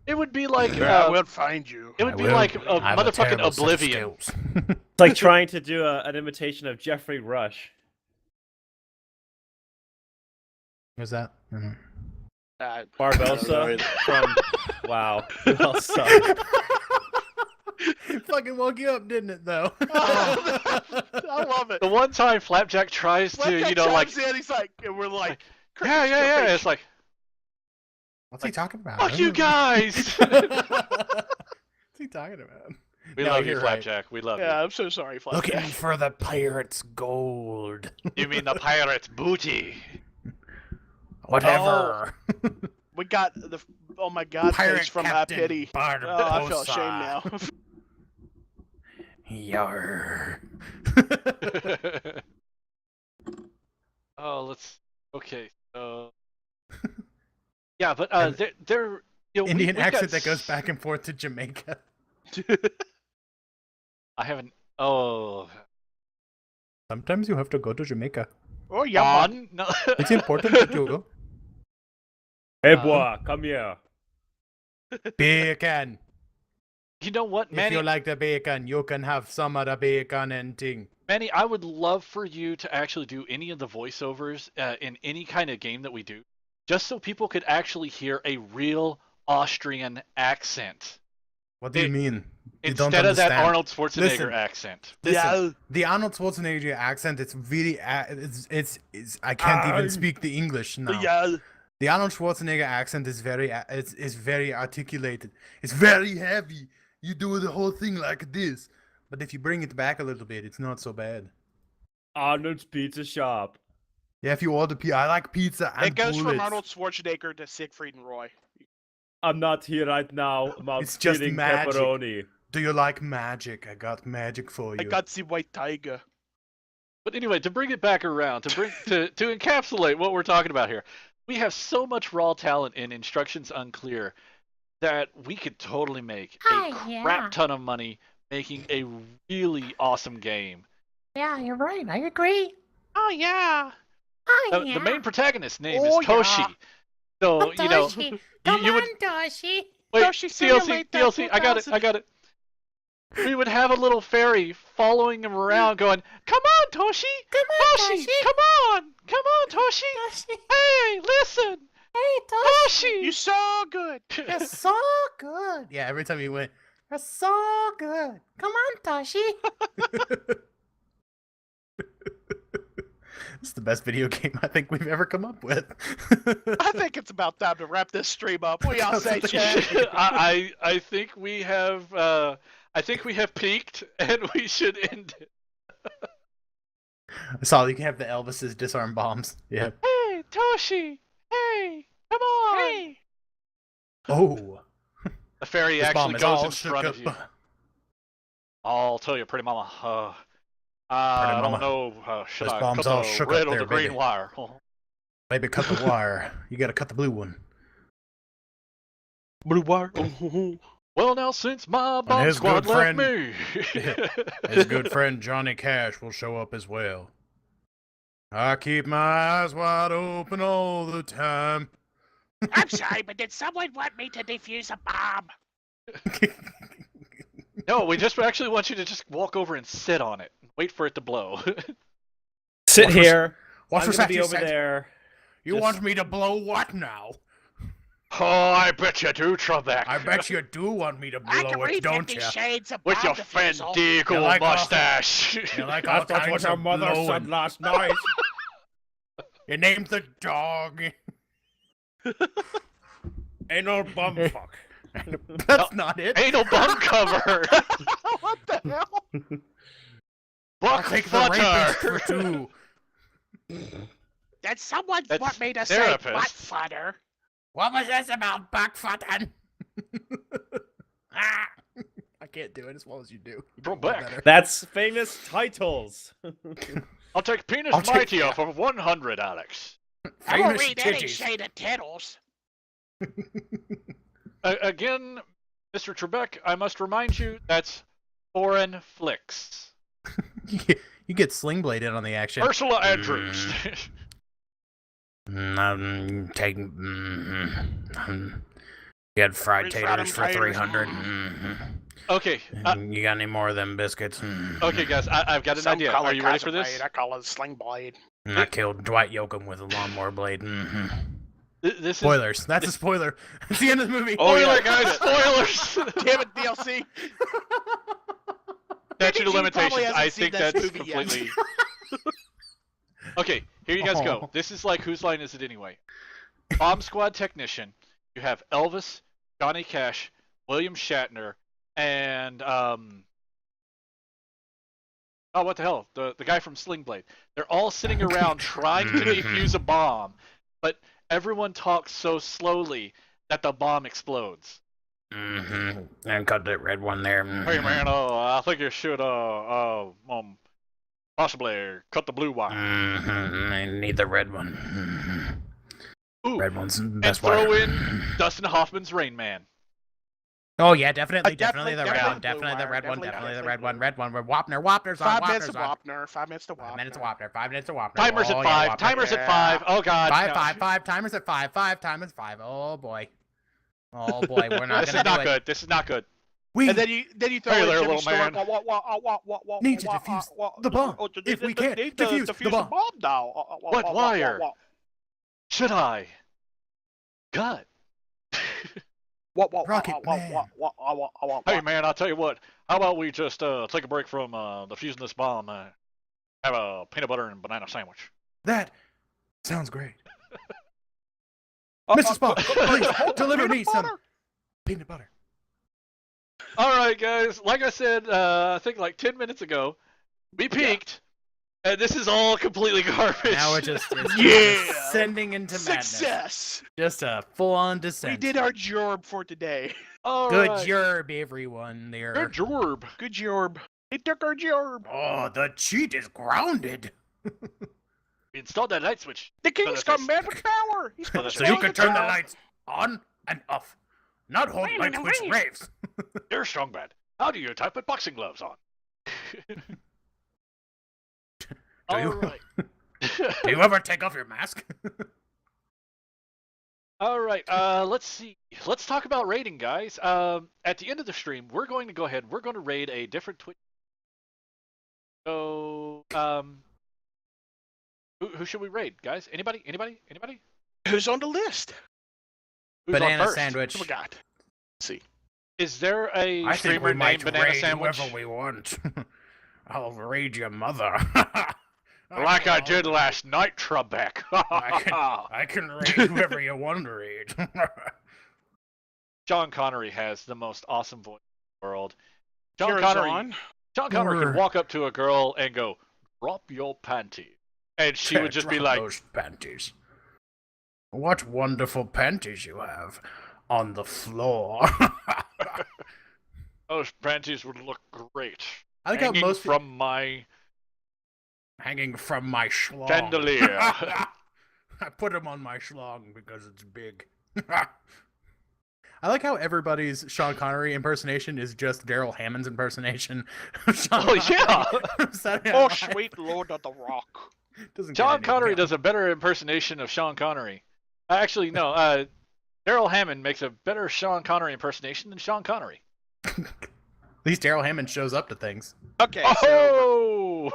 It would be like. I will find you. It would be like a motherfucking Oblivion. It's like trying to do an imitation of Jeffrey Rush. Who's that? Barbosa from Wow. You all suck. Fucking woke you up, didn't it? Though. I love it. The one time Flapjack tries to, Flapjack like. chimes in, he's like, and we're like, Yeah. It's like, What's he talking about? fuck you guys. What's he talking about? We No, love you, you're right. Flapjack. We love Yeah, I'm so sorry, Looking Flapjack. for the pirate's gold. you. You mean the pirate's booty? Whatever. We got the oh my god Pirate face from Captain Pity. Barbossa. Oh, I feel ashamed now. Yar. Oh, let's. Okay, so. Yeah, but they're you know, Indian we got accent that goes back and forth to Jamaica. I haven't. Oh. Sometimes you have to go to Jamaica. Oh yeah, man. On? No. It's important that you go. Hey, boy, come here. Bacon. You know what, If Manny? you like the bacon, you can have some of the bacon and ting. Manny, I would love for you to actually do any of the voiceovers in any kind of game that we do, just so people could actually hear a real Austrian accent What do you mean? You don't instead of that understand. Arnold Schwarzenegger Listen. accent. Listen, the Arnold Schwarzenegger accent, it's really, it's I can't even speak the English now. Yeah. The Arnold Schwarzenegger accent is very, it's very articulated. It's very heavy. You do the whole thing like this. But if you bring it back a little bit, it's not so bad. Arnold's Pizza Shop. Yeah, if you order pizza, I like pizza and It goes from bullets. Arnold Schwarzenegger to Siegfried and Roy. I'm not here right now. I'm It's just eating magic. pepperoni. Do you like magic? I got magic for you. I got the white tiger. But anyway, to bring it back around, to encapsulate what we're talking about here, we have so much raw talent in Instructions Unclear that we could totally make a crap ton of money making a really awesome game. Yeah, you're right. I agree. Oh yeah. Oh, The main protagonist's name Oh, is Toshi. yeah. So, you know, Come you would on, Toshi. wait, Toshi, DLC, simulate that DLC, I got it, 2000. I got it. We would have a little fairy following him around going, "Come on, Toshi! Come on, Toshi! Toshi. Come on! Come on, Toshi! Toshi. Hey, listen! Hey, Toshi. Toshi!" You so good. You're so good. Yeah, every time you went, You're so good. Come on, Toshi. this is the best video game I think we've ever come up with. I think it's about time to wrap this stream up. What y'all say, That's Chad? I think we have peaked and we should end it. I saw you can have the Elvis's disarm bombs. Yeah. Hey, Toshi! Hey, come on! Hey. Oh. The fairy This bomb actually is goes all in shook front up. of you. I'll tell you, pretty mama. I don't mama. know. Should This I bomb's cut all the shook red up or there, the green baby. wire? Baby, cut the wire. You gotta cut the blue one. Blue wire. Well, now since my And bomb his squad good left friend- me, His good friend Johnny Cash will show up as well. I keep my eyes wide open all the time. I'm sorry, but did someone want me to defuse a bomb? no, we just actually want you to just walk over and sit on it, wait for it to blow. Sit Watch for- here. Watch I'm for gonna be safety over seconds. there. You Just- want me to blow what now? Oh, I bet you do, Trebek. I bet you do want me to I can blow it, read don't 50 you? shades of With bomb your defusal. Fendigo You like mustache. You like all That's not kinds what your of mother blowing. said last night. You named the dog. Anal bum fuck. That's not it. Anal bum cover. What the hell? I'll Buck take the rapist for futter. two. Did someone That's want me to therapist. say butt fodder? What was this about backfooting? Ah! I can't do it as well as you do. You do it way Trebek. better. That's famous titles. I'll take penis I'll take- mightier for 100, Alex. I won't Famous read any titties. shade of tittles. Again, Mr. Trebek, I must remind you that's foreign flicks. You get sling bladed on the action. Ursula Andrews. Get fried Free fried taters for taters. 300. okay, You got any more of them biscuits? okay, guys, I've got an Some idea. call Are it you ready for Kaiser this? blade. I call it a sling blade. I killed Dwight Yoakam with a lawnmower blade. This is Spoilers. That's a spoiler. It's the end of the movie. Oh yeah, Spoiler, guys, spoilers. Damn it, DLC. Statute of He probably limitations. hasn't I seen think that that's movie yet. completely. Okay, Here you guys go. Oh. This is like, whose line is it anyway? Bomb Squad technician. You have Elvis, Johnny Cash, William Shatner, and oh, what the hell? The guy from Sling Blade. They're all sitting around trying to defuse a bomb, but everyone talks so slowly that the bomb explodes. And cut that red one there. Hey man, I think you should possibly cut the blue one. I need the red one. Ooh, Red one's the and best throw one. in Dustin Hoffman's Rain Man. Oh yeah, definitely Definitely the red one, definitely definitely the blue red one, wire, definitely the definitely red one, blue. red one. Wapner's on, 5 minutes to Wapner's on. Wapner. 5 minutes to Wapner. 5 minutes of Wapner. 5 minutes of Wapner. Timers Oh, at yeah, 5. Wapner. Timers at Yeah. 5. Oh god. Five. Timers at 5. 5 timers 5. Oh boy. Oh boy, we're not This gonna is not do it. good. This is not good. We And then you throw Hey in there, Jimmy little Stewart. man. Need to defuse the bomb. If we can't defuse the bomb. now. What wire? Should I? Cut. Rocket Man. Hey man, I'll tell you what. How about we just take a break from defusing this bomb? Have a peanut butter and banana sandwich. That sounds great. Mr. Spock, please deliver me some peanut butter. All right, guys. Like I said, I think like 10 minutes ago, we peaked, and this is all completely garbage. Now we're just Yeah. descending into madness. Success. Just a full-on descent. We did our job for today. All Good right. job, everyone. There. Good jorb. Good job. He took our job. Oh, the cheat is grounded. We installed that light switch. The king's So come back with power. He's gonna So you show can the turn the power. lights on and off. Not hold light switch raves. You're strong bad. How do you type with boxing gloves on? Do you? All right. Do you ever take off your mask? All right. Let's see. Let's talk about raiding, guys. At the end of the stream, we're going to go ahead. We're going to raid a different Twitch. So, who should we raid, guys? Anybody? Who's on the list? Who's on Banana first? sandwich. I forgot. Let's see. Is there a I think streamer we might named Banana raid Sandwich? whoever we want. I'll raid your mother. Like I did last night, Trebek. I can raid whoever you want to raid. Sean Connery has the most awesome voice in the world. Sean Here's Connery on. can walk up to a girl and go, "Drop your panties," and she would just be Drop like, those panties. What wonderful panties you have on the floor. "Those panties would look great." I think how hanging most from my hanging from my schlong. chandelier. I put them on my schlong because it's big. I like how everybody's Sean Connery impersonation is just Daryl Hammond's impersonation. of Sean Oh, yeah. Connery. Saturday Oh, Night Live. sweet Lord of the Rock. Doesn't get Sean any Connery better. does a better impersonation of Sean Connery. Actually, no. Daryl Hammond makes a better Sean Connery impersonation than Sean Connery. At least Daryl Hammond shows up to things. Okay, so Oh!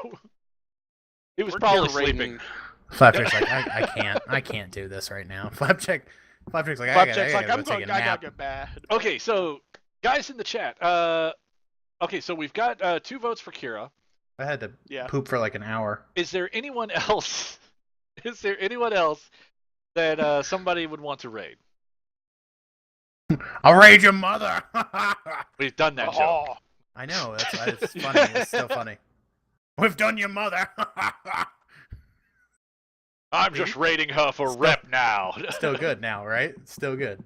He was we're probably rating- sleeping. Flapjack's like, I can't do this right now. Flapjack's like, Flapjack's like, I I'm gotta going. take a I nap. gotta get bad. Okay, so guys in the chat. Okay, so we've got 2 votes for Kira. I had to Yeah. poop for like an hour. Is there anyone else? Is there anyone else that somebody would want to raid? I'll raid your mother. We've done that joke. Oh, I know. That's why it's funny. It's so funny. We've done your mother. I'm just raiding her for rep now. Still good now, right? Still good.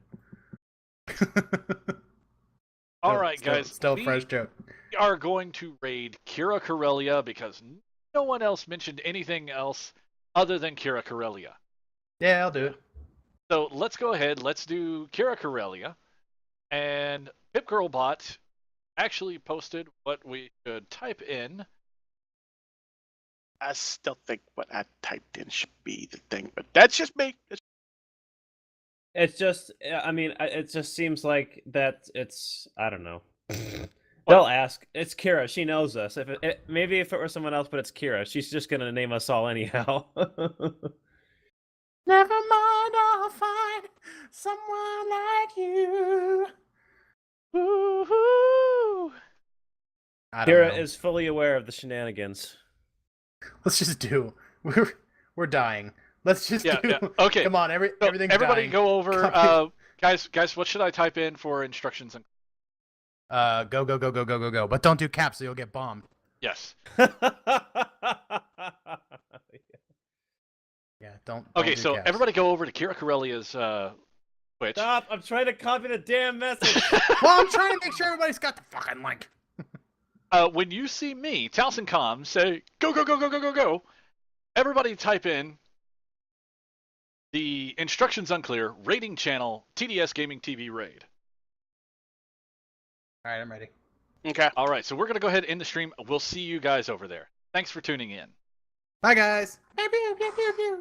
All right, guys. Still a we fresh joke. are going to raid Kira Corellia because no one else mentioned anything else other than Kira Corellia. Yeah, I'll do it. So let's go ahead. Let's do Kira Corellia. And PipGirlBot actually posted what we should type in. I still think what I typed in should be the thing, but that's just me. It's just, I mean, it just seems like that it's, I don't know. They'll ask. It's Kira. She knows us. Maybe if it were someone else, but it's Kira. She's just gonna name us all anyhow. Never mind, I'll find someone like you. Woohoo! I don't Kira know. is fully aware of the shenanigans. Let's just do. We're dying. Let's just Yeah, do. yeah. Okay. Come on, So everything's everybody dying. go over. Copy. Guys, what should I type in for instructions? Go. But don't do caps, so you'll get bombed. Yes. Yeah, don't Okay, do so caps. everybody go over to Kira Corellia's Twitch. Stop! I'm trying to copy the damn message. Well, I'm trying to make sure everybody's got the fucking link. When you see me, Talsin Com, say go. Everybody type in the Instructions Unclear rating channel TDS Gaming TV raid. All right, I'm ready. Okay. All right, so we're gonna go ahead and end the stream. We'll see you guys over there. Thanks for tuning in. Bye, guys. Pew, pew, pew, pew, pew.